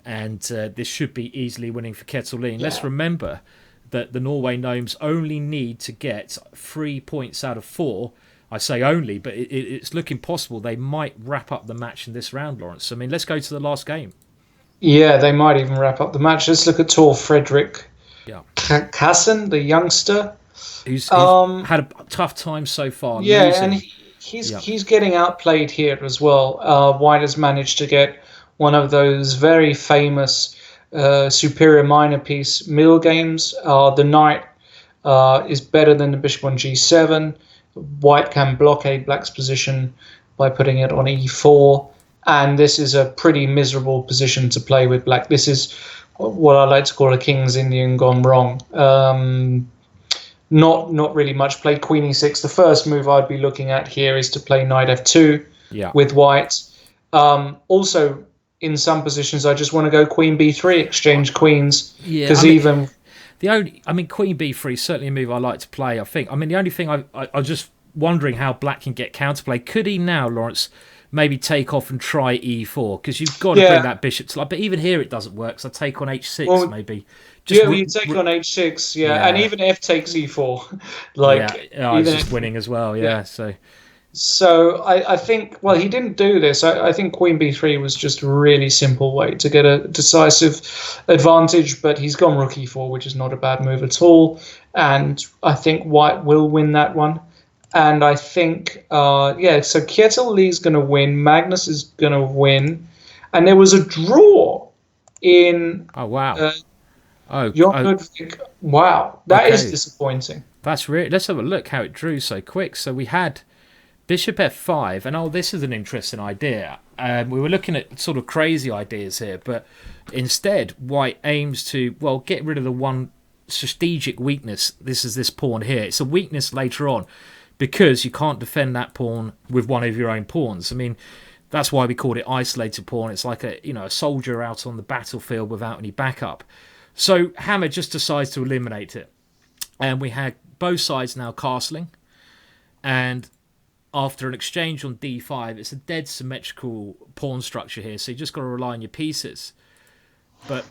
and this should be easily winning for Kettle Lee. Let's remember that the Norway Gnomes only need to get 3 points out of 4. I say only, but it's looking possible they might wrap up the match in this round, Lawrence. I mean, let's go to the last game. Yeah, they might even wrap up the match. Let's look at Tor Fredrik Kassen, the youngster. Who's had a tough time so far. Yeah, losing. And he's getting outplayed here as well. White has managed to get one of those very famous superior minor piece middle games. The knight is better than the bishop on g7. White can blockade black's position by putting it on e4, and this is a pretty miserable position to play with black. This is what I like to call a King's Indian gone wrong. Not really much play. Queen e6. The first move I'd be looking at here is to play knight f2 with white. Also, in some positions, I just want to go queen b3, exchange queens, because Queen b3 is certainly a move I like to play, I think. I mean, the only thing I'm just wondering how black can get counterplay. Could he now, Lawrence, maybe take off and try e4? Because you've got to bring that bishop to life. But even here it doesn't work, so take on h6 maybe. You take on h6, and even f takes e4. It's just winning as well, So I think, well, he didn't do this. I think queen b3 was just a really simple way to get a decisive advantage, but he's gone rook e4, which is not a bad move at all. And I think white will win that one. And I think, so Kettle Lee's going to win. Magnus is going to win. And there was a draw in... Oh, wow. Ludwig. Wow, that is disappointing. That's really... Let's have a look how it drew so quick. So we had... Bishop f5, and this is an interesting idea. We were looking at sort of crazy ideas here, but instead, white aims to, get rid of the one strategic weakness. This is this pawn here. It's a weakness later on because you can't defend that pawn with one of your own pawns. I mean, that's why we called it isolated pawn. It's like a soldier out on the battlefield without any backup. So Hammer just decides to eliminate it. And we had both sides now castling, and after an exchange on d5, it's a dead symmetrical pawn structure here, so you just got to rely on your pieces. But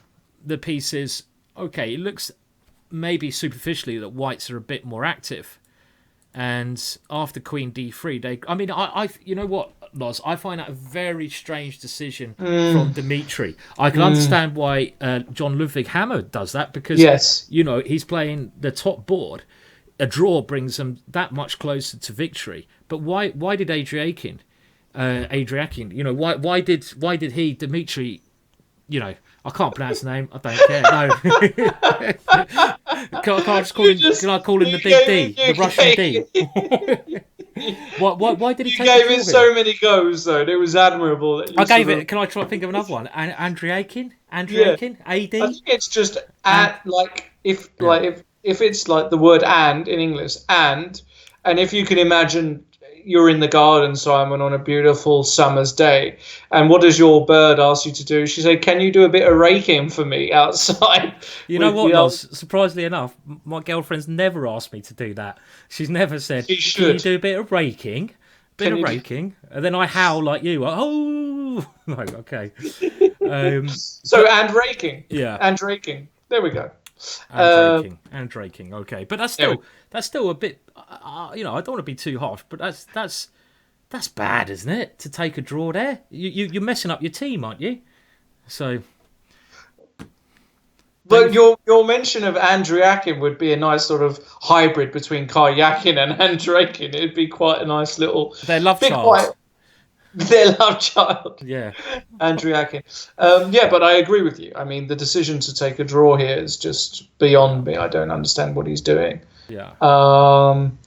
the pieces, it looks maybe superficially that whites are a bit more active. And after queen d3, you know what, Loz? I find that a very strange decision from Dmitry. I can understand why John Ludwig Hammer does that, because he's playing the top board. a draw brings them that much closer to victory. But why did Andreekin, why did he, Dmitry, I can't pronounce the name. I don't care. No, can I call him the Big D, the Russian D? Why did he take gave a it so many goes, though. It was admirable. That I gave it. Can I try to think of another one? Andreekin, AD. I think it's just if it's like the word "and" in English, and if you can imagine you're in the garden, Simon, on a beautiful summer's day, and what does your bird ask you to do? She said, "Can you do a bit of raking for me outside?" You know what, Loz? Surprisingly enough, my girlfriend's never asked me to do that. She's never said, "Can you do a bit of raking?" And then I howl like you. Oh, no, okay. And raking. Yeah. And raking. There we go. And raking. Okay, but that's still a bit. I don't want to be too harsh, but that's bad, isn't it? To take a draw there, you're messing up your team, aren't you? So. But your mention of Andreekin would be a nice sort of hybrid between Karyakin and Andreekin. It'd be quite a nice little... Their love child. Their love child. Yeah. Andreekin. But I agree with you. I mean, the decision to take a draw here is just beyond me. I don't understand what he's doing. Yeah. And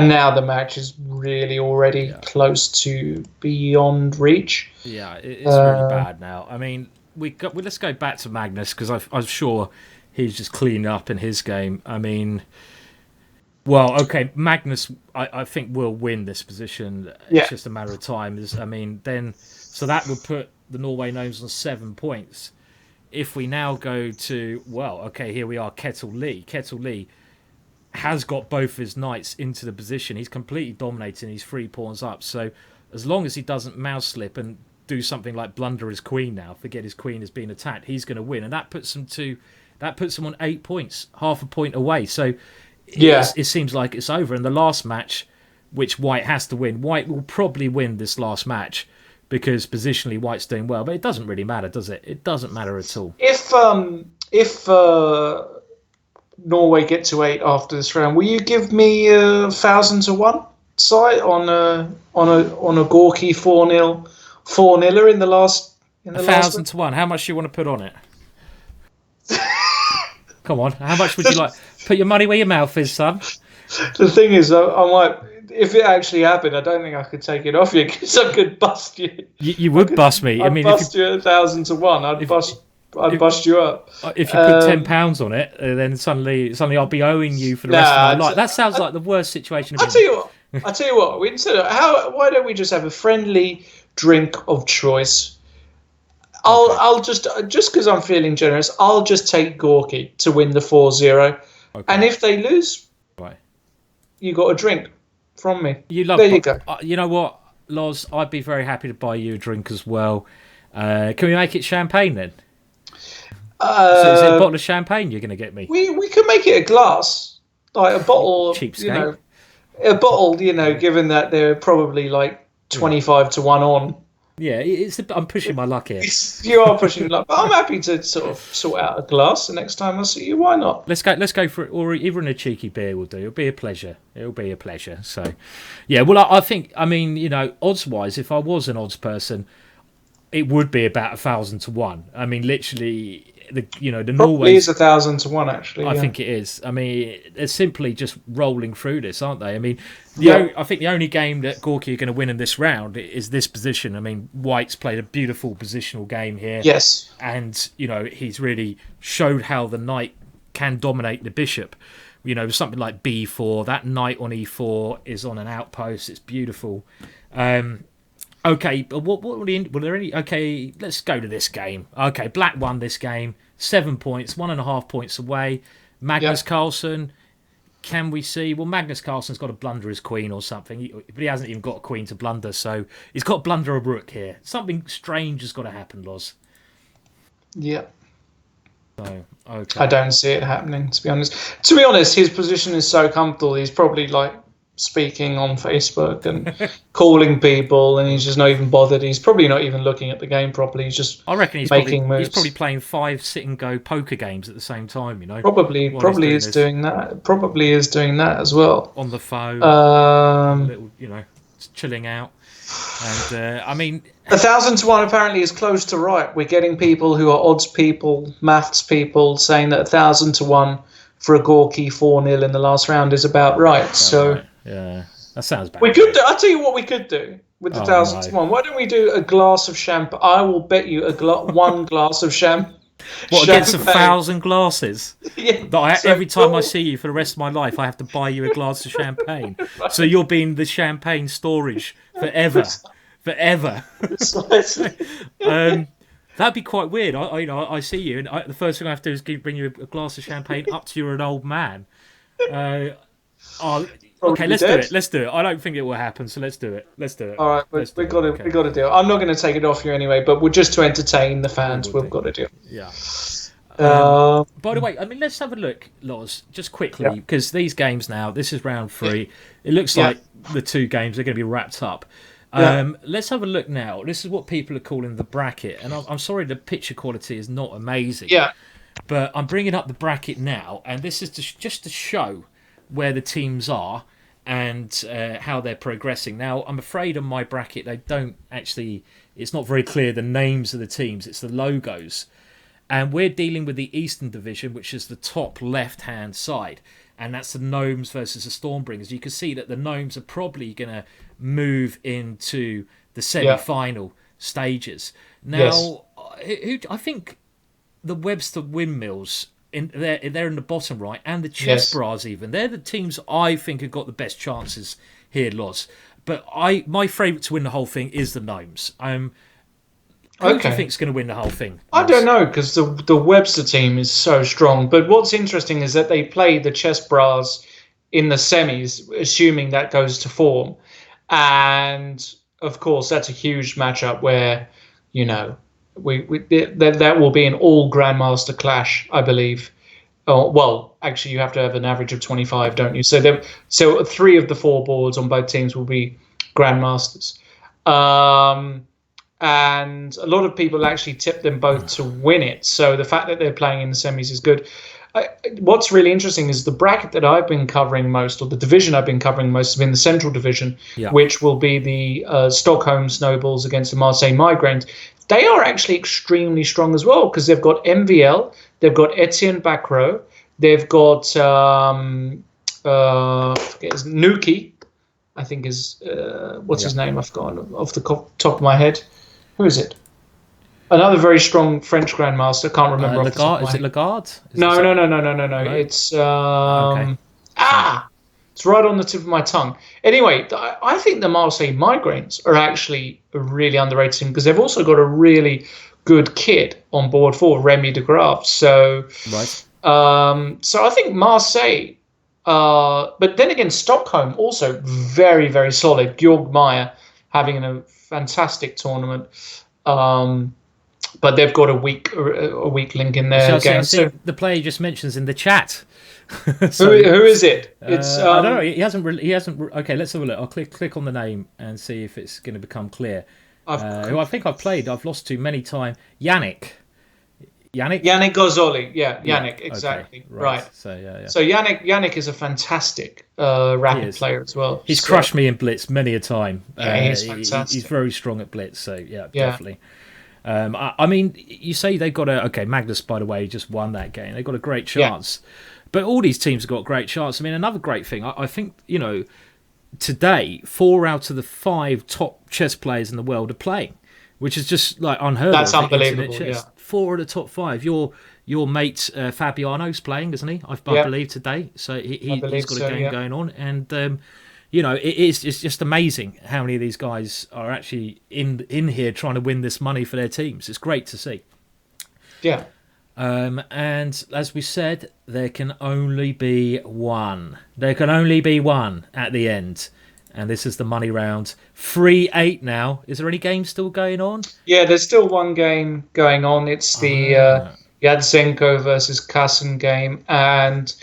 now the match is really already close to beyond reach. Yeah, it's really bad now. I mean... let's go back to Magnus, because I'm sure he's just cleaning up in his game. I mean, Magnus, I think will win this position. It's just a matter of time. So that would put the Norway Gnomes on 7 points. If we now go to, here we are, Kettle Lee. Kettle Lee has got both his knights into the position. He's completely dominating. He's 3 pawns up. So as long as he doesn't mouse slip and do something like blunder his queen now, forget his queen has been attacked, he's going to win, and that puts him on 8 points, half a point away. So it seems like it's over. And the last match, which White has to win, White will probably win this last match because positionally White's doing well, but it doesn't really matter, does it? It doesn't matter at all. If Norway get to 8 after this round, will you give me 1,000 to 1 side on a Gorky 4-0? 4-0 in the last. 1,000 to 1. How much do you want to put on it? Come on. How much would you like? Put your money where your mouth is, son. The thing is, I might. If it actually happened, I don't think I could take it off you because I could bust you. You would bust me. I'd bust you 1,000 to 1. I'd bust you up. If you put £10 on it, then suddenly I'll be owing you for the rest of my life. That sounds like the worst situation. I'll tell you what. Why don't we just have a friendly drink of choice? I'll just because I'm feeling generous, I'll just take Gorky to win the 4-0. Okay. And if they lose, you got a drink from me. You go. You know what, Loz? I'd be very happy to buy you a drink as well. Can we make it champagne then? So is it a bottle of champagne you're going to get me? We could make it a glass, like a bottle. Cheapskate. A bottle. Given that they're probably like 25 to 1 on. Yeah, I'm pushing my luck here. You are pushing your luck, but I'm happy to sort out a glass the next time I see you. Why not? Let's go for it, or even a cheeky beer will do. It'll be a pleasure. So, yeah. Well, I think, odds-wise, if I was an odds person, it would be about 1,000 to 1. I mean, literally, the Norway is 1,000 to 1 actually. I think it is. I mean, they're simply just rolling through this, aren't they? I mean, I think the only game that Gorky are going to win in this round is this position. I mean, White's played a beautiful positional game here. Yes, and he's really showed how the knight can dominate the bishop. Something like B4, that knight on E4 is on an outpost. It's beautiful. Okay, but what were there any? Okay, let's go to this game. Okay, Black won this game, 7 points, 1.5 points away. Magnus Carlsen, can we see? Well, Magnus Carlsen's got to blunder his queen or something, but he hasn't even got a queen to blunder, so he's got to blunder a rook here. Something strange has got to happen, Loz. Yeah. So, okay. I don't see it happening, to be honest. To be honest, his position is so comfortable. He's probably like speaking on Facebook and calling people, and he's just not even bothered. He's probably not even looking at the game properly. He's just I reckon making moves. He's probably playing 5 sit-and-go poker games at the same time, you know. Probably is doing that. Probably is doing that as well. On the phone, little, you know, chilling out. And I mean, 1,000 to 1 apparently is close to right. We're getting people who are odds people, maths people, saying that 1,000 to 1 for a Gorky 4-0 in the last round is about right. Right. Yeah, that sounds bad. We could do. I'll tell you what we could do with the 1,000 to 1. Why don't we do a glass of champagne? I will bet you one glass of champagne. What, against 1,000 glasses? Yeah. Every time I see you for the rest of my life, I have to buy you a glass of champagne. Right. So you're being the champagne storage forever. That'd be quite weird. I see you, and the first thing I have to do is bring you a glass of champagne up to you're an old man. Okay, let's do it. I don't think it will happen, so let's do it. All right, we got to do it. I'm not going to take it off you anyway, but we're just to entertain the fans. We've got to do it. Yeah. By the way, I mean, let's have a look, Loz, just quickly, because these games now, this is round 3. It looks like the 2 games are going to be wrapped up. Let's have a look now. This is what people are calling the bracket, and I'm sorry the picture quality is not amazing. Yeah. But I'm bringing up the bracket now, and this is just to show where the teams are and how they're progressing. Now, I'm afraid on my bracket, they don't actually... It's not very clear the names of the teams. It's the logos. And we're dealing with the Eastern Division, which is the top left-hand side. And that's the Gnomes versus the Stormbringers. You can see that the Gnomes are probably going to move into the semi-final stages. Now, I think the Webster Windmills... they're in the bottom right, and the Chess Bras even. They're the teams I think have got the best chances here, Loz. But my favourite to win the whole thing is the Gnomes. Who do you think's going to win the whole thing? I don't know, because the Webster team is so strong. But what's interesting is that they play the Chess Bras in the semis, assuming that goes to form. And, of course, that's a huge matchup where, you know, that will be an all Grandmaster clash, I believe. Oh, well, actually, you have to have an average of 25, don't you? So 3 of the 4 boards on both teams will be Grandmasters. And a lot of people actually tip them both to win it. So the fact that they're playing in the semis is good. What's really interesting is the bracket that I've been covering most, or the division I've been covering most, has been the Central Division, which will be the Stockholm Snowballs against the Marseille Migraines. They are actually extremely strong as well, because they've got MVL, they've got Etienne Bacro, they've got Nuki, I think is what's his name? I've forgotten off the top of my head. Who is it? Another very strong French grandmaster. Can't remember. Is it Lagarde? No. It's it's right on the tip of my tongue. Anyway, I think the Marseille Migraines are actually a really underrated team, because they've also got a really good kid on board for Remy de Graaf. So, so I think Marseille. But then again, Stockholm also very, very solid. Georg Meyer having a fantastic tournament. But they've got a weak link in their game. So the player you just mentions in the chat. So, who is it? It's I don't know. He hasn't. Okay, let's have a look. I'll click on the name and see if it's going to become clear. Who I think I've played. I've lost to many times. Yannick Gozzoli. Yeah, Yannick. Exactly. Okay, right. So So Yannick is a fantastic rapid player as well. He's crushed me in blitz many a time. Yeah, he's fantastic. He's very strong at blitz. So definitely. I mean, you say they've got Magnus, by the way, just won that game. They've got a great chance. Yeah. But all these teams have got great chance. I mean, another great thing, I think, you know, today, 4 out of the 5 top chess players in the world are playing, which is just like unheard of. That's unbelievable, 4 of the top 5. Your mate Fabiano's playing, isn't he? I believe today. So he's got a game going on. And, you know, it's just amazing how many of these guys are actually in here trying to win this money for their teams. It's great to see. Yeah. And as we said, there can only be one. There can only be one at the end. And this is the money round. 3-8 now. Is there any game still going on? Yeah, there's still one game going on. It's the Yadzenko versus Kassen game. And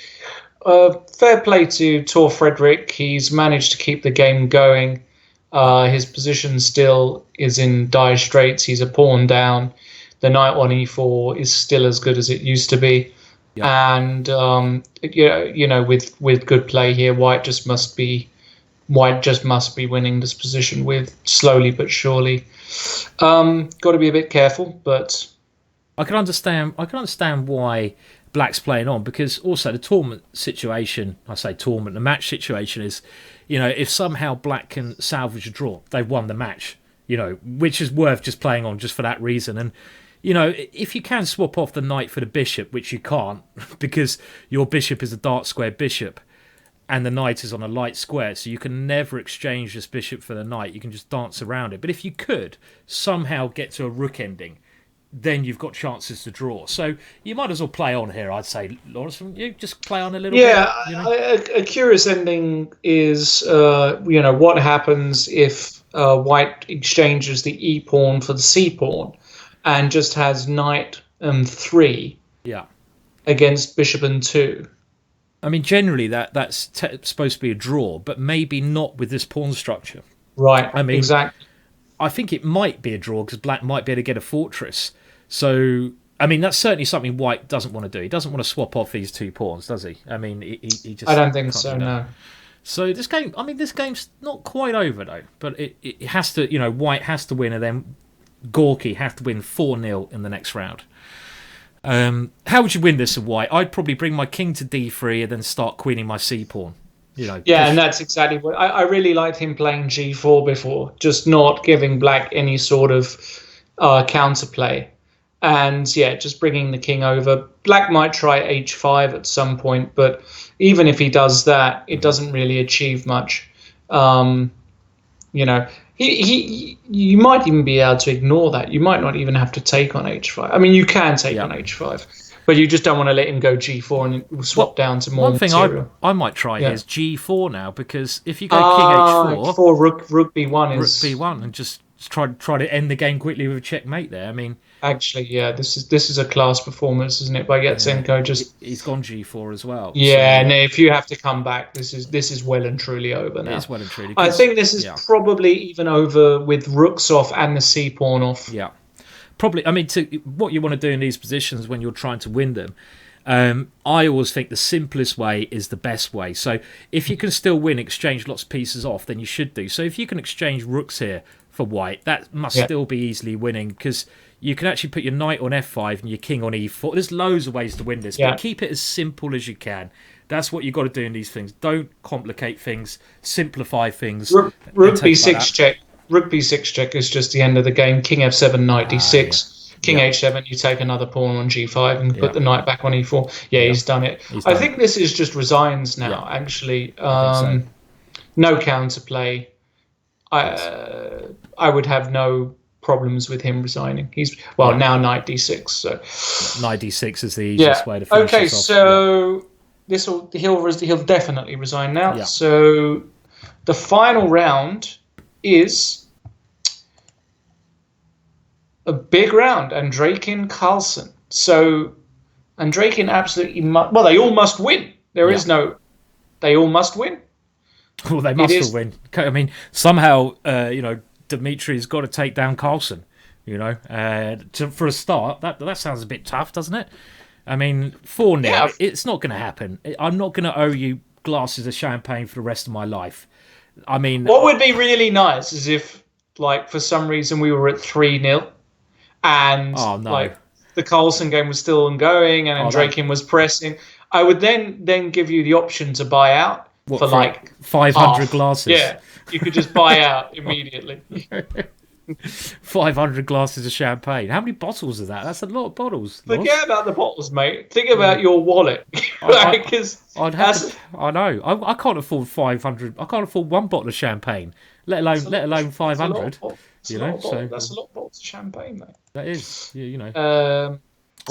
fair play to Tor Frederick. He's managed to keep the game going. His position still is in dire straits. He's a pawn down. The knight on e4 is still as good as it used to be. Yep. And with good play here, White just must be winning this position with slowly but surely. Got to be a bit careful, but I can understand why Black's playing on, because also the tournament situation, the match situation is, if somehow Black can salvage a draw, they've won the match, which is worth just playing on just for that reason. And, if you can swap off the knight for the bishop, which you can't because your bishop is a dark square bishop and the knight is on a light square, so you can never exchange this bishop for the knight. You can just dance around it. But if you could somehow get to a rook ending, then you've got chances to draw. So you might as well play on here, I'd say, Lawrence. You just play on a little bit. Yeah, a curious ending is, what happens if White exchanges the e pawn for the c pawn and just has knight 3 against bishop and 2. I mean, generally that's supposed to be a draw, but maybe not with this pawn structure. Right. I mean, exactly. I think it might be a draw because Black might be able to get a fortress. So, I mean, that's certainly something White doesn't want to do. He doesn't want to swap off these 2 pawns, does he? I mean, he just... I don't think so, no. So this game's not quite over, though. But it has to, White has to win, and then Gorky have to win 4-0 in the next round. How would you win this of White? I'd probably bring my king to d3 and then start queening my c-pawn. Yeah, and that's exactly what I really liked him playing g4 before, just not giving Black any sort of counterplay. And yeah, just bringing the king over. Black might try h5 at some point, but even if he does that, it doesn't really achieve much. You might even be able to ignore that. You might not even have to take on h5. I mean, you can take on h5, but you just don't want to let him go g4 and swap down to more material. One thing I might try is g4 now, because if you go king h4, before rook b1 is rook b1, and just try to end the game quickly with a checkmate there. I mean, actually, yeah, this is a class performance, isn't it? By Yatsenko, he's gone g4 as well. Yeah, and if you have to come back, this is well and truly over now. It's well and truly. I think this is probably even over with rooks off and the c pawn off. Yeah, probably. I mean, what you want to do in these positions when you're trying to win them, I always think the simplest way is the best way. So if you can still win, exchange lots of pieces off, then you should do. So if you can exchange rooks here for White, that must still be easily winning, because you can actually put your knight on f5 and your king on e4. There's loads of ways to win this, but keep it as simple as you can. That's what you've got to do in these things. Don't complicate things, simplify things. Rook b6 check. Rook b6 check is just the end of the game. King f7, knight d6. King h7, you take another pawn on g5 and put the knight back on e4. He's done it. I think this is just resigns now, actually. No counterplay. I would have no problems with him resigning. He's now knight d6. So knight d6 is the easiest way to finish this off. So he'll definitely resign now. Yeah. So the final round is a big round, Andreekin Carlsen. So Andreekin absolutely they all must win. There is no, they all must win. Well, they must all win. I mean, somehow, Dimitri's got to take down Carlsen. For a start, that sounds a bit tough, doesn't it? I mean, 4-0, it's not going to happen. I'm not going to owe you glasses of champagne for the rest of my life. I mean, what would be really nice is if, for some reason, we were at 3-0, and the Carlsen game was still ongoing, and Andreekin was pressing. I would then give you the option to buy out. For 500 glasses. Yeah, you could just buy out immediately. 500 glasses of champagne. How many bottles is that? That's a lot of bottles. Forget about the bottles, mate. Think about your wallet. I know. I can't afford 500. I can't afford one bottle of champagne, let alone 500. That's a lot of bottles of champagne, mate. That is. I'll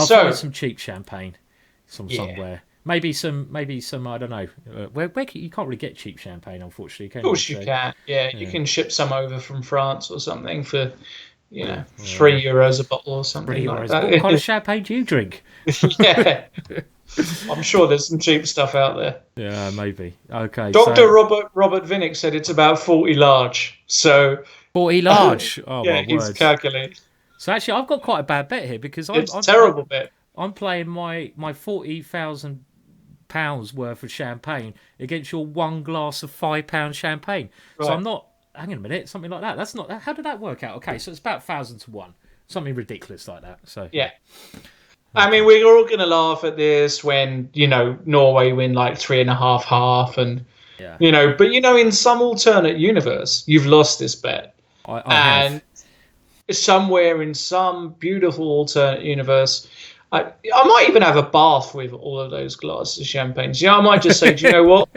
find some cheap champagne somewhere. Maybe some. I don't know. Where you can't really get cheap champagne, unfortunately. Can of course you can. Yeah, you can ship some over from France or something for, €3 a bottle or something. €3. Like that. What kind of champagne do you drink? Yeah. I'm sure there's some cheap stuff out there. Yeah, maybe. Okay. Dr. Robert Vinnick said it's about 40 large. So 40 large. Oh yeah, my he's word. calculated. So actually, I've got quite a bad bet here because It's a terrible bet. I'm playing my £40,000 worth of champagne against your one glass of £5 champagne. Right. So I'm not. Hang on a minute, something like that. That's not. How did that work out? Okay, so it's about 1,000 to 1, something ridiculous like that. So yeah. I mean, we're all going to laugh at this when, Norway win like 3.5, and, yeah. but, in some alternate universe, you've lost this bet. I and have. somewhere in some beautiful alternate universe, I might even have a bath with all of those glasses of champagne. I might just say, do you know what?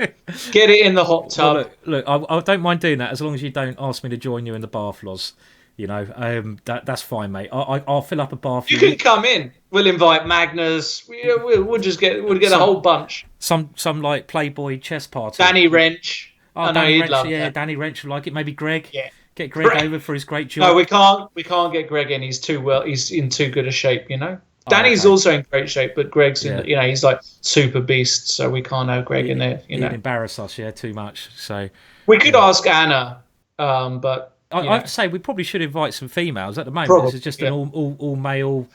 Get it in the hot tub. Well, look, I don't mind doing that as long as you don't ask me to join you in the bath, Loz. That's fine, mate. I'll fill up a bath. You can come in. We'll invite Magnus. We'll get a whole bunch. Some like Playboy chess party. Danny Wrench. Oh, Danny Wrench. Yeah, Danny Wrench would like it. Maybe Greg. Yeah. Get Greg over for his great job. No, we can't get Greg in. He's in too good a shape. Danny's also in great shape, but Greg's in. He's like super beast. So we can't have Greg in there. He'd embarrass us, too much. So we could ask Anna, but. I have to say, we probably should invite some females. At the moment, Probably, this is just an all male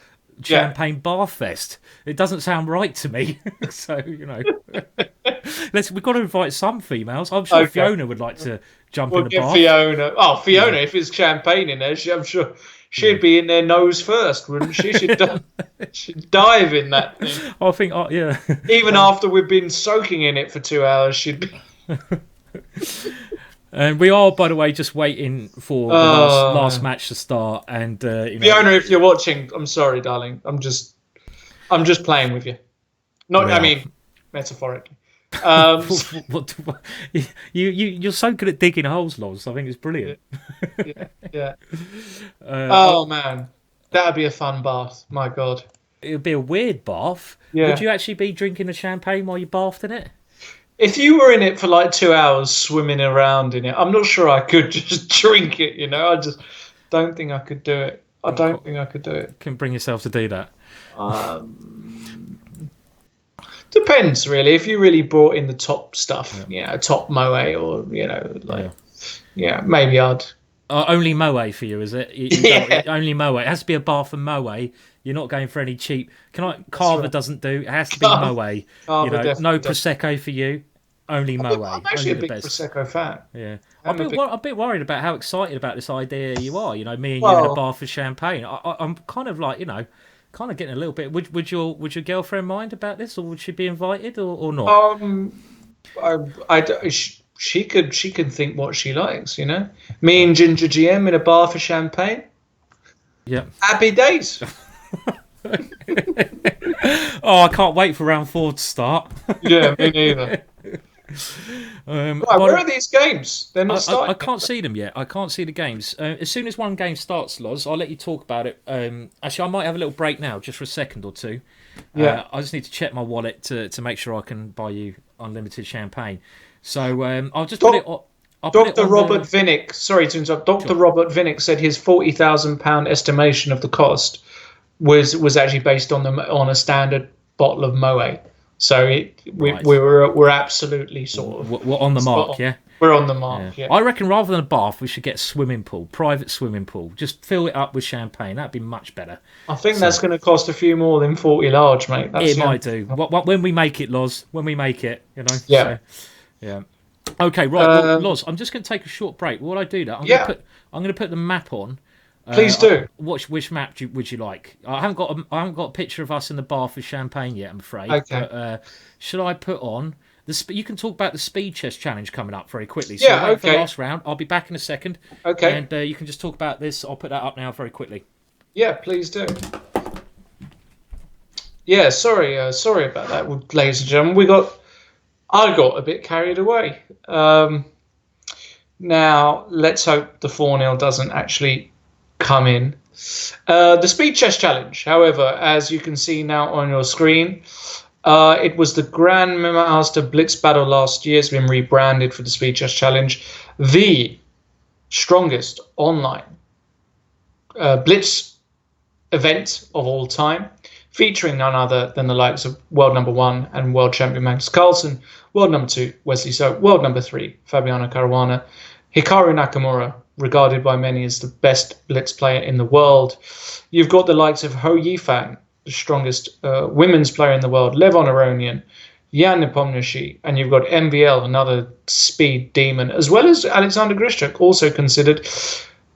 champagne bar fest. It doesn't sound right to me. So we've got to invite some females. I'm sure Fiona would like to jump in the bar. Fiona. Oh, Fiona! If there's champagne in there, I'm sure she'd be in there nose first, wouldn't she? She'd dive in that thing. I think, Even after we've been soaking in it for 2 hours, she'd be. And we are, by the way, just waiting for the last match to start. And Fiona, if you're watching, I'm sorry, darling. I'm just playing with you. I mean, metaphorically. You're so good at digging holes, Loz. I think it's brilliant. Yeah. Oh man, that'd be a fun bath. My God, it would be a weird bath. Yeah. Would you actually be drinking the champagne while you bathed in it? If you were in it for like 2 hours swimming around in it, I'm not sure I could just drink it. I just don't think I could do it. I don't think I could do it. Can bring yourself to do that. Depends, really. If you really brought in the top stuff, top moe, or maybe I'd. Only moe for you, is it? Only moe. It has to be a bath and moe. You're not going for any cheap. Carver doesn't do. It has to be moe. No prosecco for you. Only moe. I'm actually a big prosecco fan. Yeah, I'm a bit worried about how excited about this idea you are. Me and you in a bath of champagne. I'm kind of like kind of getting a little bit. Would your girlfriend mind about this, or would she be invited, or not? She could think what she likes. Me and Ginger GM in a bath of champagne. Yeah. Happy days. I can't wait for round 4 to start. Yeah, me neither. Where are these games? They're not starting. I can't see them yet. I can't see the games. As soon as one game starts, Loz, I'll let you talk about it. Actually, I might have a little break now, just for a second or two. Yeah. I just need to check my wallet to make sure I can buy you unlimited champagne. So I'll just put it on. Dr. Robert Vinnick, sorry to interrupt. Dr. Robert Vinnick said his £40,000 estimation of the cost was actually based on a standard bottle of moe. So we're absolutely sort of we're on the mark, yeah. We're on the mark, yeah. I reckon rather than a bath, we should get a swimming pool, private swimming pool. Just fill it up with champagne. That'd be much better. I think that's going to cost a few more than 40 large, mate. It might do. When we make it, Loz. When we make it, Yeah. So, yeah. Okay, right, well, Loz. I'm just going to take a short break. While I do that, I'm going to put the map on. Please do. Which map would you like? I haven't got a picture of us in the bath with champagne yet, I'm afraid. Okay. But, should I put on you can talk about the speed chess challenge coming up very quickly. So yeah. Wait Okay. for the last round. I'll be back in a second. Okay. And you can just talk about this. I'll put that up now very quickly. Yeah, please do. Yeah, sorry about that, ladies and gentlemen. I got a bit carried away. Now let's hope the 4-0 doesn't actually come in. The speed chess challenge, however, as you can see now on your screen, it was the Grandmaster Blitz battle last year. It's been rebranded for the speed chess challenge, the strongest online Blitz event of all time. featuring none other than the likes of world number 1 and world champion Magnus Carlsen, world number 2 Wesley So, world number 3 Fabiano Caruana, Hikaru Nakamura, regarded by many as the best blitz player in the world. You've got the likes of Ho Yifan, the strongest women's player in the world, Levon Aronian, Jan Nepomniachtchi, and you've got MVL, another speed demon, as well as Alexander Grishchuk, also considered.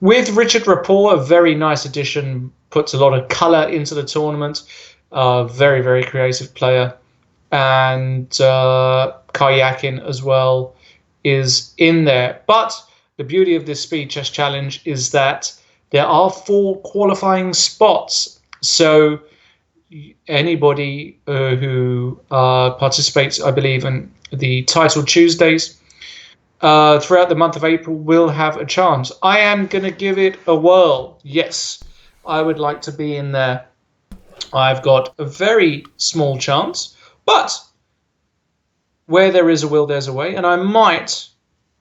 With Richard Rapport, a very nice addition, puts a lot of colour into the tournament. Very, very creative player. And Karyakin as well is in there. But the beauty of this Speed Chess Challenge is that there are 4 qualifying spots. So anybody who participates, I believe, in the Title Tuesdays throughout the month of April will have a chance. I am going to give it a whirl. Yes, I would like to be in there. I've got a very small chance, but where there is a will, there's a way, and I might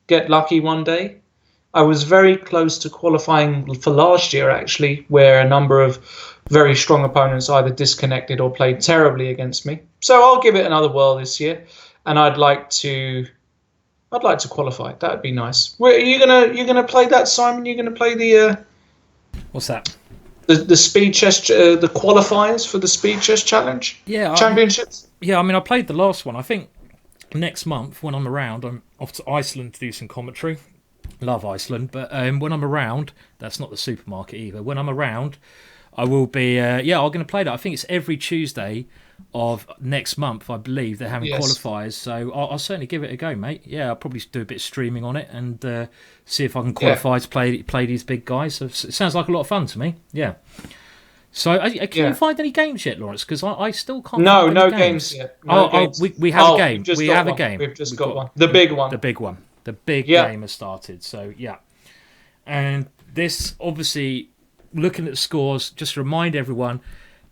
get lucky one day. I was very close to qualifying for last year, actually, where a number of very strong opponents either disconnected or played terribly against me. So I'll give it another whirl this year, and I'd like to qualify. That would be nice. Are you gonna play that, Simon? You're gonna play the what's that? The speed chess, the qualifiers for the speed chess challenge? Yeah, championships. I mean, I played the last one. I think next month when I'm around, I'm off to Iceland to do some commentary. Love Iceland, but when I'm around, that's not the supermarket either. When I'm around, I will be. I'm going to play that. I think it's every Tuesday of next month, I believe they're having qualifiers, so I'll certainly give it a go, mate. Yeah, I'll probably do a bit of streaming on it and see if I can qualify to play these big guys. So it sounds like a lot of fun to me. Yeah. So can you find any games yet, Lawrence? Because I still can't. No games yet. We have a game. We have a game. We've just got one. The big one. The big one. The big game has started. So yeah, and this obviously looking at the scores. Just to remind everyone,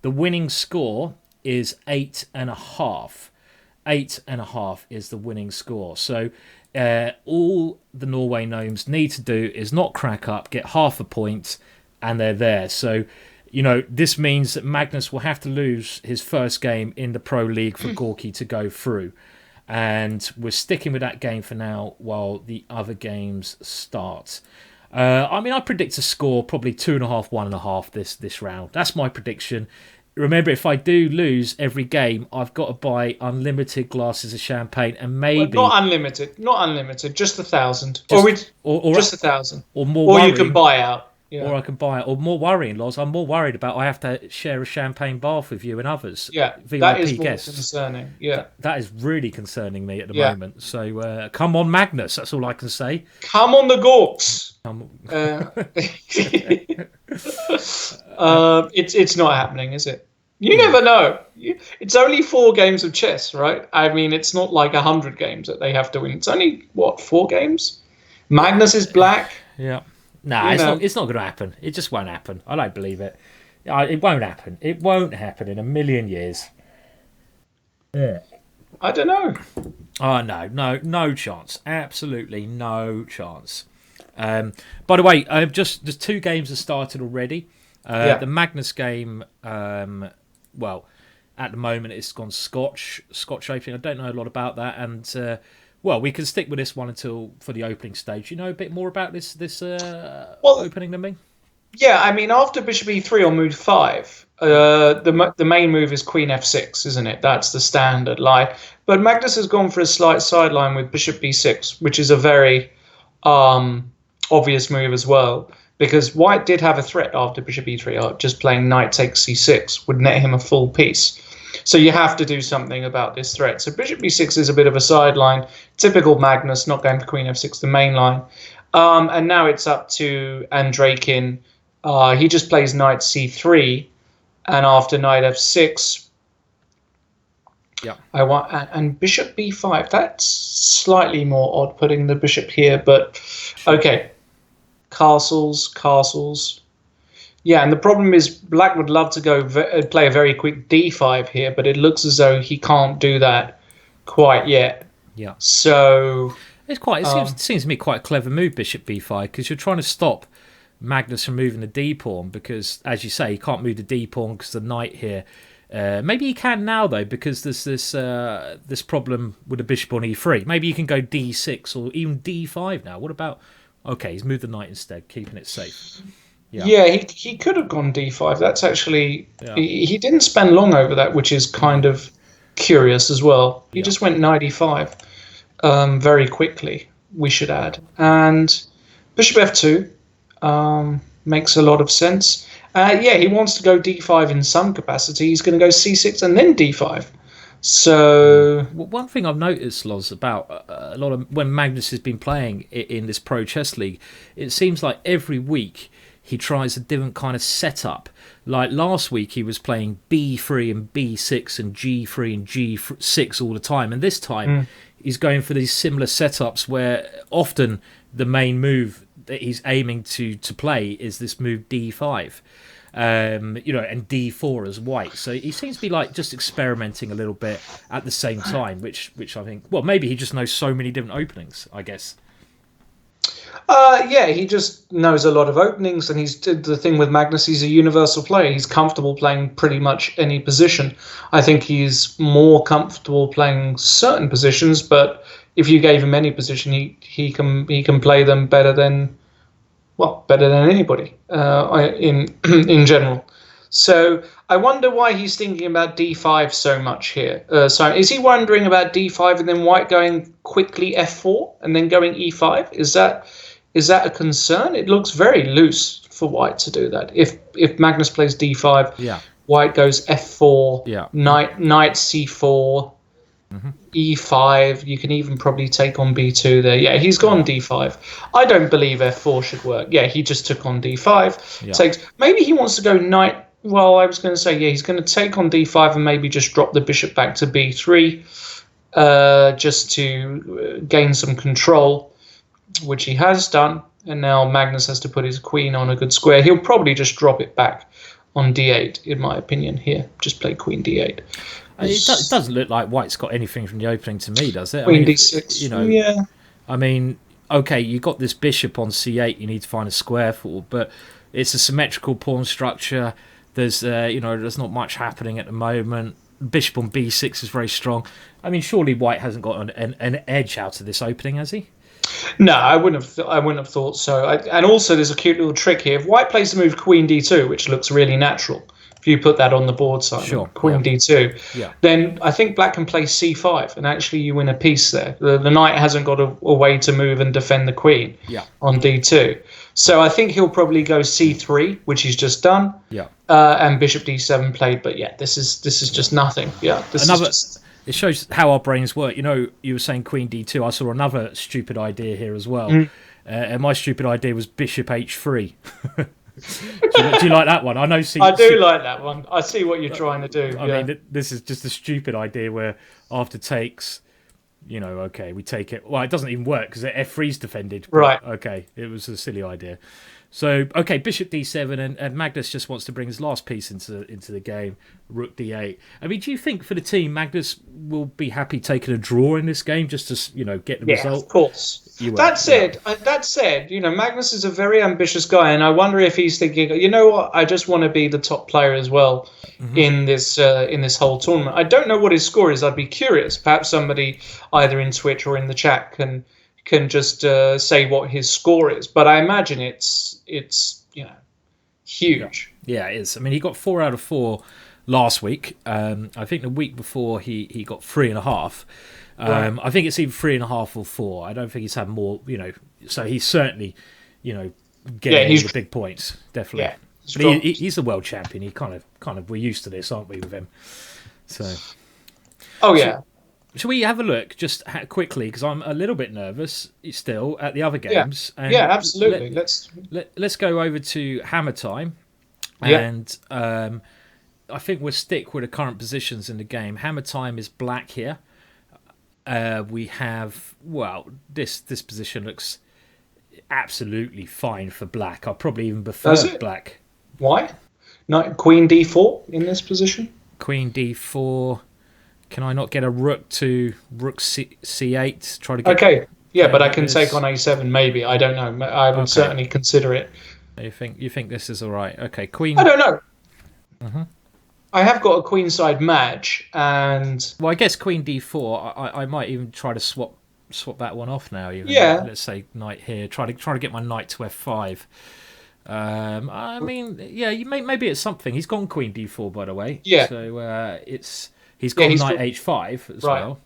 the winning score is 8.5. 8.5 is the winning score. So all the Norway Gnomes need to do is not crack up, get half a point, and they're there. So, this means that Magnus will have to lose his first game in the Pro League for Gorky to go through. And we're sticking with that game for now while the other games start. I predict a score probably 2.5, 1.5 this round. That's my prediction. Remember, if I do lose every game, I've got to buy unlimited glasses of champagne and maybe... Well, not unlimited, just 1,000. Or just 1,000. Or more Or worrying, you can buy out. Yeah. Or I can buy it. Or more worrying, Loz, I'm more worried about I have to share a champagne bath with you and others. Yeah, VIP that is more guests. concerning. Yeah. That is really concerning me at the moment. So come on, Magnus. That's all I can say. Come on, the Gorks. It's not happening, is it? You never know. It's only 4 games of chess, right? I mean, it's not like 100 games that they have to win. It's only 4 games. Magnus is black. Yeah. Nah, it's not going to happen. It just won't happen. I don't believe it. It won't happen. It won't happen in a million years. Yeah. I don't know. Oh no chance. Absolutely no chance. By the way, just the 2 games have started already. The Magnus game, well, at the moment it's gone Scotch opening. I don't know a lot about that, and we can stick with this one for the opening stage. You know a bit more about this opening than me? Yeah, I mean, after Bishop E3 on move 5, the main move is Queen F6, isn't it? That's the standard lie. But Magnus has gone for a slight sideline with Bishop B6, which is a very obvious move as well, because White did have a threat after Bishop E3. Just playing Knight takes C6 would net him a full piece. So you have to do something about this threat. So Bishop B6 is a bit of a sideline. Typical Magnus, not going for Queen F6, the main line. And now it's up to Andreekin. He just plays Knight C3, and after Knight F6, and Bishop B5. That's slightly more odd, putting the bishop here, but okay. Castles. Yeah, and the problem is Black would love to play a very quick D5 here, but it looks as though he can't do that quite yet. Yeah. So it seems to me quite a clever move, Bishop B5, because you're trying to stop Magnus from moving the D pawn, because, as you say, he can't move the D pawn because the knight here Maybe he can now though, because there's this problem with the bishop on e3. Maybe you can go d6 or even d5 now. What about? Okay, he's moved the knight instead, keeping it safe. Yeah, he could have gone d5. That's actually he didn't spend long over that, which is kind of curious as well. He just went knight e5 very quickly, we should add. And bishop f2 makes a lot of sense. He wants to go d5 in some capacity. He's going to go c6 and then d5. So one thing I've noticed, Loz, about a lot of when Magnus has been playing in this Pro Chess League, it seems like every week he tries a different kind of setup. Like last week he was playing b3 and b6 and g3 and g6 all the time, and this time he's going for these similar setups where often the main move that he's aiming to play is this move d5. And d4 as white. So he seems to be like just experimenting a little bit at the same time, which I think, well, maybe he just knows so many different openings, I guess. He just knows a lot of openings, and he's the thing with Magnus. He's a universal player. He's comfortable playing pretty much any position. I think he's more comfortable playing certain positions, but if you gave him any position, he can play them better than anybody in general. So I wonder why he's thinking about d5 so much here. So is he wondering about d5 and then white going quickly f4 and then going e5? Is that a concern? It looks very loose for white to do that. If Magnus plays d5, white goes f4, knight c4, e5. You can even probably take on b2 there. Yeah, he's gone d5. I don't believe f4 should work. Yeah, he just took on d5. Takes. Maybe he wants to go knight. Well, I was going to say, he's going to take on d5 and maybe just drop the bishop back to b3, just to gain some control, which he has done. And now Magnus has to put his queen on a good square. He'll probably just drop it back on d8, in my opinion. Here, just play queen d8. It doesn't look like white's got anything from the opening to me, does it? Queen d6. I mean, okay, you got this bishop on c8. You need to find a square for, but it's a symmetrical pawn structure. There's there's not much happening at the moment. Bishop on b6 is very strong. I mean, surely white hasn't got an edge out of this opening, has he? No, I wouldn't have thought so. And also, there's a cute little trick here. If white plays the move queen d2, which looks really natural, if you put that on the board side, queen d2, then I think black can play c5, and actually you win a piece there. The knight hasn't got a way to move and defend the queen on d2. So I think he'll probably go c3, which he's just done, and bishop d7 played. But this is just nothing. It shows how our brains work. You were saying queen d2. I saw another stupid idea here as well. And my stupid idea was bishop h3. do you like that one? I know. I do like that one. I see what you're trying to do. I mean, this is just a stupid idea where after takes, we take it. Well, it doesn't even work because f3's defended. Right. Okay, it was a silly idea. So, okay, bishop d7, and Magnus just wants to bring his last piece into the game, rook d8. I mean, do you think for the team, Magnus will be happy taking a draw in this game just to, get the result? Yeah, of course. That said, Magnus is a very ambitious guy, and I wonder if he's thinking, you know what, I just want to be the top player as well in this whole tournament. I don't know what his score is. I'd be curious. Perhaps somebody either in Twitch or in the chat can just say what his score is, but I imagine it's huge. Yeah, it is. I mean, he got 4 out of 4 last week. I think the week before he got 3.5. I think it's either 3.5 or 4. I don't think he's had more. So he's certainly getting all the big points, definitely. Yeah, but he's the world champion. He kind of we're used to this, aren't we, with him? So. Oh yeah. Shall we have a look just quickly, because I'm a little bit nervous still at the other games. Yeah, absolutely. Let's go over to Hammer Time, and I think we'll stick with the current positions in the game. Hammer Time is black here. We have this position looks absolutely fine for black. I probably even prefer black. Why? Not queen d4 in this position. Queen d4. Can I not get a rook to rook c8? Try to get. Okay, but I can take on a7. Maybe, I don't know. I would certainly consider it. You think this is all right? Okay, queen. I don't know. I have got a queenside match, and Well, I guess Queen D4. I might even try to swap that one off now. Even yeah, let's say knight here. Try to get my knight to F5. I mean, yeah, maybe it's something. He's gone Queen D4, by the way. yeah, So he's gone knight H5 as right. well.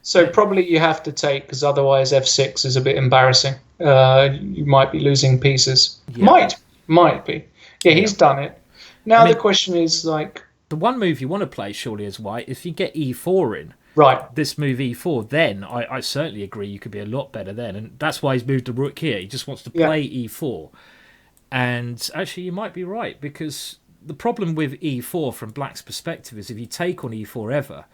So probably you have to take, because otherwise F6 is a bit embarrassing. You might be losing pieces. Yeah. Might be. Yeah, he's done it. Now I mean, the question is like, the one move you want to play surely as white. If you get E4 in, right? This move E4, then I certainly agree you could be a lot better then, and that's why he's moved the rook here. He just wants to play E4, and actually you might be right, because the problem with E4 from black's perspective is if you take on E4 ever,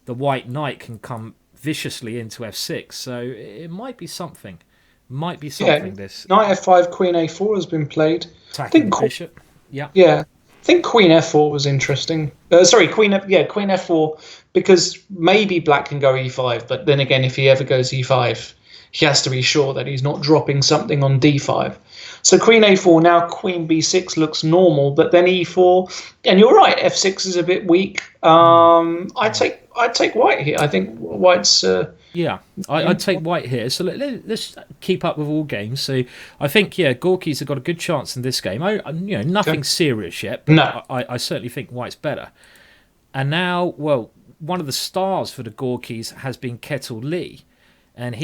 the white knight can come viciously into F6, so it might be something. This Knight F5, Queen A4 has been played. attacking the bishop. Yeah. Yeah, I think Queen F4 was interesting. Sorry, Queen F4, because maybe black can go E5, but then again, if he ever goes E5, he has to be sure that he's not dropping something on D5. So Queen A4, now Queen B6 looks normal, but then E4, and you're right, F6 is a bit weak. I'd take white here. I think white's. I'd take white here. So let's keep up with all games. So I think Gorky's have got a good chance in this game. Nothing serious yet. But No, I certainly think white's better. And now, well, one of the stars for the Gorkys has been Kettle Lee, and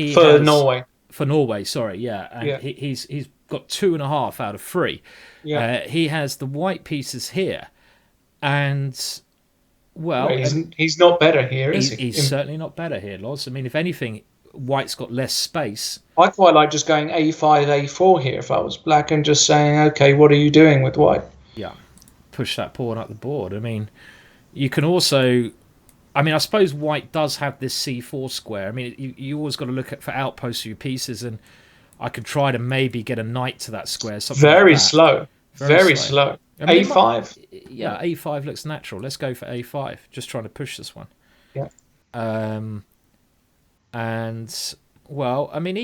Norway. For Norway, sorry, yeah, and he's got 2.5 out of 3. Yeah, he has the white pieces here, and well, he's not better here, is he? He's certainly not better here, Loz. I mean, if anything, white's got less space. I quite like just going A5, A4 here if I was black, and just saying, okay, what are you doing with white? Yeah, push that pawn up the board. I mean, you can also. I mean, I suppose white does have this C4 square. I mean, you always got to look for outposts for your pieces, and I could try to maybe get a knight to that square. Very slow. Very slow. I mean, A5. A5 looks natural. Let's go for A5. Just trying to push this one. Yeah. And well, I mean,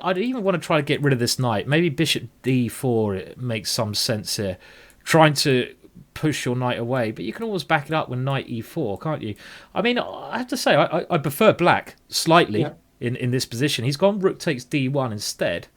I'd even want to try to get rid of this knight. Maybe Bishop D4. It makes some sense here. Trying to push your knight away, but you can always back it up with knight E4, can't you? I mean, I have to say, I prefer black slightly in this position. He's gone rook takes D1 instead.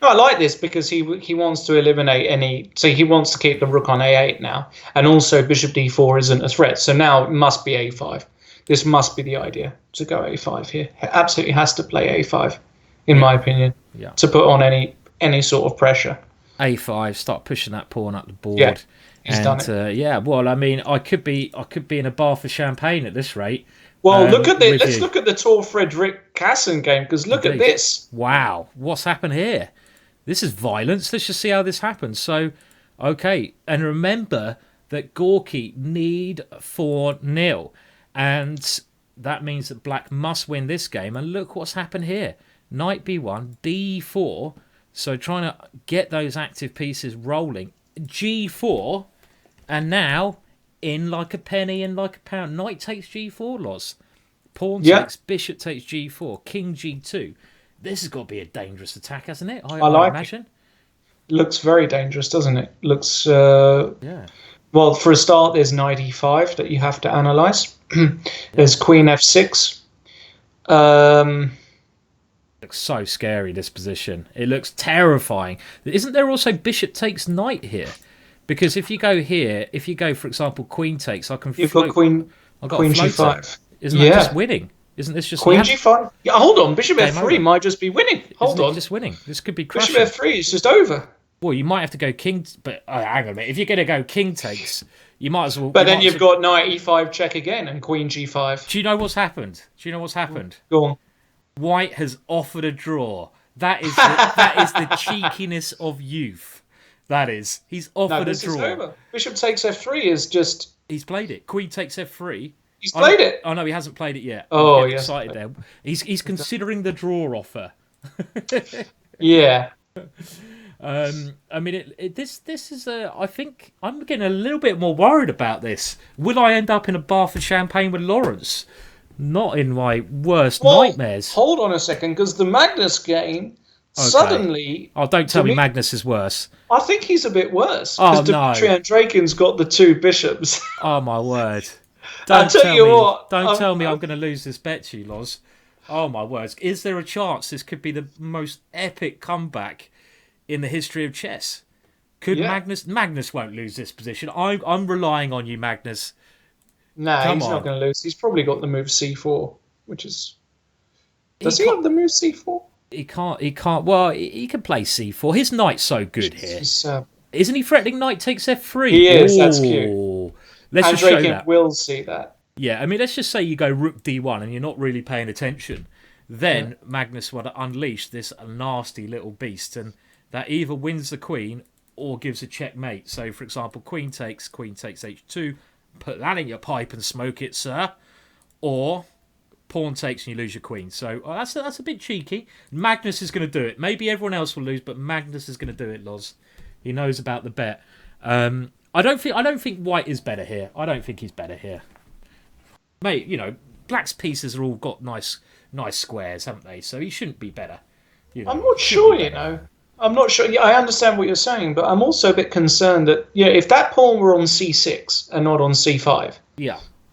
I like this because he wants to eliminate any. So he wants to keep the rook on A8 now, and also Bishop D4 isn't a threat. So now it must be A5. This must be the idea, to go A5 here. It absolutely has to play A5, in my opinion, to put on any sort of pressure. A5, start pushing that pawn up the board. Yeah. He's done it. Well, I mean, I could be in a bar for champagne at this rate. Well, look at this. Let's look at the Tor Fredrik Kassan game, because look at this. Wow, what's happened here? This is violence. Let's just see how this happens. So, okay, and remember that Gorky need 4-0, and that means that black must win this game. And look what's happened here: knight B1, D4. So trying to get those active pieces rolling. G4. And now, in like a penny, in like a pound, knight takes G4, Loz. Pawn takes, bishop takes G4, king G2. This has got to be a dangerous attack, hasn't it? I like imagine. It. Looks very dangerous, doesn't it? Looks. Well, for a start, there's knight E5 that you have to analyse. There's queen F6. Looks so scary, this position. It looks terrifying. Isn't there also bishop takes knight here? Because if you go here, for example, queen takes, I can float. You've got queen G5. Isn't that just winning? Isn't this just queen G5? Yeah, hold on. Bishop F3 might just be winning. Hold on. Just winning. This could be crushing. Bishop F3 is just over. Well, you might have to go king, but hang on a minute. If you're going to go king takes, you might as well. But then you've got knight E5 check again and queen G5. Do you know what's happened? Go on. White has offered a draw. That is the cheekiness of youth. That is. He's offered a draw. Is over. Bishop takes F3 is just... He's played it. Queen takes F3. He's played it? Oh, no, he hasn't played it yet. Oh, I'm excited there. He's considering the draw offer. Yeah. I mean, this is I think I'm getting a little bit more worried about this. Will I end up in a bar for champagne with Lawrence? Not in my worst nightmares. Hold on a second, because the Magnus game suddenly... Oh, don't tell me Magnus is worse. I think he's a bit worse. Oh, Because no. Dmitry Andreekin's got the 2 bishops. Oh, my word. I'll tell you what. Don't tell me I'm going to lose this bet to you, Loz. Oh, my words. Is there a chance this could be the most epic comeback in the history of chess? Could Magnus won't lose this position. I'm relying on you, Magnus. Nah, he's not going to lose. He's probably got the move c4, which is... Does he have the move c4? He can't. Well, he can play c4. His knight's so good here. Isn't he threatening knight takes f3? He is. That's cute. Let's just show that. Will see that. Yeah, I mean, let's just say you go rook d1 and you're not really paying attention. Then Magnus would unleash this nasty little beast, and that either wins the queen or gives a checkmate. So, for example, queen takes h2. Put that in your pipe and smoke it, sir. Or pawn takes and you lose your queen. So that's a bit cheeky. Magnus is going to do it. Maybe everyone else will lose, but Magnus is going to do it, Loz. He knows about the bet. I don't think white is better here. I don't think he's better here. Mate, you know, black's pieces are all got nice squares, haven't they? So he shouldn't be better. You know, I'm not sure, you know. I'm not sure. Yeah, I understand what you're saying, but I'm also a bit concerned that, if that pawn were on c6 and not on c5,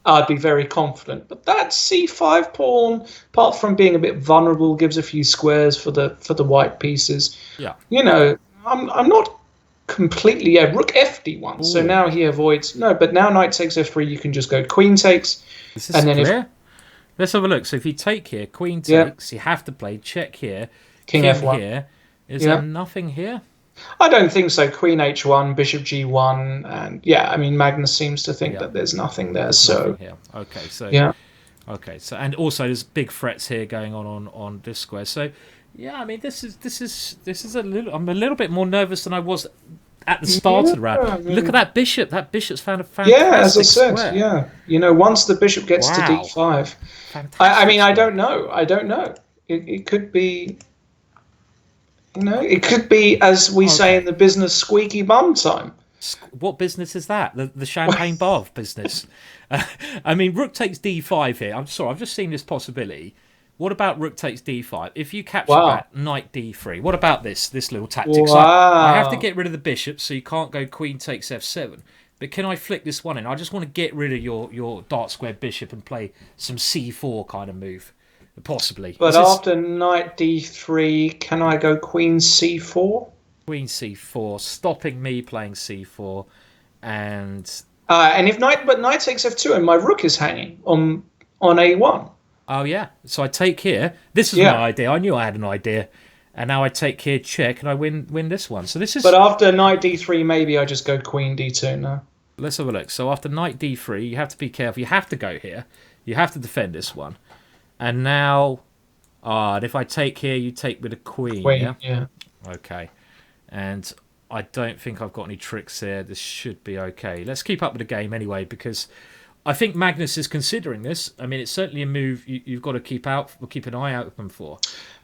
I'd be very confident. But that c5 pawn, apart from being a bit vulnerable, gives a few squares for the white pieces. Yeah. You know, I'm not completely... Yeah, rook fd1. Ooh. So now he avoids... No, but now knight takes f3, you can just go queen takes. This is clear. Let's have a look. So if you take here, queen takes, you have to play check here, king f1 here. Is there nothing here? I don't think so. Queen h1, bishop g1, and I mean Magnus seems to think that there's nothing there. Nothing here. Okay, so so and also there's big threats here going on this square. So I mean this is a little. I'm a little bit more nervous than I was at the start of the round. I mean, look at that bishop. That bishop's found a fantastic as I said, square. You know, once the bishop gets to d5, I mean, I don't know. It could be. You know, it could be, as we say in the business, squeaky bum time. What business is that? The champagne bath business? I mean, rook takes d5 here. I'm sorry, I've just seen this possibility. What about rook takes d5? If you capture that, knight d3. What about this little tactic? Wow. So I have to get rid of the bishop, so you can't go queen takes f7. But can I flick this one in? I just want to get rid of your dark square bishop and play some c4 kind of move. Possibly. But after knight d3, can I go queen c4? Queen c4, stopping me playing c4, and if knight takes f2 and my rook is hanging on a1. Oh yeah, so I take here. This is my idea. I knew I had an idea, and now I take here, check, and I win this one. So this is. But after knight d3, maybe I just go queen d2 now. Let's have a look. So after knight d3, you have to be careful. You have to go here. You have to defend this one. And now, and if I take here, you take with a queen. Yeah. Okay. And I don't think I've got any tricks here. This should be okay. Let's keep up with the game anyway, because I think Magnus is considering this. I mean, it's certainly a move you've got to keep an eye out for.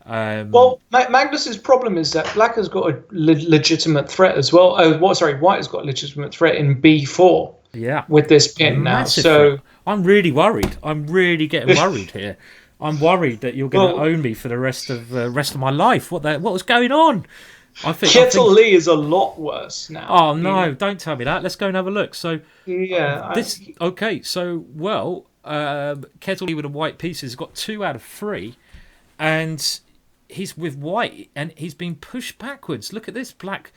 Well, Magnus's problem is that black has got a legitimate threat as well. White has got a legitimate threat in b4. Yeah. With this pin now. So threat. I'm really worried. I'm really getting worried here. I'm worried that you're going to own me for the rest of my life. What was going on? I think Lee is a lot worse now. Oh no! Don't tell me that. Let's go and have a look. So okay. So Kettle Lee with a white piece has got 2 out of 3, and he's with white, and he's been pushed backwards. Look at this, black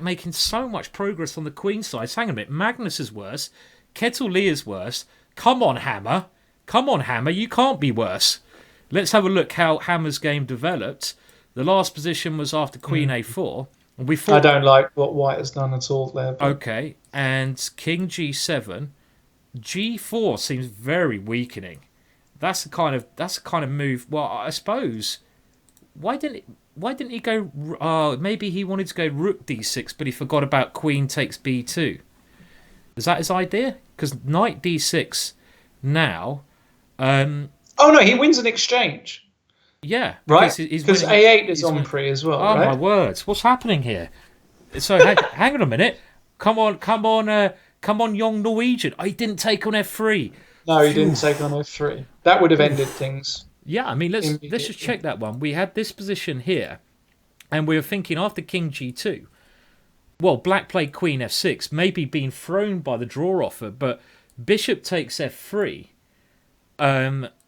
making so much progress on the queen side. Hang on a minute, Magnus is worse. Kettle Lee is worse. Come on, Hammer. You can't be worse. Let's have a look how Hammer's game developed. The last position was after queen a4. And I don't like what white has done at all there. But... Okay, and king g7. g4 seems very weakening. That's the kind of move. Well, I suppose why didn't he go? Maybe he wanted to go rook d6, but he forgot about queen takes b2. Is that his idea? Because knight d6 now. Oh no, he wins an exchange. Yeah, right. Because a8 is on pre as well. Oh right? My words! What's happening here? So hang on a minute. Come on, young Norwegian. He didn't take on f3. No, he didn't take on f3. That would have ended things. Yeah, I mean let's just check that one. We had this position here, And we were thinking after king g2, well, black played queen f6, maybe being thrown by the draw offer, but bishop takes f3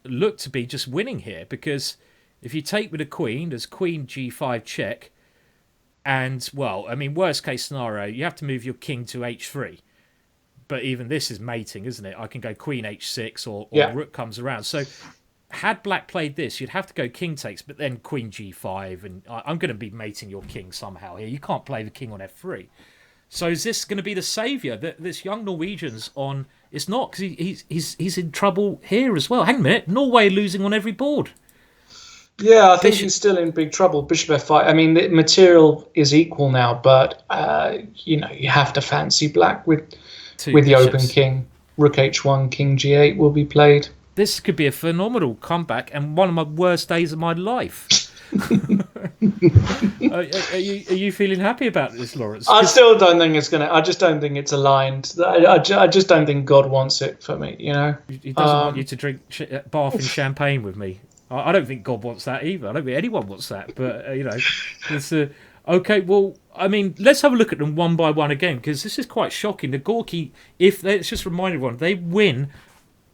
looked to be just winning here, because if you take with a queen, there's queen g5 check, and, well, I mean, worst case scenario, you have to move your king to h3. But even this is mating, isn't it? I can go queen h6 or rook comes around. So had black played this, you'd have to go king takes, but then queen g5, and I'm going to be mating your king somehow here. You can't play the king on f3. So is this going to be the saviour? This young Norwegian's on... It's not, because he's in trouble here as well. Hang a minute, Norway losing on every board. Yeah, I think he's still in big trouble. Bishop f5. I mean, the material is equal now, but you have to fancy black with the open king. Rook h1, king g8 will be played. This could be a phenomenal comeback and one of my worst days of my life. Are you feeling happy about this, Lawrence? I still don't think it's gonna. I just don't think it's aligned. I just don't think God wants it for me. He doesn't want you to drink bath in champagne with me. I don't think God wants that either. I don't think anyone wants that. But it's okay. Well, I mean, let's have a look at them one by one again, because this is quite shocking. The Gorky, let's just remind everyone, they win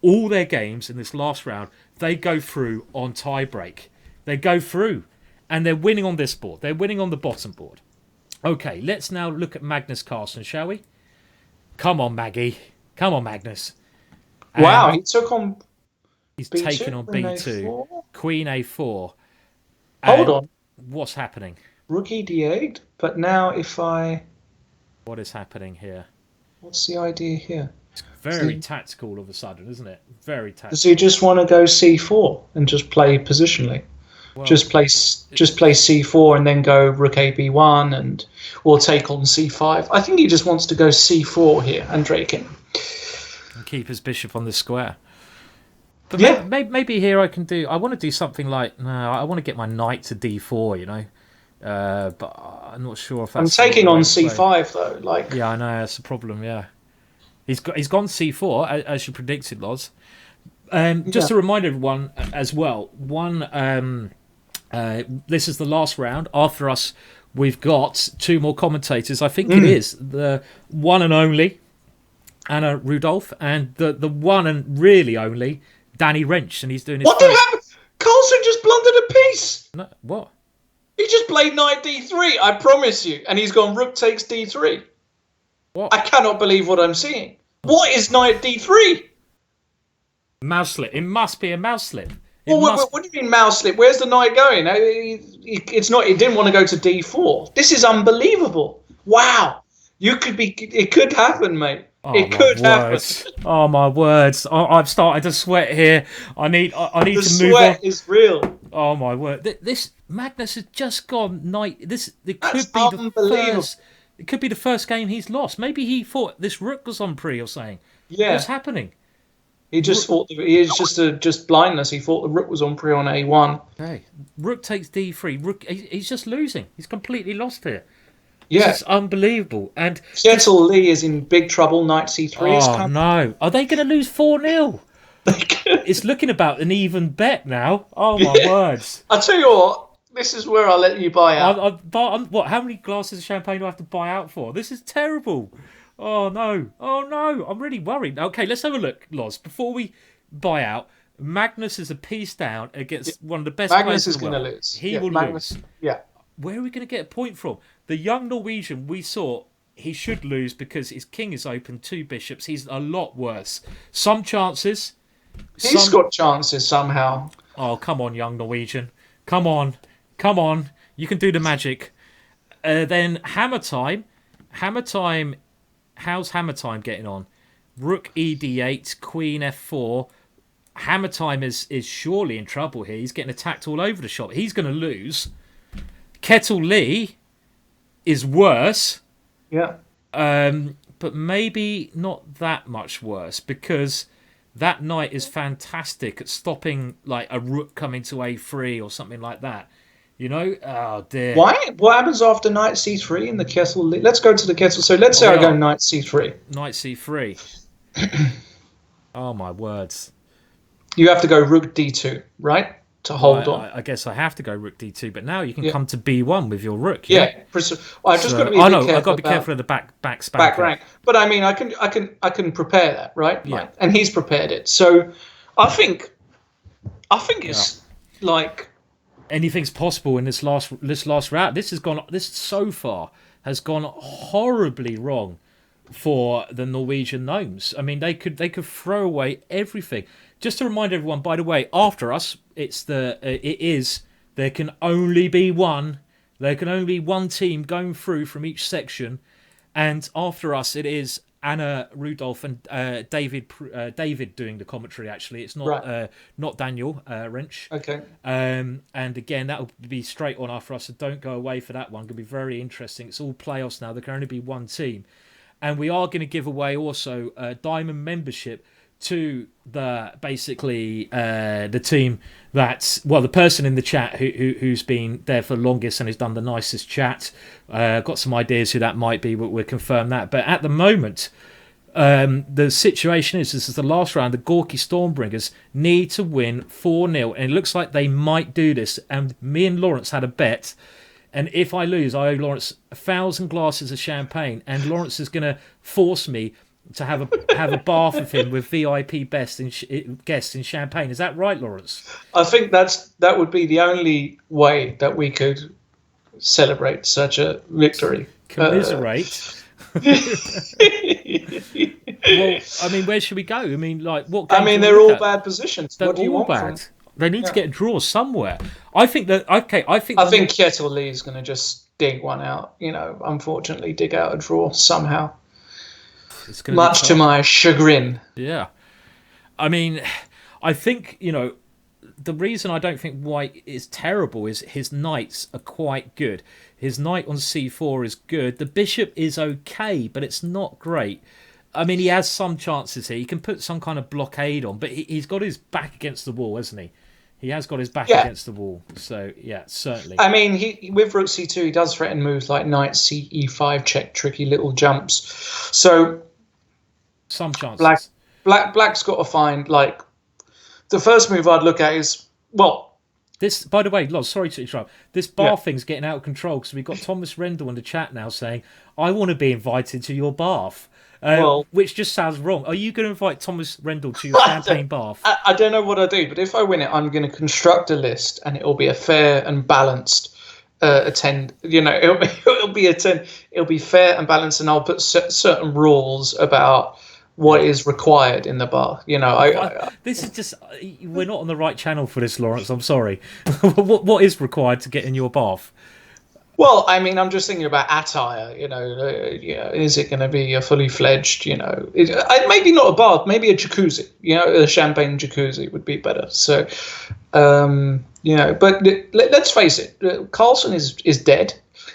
all their games in this last round. They go through on tie break. They go through, and they're winning on this board. They're winning on the bottom board. Okay, let's now look at Magnus Carlsen, shall we? Come on, Maggie. Come on, Magnus. Wow, he took on. He's B2, taken on b2, A4? queen a4. Hold on. What's happening? Rook d8, but now if I... What is happening here? What's the idea here? It's very tactical all of a sudden, isn't it? Very tactical. Does he just want to go c4 and just play positionally? Well, just play c4 and then go rook a b1 or take on c5. I think he just wants to go c4 here, Andreekin. And keep his bishop on the square. But maybe here I want to do something like, I want to get my knight to d4, but I'm not sure if that's... I'm taking on c5 though. Yeah, I know, that's the problem, yeah. He's gone c4, as you predicted, Loz. Just to remind everyone as well, this is the last round. After us, we've got two more commentators. I think it is the one and only Anna Rudolph and the one and really only Danny Wrench, and he's doing his... What did happen? Carlsen just blundered a piece. No, what? He just played knight d3, I promise you. And he's gone rook takes d3. What? I cannot believe what I'm seeing. What is knight d3? Mouse slip. It must be a mouse slip. What do you mean mouse slip? Where's the knight going? It's not. He didn't want to go to d4. This is unbelievable. Wow. It could happen, mate. Oh, it could happen. Oh my words! I've started to sweat here. I need to move on. The sweat is real. Oh my word! This Magnus has just gone knight. That's unbelievable. It could be the first game he's lost. Maybe he thought this rook was on pre or saying. Yeah. What's happening? He just thought it's just blindness. He thought the rook was on pre on a1. Okay. Rook takes d3. Rook. He's just losing. He's completely lost here. Yeah, it's unbelievable. And Kjetil Lee is in big trouble. Knight c3 is coming. No! Are they going to lose 4-0? It's looking about an even bet now. Oh my words! I tell you what, this is where I'll let you buy out. What? How many glasses of champagne do I have to buy out for? This is terrible. Oh no! I'm really worried. Okay, let's have a look, Loz. Before we buy out, Magnus is a piece down against one of the best Magnus players is in the going world. to lose. He will lose. Yeah. Where are we going to get a point from? The young Norwegian, we saw he should lose because his king is open, 2 bishops. He's a lot worse. Some chances. He's got chances somehow. Oh, come on, young Norwegian. Come on. You can do the magic. Then hammer time. How's hammer time getting on? Rook ed8, queen f4. Hammer time is surely in trouble here. He's getting attacked all over the shop. He's going to lose. Kjetil Lee is worse. Yeah. But maybe not that much worse, because that knight is fantastic at stopping like a rook coming to a3 or something like that. Oh dear. Why? What happens after knight c3 in the Kjetil Lee? Let's go to the Kjetil. So let's say I go knight c3. Knight c3. Oh my words. You have to go rook d2, right? to hold on. I guess I have to go rook d2, but now you can come to b1 with your rook. Yeah, I've just got to be. I've got to be careful of the back spanker. Back rank, but I mean, I can prepare that, right? Yeah, and he's prepared it. So, I think it's like anything's possible in this last round. This so far has gone horribly wrong for the Norwegian Gnomes. I mean, they could throw away everything. Just to remind everyone, by the way, after us, there can only be one team going through from each section, and after us it is Anna, Rudolph, and David doing the commentary. Actually, it's not Daniel Wrench. Okay. And again, that will be straight on after us. So don't go away for that one. It's going to be very interesting. It's all playoffs now. There can only be one team, and we are going to give away also a diamond membership to the team the person in the chat who's been there for the longest and has done the nicest chat. Got some ideas who that might be, but we'll confirm that. But at the moment, the situation is this is the last round. The Gorky Stormbringers need to win 4-0, and it looks like they might do this. And me and Lawrence had a bet. And if I lose, I owe Lawrence 1,000 glasses of champagne, and Lawrence is going to force me to have a bath with him with VIP guests in champagne. Is that right, Lawrence? I think that would be the only way that we could celebrate such a victory. Commiserate. Well, I mean, where should we go? I mean, like, what? I mean, they're all bad positions. They're what do you all want bad. They need to get a draw somewhere. I think Kjetil Lee is going to just dig one out. Unfortunately, dig out a draw somehow. Much to my chagrin. Yeah. I mean, I think, the reason I don't think White is terrible is his knights are quite good. His knight on c4 is good. The bishop is okay, but it's not great. I mean, he has some chances here. He can put some kind of blockade on, but he's got his back against the wall, hasn't he? He has got his back against the wall. So, yeah, certainly. I mean, with rook c2, he does threaten moves like knight ce5 check, tricky little jumps. So some chances. Black's got to find, like, the first move I'd look at is, this, by the way, Loz, sorry to interrupt. This bar thing's getting out of control because we've got Thomas Rendell in the chat now saying, I want to be invited to your bath. Which just sounds wrong. Are you going to invite Thomas Rendell to your champagne bath? I don't know what I do, but if I win it, I'm going to construct a list, and it will be a fair and balanced attend. It'll be fair and balanced, and I'll put certain rules about what is required in the bar. This is just we're not on the right channel for this, Lawrence. I'm sorry. What is required to get in your bath? Well, I mean, I'm just thinking about attire. Is it going to be a fully fledged? Maybe not a bath, maybe a jacuzzi. A champagne jacuzzi would be better. So, but let's face it, Carlsen is dead.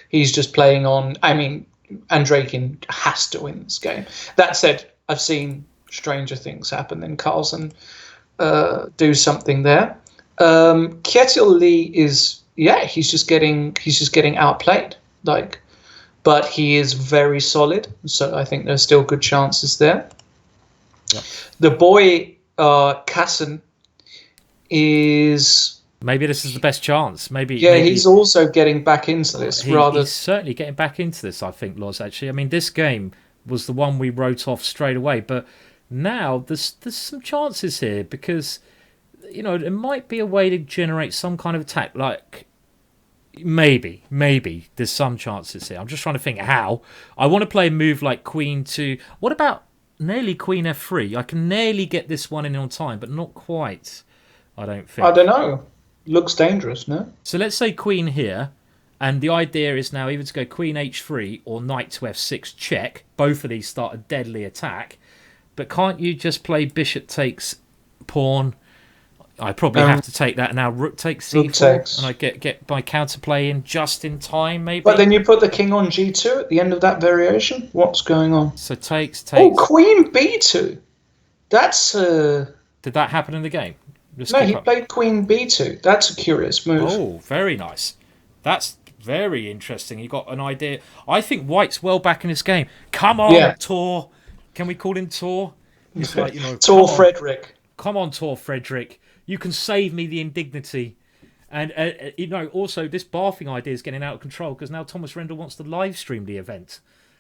He's just playing on. I mean, Andreekin has to win this game. That said, I've seen stranger things happen than Carlsen do something there. Kjetil Lee is. Yeah, he's just getting outplayed. But he is very solid, so I think there's still good chances there. Yep. The boy Carlsen is. Maybe this is the best chance. Maybe he's also getting back into this. He's certainly getting back into this. I think, Loz. Actually, I mean, this game was the one we wrote off straight away, but now there's some chances here because. It might be a way to generate some kind of attack. Like, maybe there's some chances here. I'm just trying to think how. I want to play a move like Queen to. What about nearly Queen F3? I can nearly get this one in on time, but not quite. I don't think. I don't know. Looks dangerous, no? So let's say Queen here, and the idea is now either to go Queen H3 or Knight to F6 check. Both of these start a deadly attack. But can't you just play Bishop takes pawn? I probably have to take that now. Rook takes c4, and I get my counterplay in just in time, maybe. But then you put the king on g2 at the end of that variation. What's going on? So takes. Oh, queen b2. That's. Did that happen in the game? No, he played queen b2. That's a curious move. Oh, very nice. That's very interesting. You got an idea. I think White's well back in this game. Come on, Tor. Can we call him Tor? He's like, Tor Frederick. Come on, Tor Frederick. You can save me the indignity. And, also this barfing idea is getting out of control because now Thomas Rendell wants to live stream the event.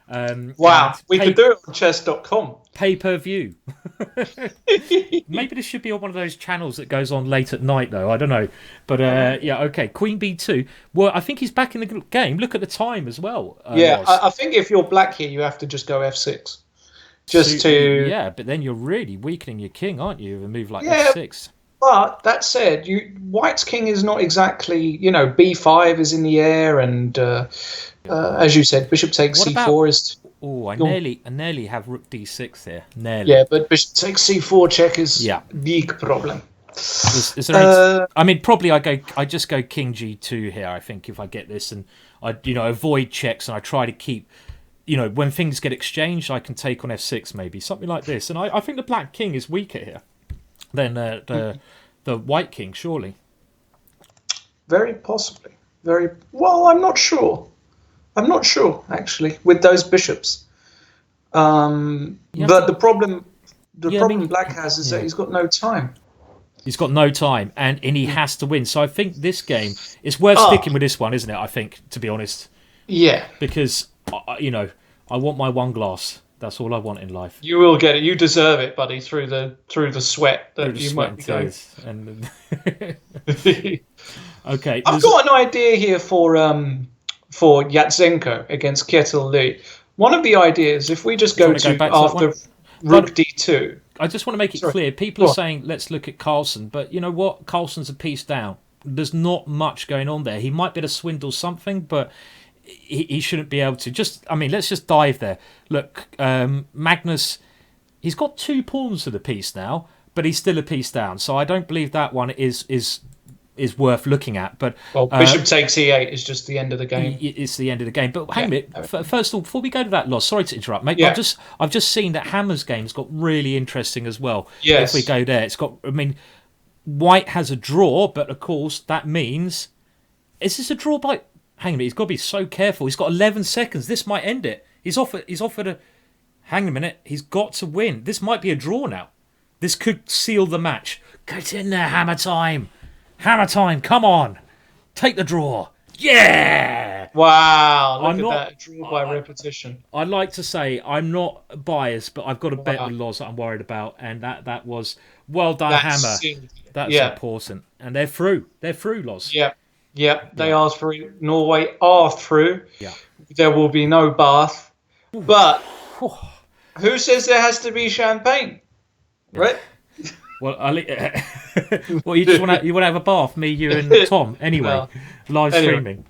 Wow, we could do it on Chess.com. Pay-per-view. Maybe this should be on one of those channels that goes on late at night, though. I don't know. But, okay. Queen B2. Well, I think he's back in the game. Look at the time as well. I think if you're black here, you have to just go F6. Yeah, but then you're really weakening your king, aren't you, with a move like F6. But that said, White's king is not exactly, B5 is in the air, and as you said, bishop takes C4 is. Oh, I nearly have rook D6 here. Nearly. Yeah, but bishop takes C4 check is big problem. Is there probably I just go king G2 here. I think if I get this and I avoid checks and I try to keep. When things get exchanged, I can take on F6 maybe something like this. And I think the black king is weaker here than the white king, surely. Very possibly. Very well. I'm not sure. Actually with those bishops. But the problem black has is that he's got no time. He's got no time, and he has to win. So I think this game it's worth sticking with this one, isn't it? I think, to be honest. Yeah. Because I want my one glass. That's all I want in life. You will get it. You deserve it, buddy. Through the sweat that you might be going. Okay. I've got an idea here for Yatsenko against Kietil Lee. One of the ideas, if we just go after Rook D2. I just want to make it clear. People are saying let's look at Carlsen, but you know what? Carlsen's a piece down. There's not much going on there. He might be able to swindle something, but. He shouldn't be able to. Let's just dive there. Look, Magnus, he's got 2 pawns to the piece now, but he's still a piece down. So I don't believe that one is worth looking at. But bishop takes E8 is just the end of the game. It's the end of the game. But hang on a minute. First of all, before we go to that loss, sorry to interrupt, mate. Yeah. I've just seen that Hammer's game's got really interesting as well. Yes. If we go there, it's got. White has a draw, but of course that means is this a draw by? Hang on a minute, he's got to be so careful. He's got 11 seconds. This might end it. He's offered a... Hang on a minute. He's got to win. This might be a draw now. This could seal the match. Get in there, Hammer time. Hammer time, come on. Take the draw. Yeah! Wow, look at that. Draw by repetition. I'd like to say I'm not biased, but I've got a bet with Loz that I'm worried about, and that was... Well done, Hammer. That's important. And they're through. They're through, Loz. Yeah, they are through. Norway are through. Yeah. There will be no bath. But who says there has to be champagne? Right? Well, you just want to have a bath, me, you, and Tom. Anyway, live streaming.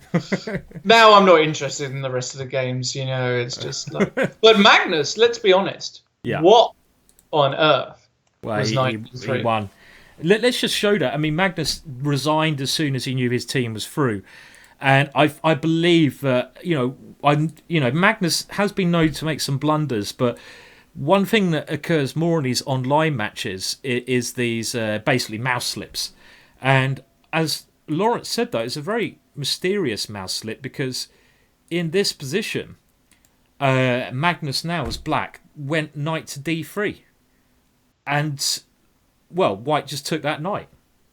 Now I'm not interested in the rest of the games. It's just like. But Magnus, let's be honest. Yeah. What on earth was he won? Let's just show that. Magnus resigned as soon as he knew his team was through, and I believe that Magnus has been known to make some blunders, but one thing that occurs more in these online matches is these basically mouse slips, and as Lawrence said, though, it's a very mysterious mouse slip because in this position, Magnus now as black went knight to D3, and. Well, White just took that knight.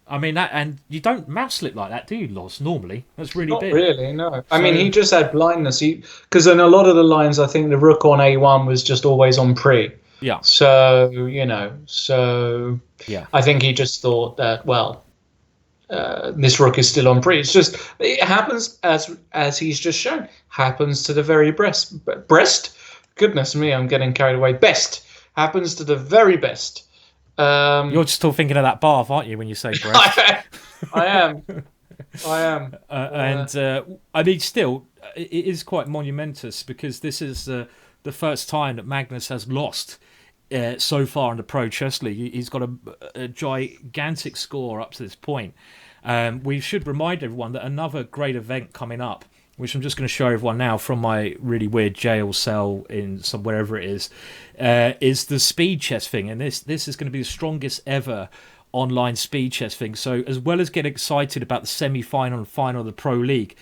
And you don't mouse slip like that, do you, Loz? Normally, that's really big. Not really, no. He just had blindness. Because in a lot of the lines, I think the rook on A1 was just always on pre. Yeah. So I think he just thought that this rook is still on pre. It happens as he's just shown. Happens to the very breast. Goodness me, I'm getting carried away. Best happens to the very best. You're still thinking of that bath, aren't you, when you say breast? I am. Still, it is quite monumentous because this is the first time that Magnus has lost so far in the Pro Chess League. He's got a gigantic score up to this point. We should remind everyone that another great event coming up, which I'm just going to show everyone now from my really weird jail cell in wherever it is the speed chess thing. And this is going to be the strongest ever online speed chess thing. So as well as get excited about the semi-final and final of the Pro League,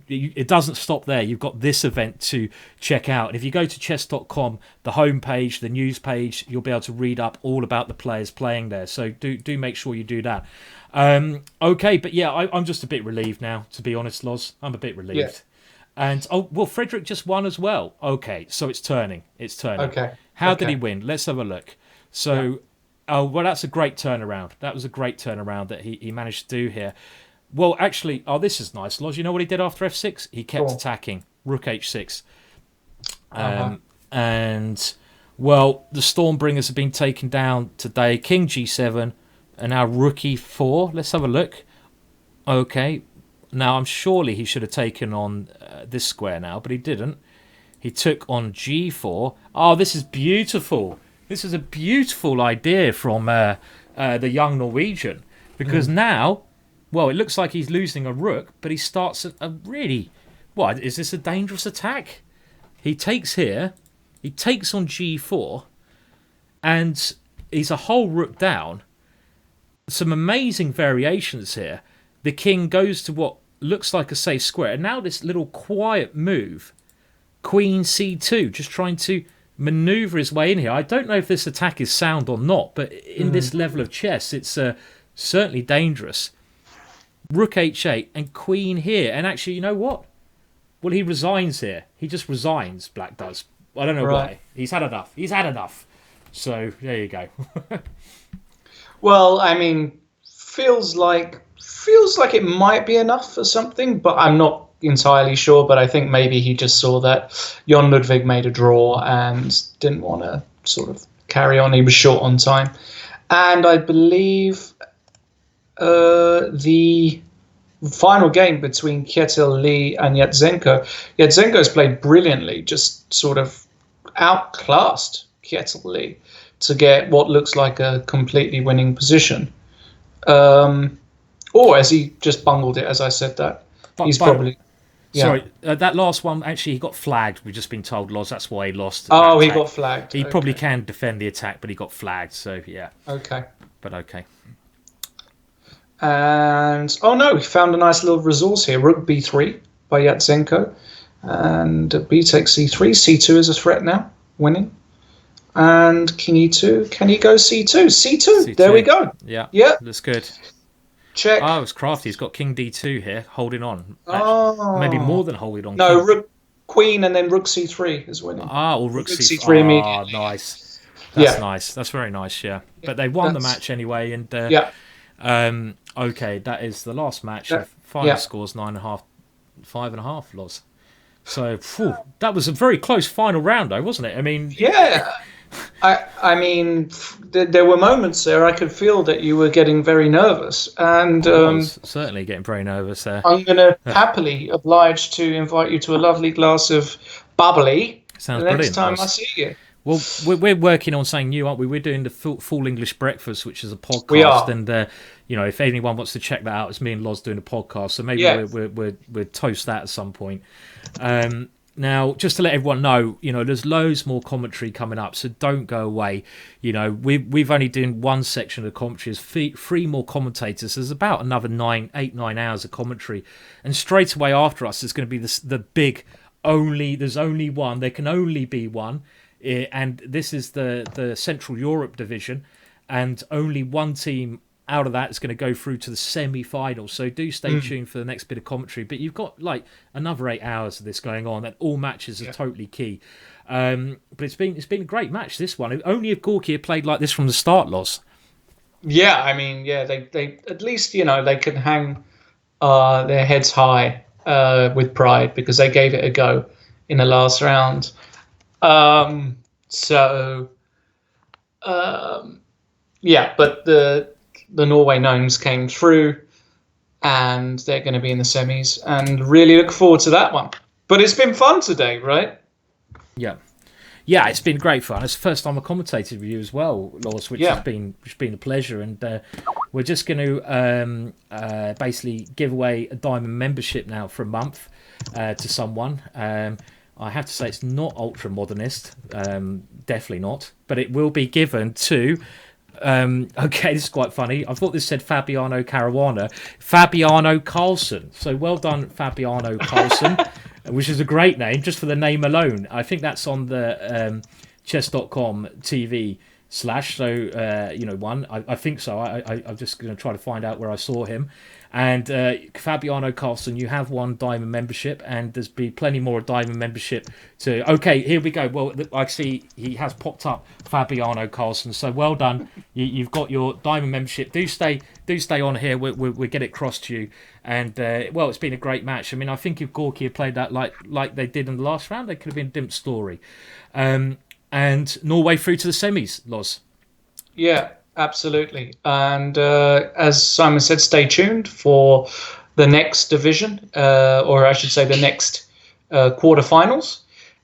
it doesn't stop there. You've got this event to check out. And if you go to Chess.com, the homepage, the news page, you'll be able to read up all about the players playing there. So do make sure you do that. Okay, but yeah, I'm just a bit relieved now, to be honest, Loz. I'm a bit relieved. Yeah. And Frederick just won as well. Okay, so it's turning. Okay. How did he win? Let's have a look. So, that's a great turnaround. That was a great turnaround that he managed to do here. Well, actually, this is nice, Loz. You know what he did after f6? He kept attacking. Rook h6. And, well, the Stormbringers have been taken down today. King g7 and now rook e4. Let's have a look. Okay. Now, I'm surely he should have taken on this square now, but he didn't. He took on g4. Oh, this is beautiful. This is a beautiful idea from the young Norwegian. Because now, well, it looks like he's losing a rook, but he starts a really... What, is this a dangerous attack? He takes here. He takes on g4. And he's a whole rook down. Some amazing variations here. The king goes to what looks like a safe square. And now this little quiet move, queen c2, just trying to maneuver his way in here. I don't know if this attack is sound or not, but in this level of chess, it's certainly dangerous. Rook h8 and queen here. And actually, you know what? Well, he resigns here. He just resigns, Black does. I don't know why. He's had enough. He's had enough. So, there you go. Well, I mean, feels like it might be enough for something, but I'm not entirely sure. But I think maybe he just saw that Jon Ludvig made a draw and didn't want to sort of carry on. He was short on time. And I believe the final game between Kjetil Lee and Yatsenko's played brilliantly, just sort of outclassed Kjetil Lee to get what looks like a completely winning position. Or as he just bungled it, as I said that. He's probably... Yeah. Sorry, that last one, actually, he got flagged. We've just been told, Loz, that's why he lost. Oh, he got flagged. He probably can defend the attack, but he got flagged, so yeah. Okay. But okay. And, oh no, he found a nice little resource here. Rook b3 by Yatsenko. And b takes c3. c2 is a threat now, winning. And king e2. Can he go c2? c2. There we go. Yeah. That's good. Check. Oh, it's crafty. He's got king d2 here, holding on. Actually, maybe more than holding on. No, rook, queen, and then rook c3 is winning. Or rook c3 immediately. Oh, nice. That's nice. That's very nice, yeah. But they won the match anyway. And okay, that is the last match. Final scores 9.5, 5.5 loss. So, that was a very close final round, though, wasn't it? I mean... Yeah. I mean, there were moments there I could feel that you were getting very nervous, and I was certainly getting very nervous there. I'm going to happily oblige to invite you to a lovely glass of bubbly Sounds the next brilliant, time Ross. I see you. Well, we're working on something new, aren't we? We're doing the Full English Breakfast, which is a podcast. We are. And if anyone wants to check that out, it's me and Loz doing a podcast. So maybe we'll toast that at some point. Now, just to let everyone know, there's loads more commentary coming up, so don't go away. We've only done one section of the commentary. There's three more commentators. There's about another 8, 9 hours of commentary. And straight away after us, there's going to be the big there's only one. There can only be one. And this is the Central Europe division. And only one team out of that is going to go through to the semi-final. So do stay tuned for the next bit of commentary. But you've got another 8 hours of this going on, and all matches are totally key. But it's been a great match, this one. Only if Gorky had played like this from the start, Loss. Yeah, I mean, they at least they can hang their heads high with pride because they gave it a go in the last round. But the Norway Gnomes came through, and they're going to be in the semis, and really look forward to that one. But it's been fun today, right? Yeah, it's been great fun. It's the first time I commentated with you as well, Lawrence, which has been a pleasure. And we're just going to basically give away a diamond membership now for a month to someone. I have to say it's not ultra modernist, definitely not, but it will be given to Okay, this is quite funny. I thought this said Fabiano Caruana. Fabiano Carlsen. So well done, Fabiano Carlsen, which is a great name just for the name alone. I think that's on the Chess.com TV / so one. I think so. I'm just going to try to find out where I saw him. And Fabiano Carlsen, you have one diamond membership, and there's be plenty more diamond membership to. Okay, here we go. Well, I see he has popped up, Fabiano Carlsen. So well done. You've got your diamond membership. Do stay on here. We'll get it crossed to you. And it's been a great match. I mean, I think if Gorky had played that like they did in the last round, they could have been a different story. And Norway through to the semis, Loz. Yeah. Absolutely. And as Simon said, stay tuned for the next division, or I should say the next quarterfinals.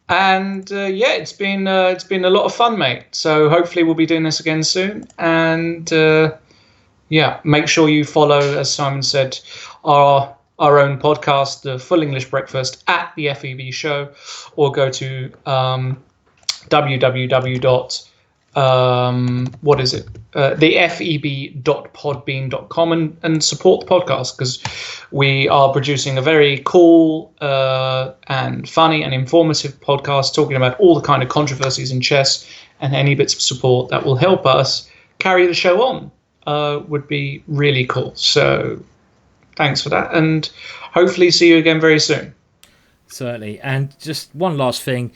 And it's been a lot of fun, mate. So hopefully we'll be doing this again soon. And make sure you follow, as Simon said, our own podcast, the Full English Breakfast, at the FEB Show, or go to thefeb.podbean.com and support the podcast, because we are producing a very cool and funny and informative podcast talking about all the kind of controversies in chess, and any bits of support that will help us carry the show on would be really cool. So thanks for that, and hopefully see you again very soon. Certainly. And just one last thing.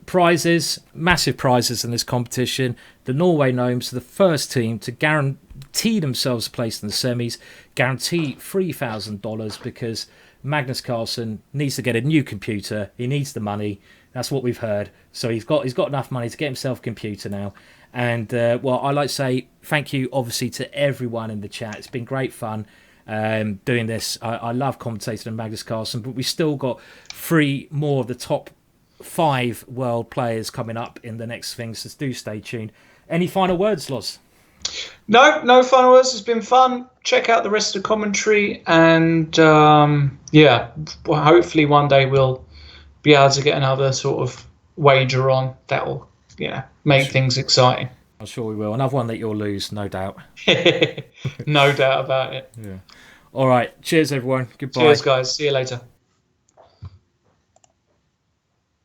Prizes, massive prizes in this competition. The Norway Gnomes are the first team to guarantee themselves a place in the semis, guarantee $3,000, because Magnus Carlsen needs to get a new computer. He needs the money. That's what we've heard. So he's got enough money to get himself a computer now. And, I like to say thank you, obviously, to everyone in the chat. It's been great fun doing this. I love commentating on Magnus Carlsen, but we've still got 3 more of the top 5 world players coming up in the next things, so do stay tuned. Any final words, Loz? No final words. It's been fun. Check out the rest of the commentary, and hopefully one day we'll be able to get another sort of wager on that will make things exciting. I'm sure we will. Another one that you'll lose, no doubt. No doubt about it. Yeah. All right. Cheers, everyone. Goodbye. Cheers, guys. See you later.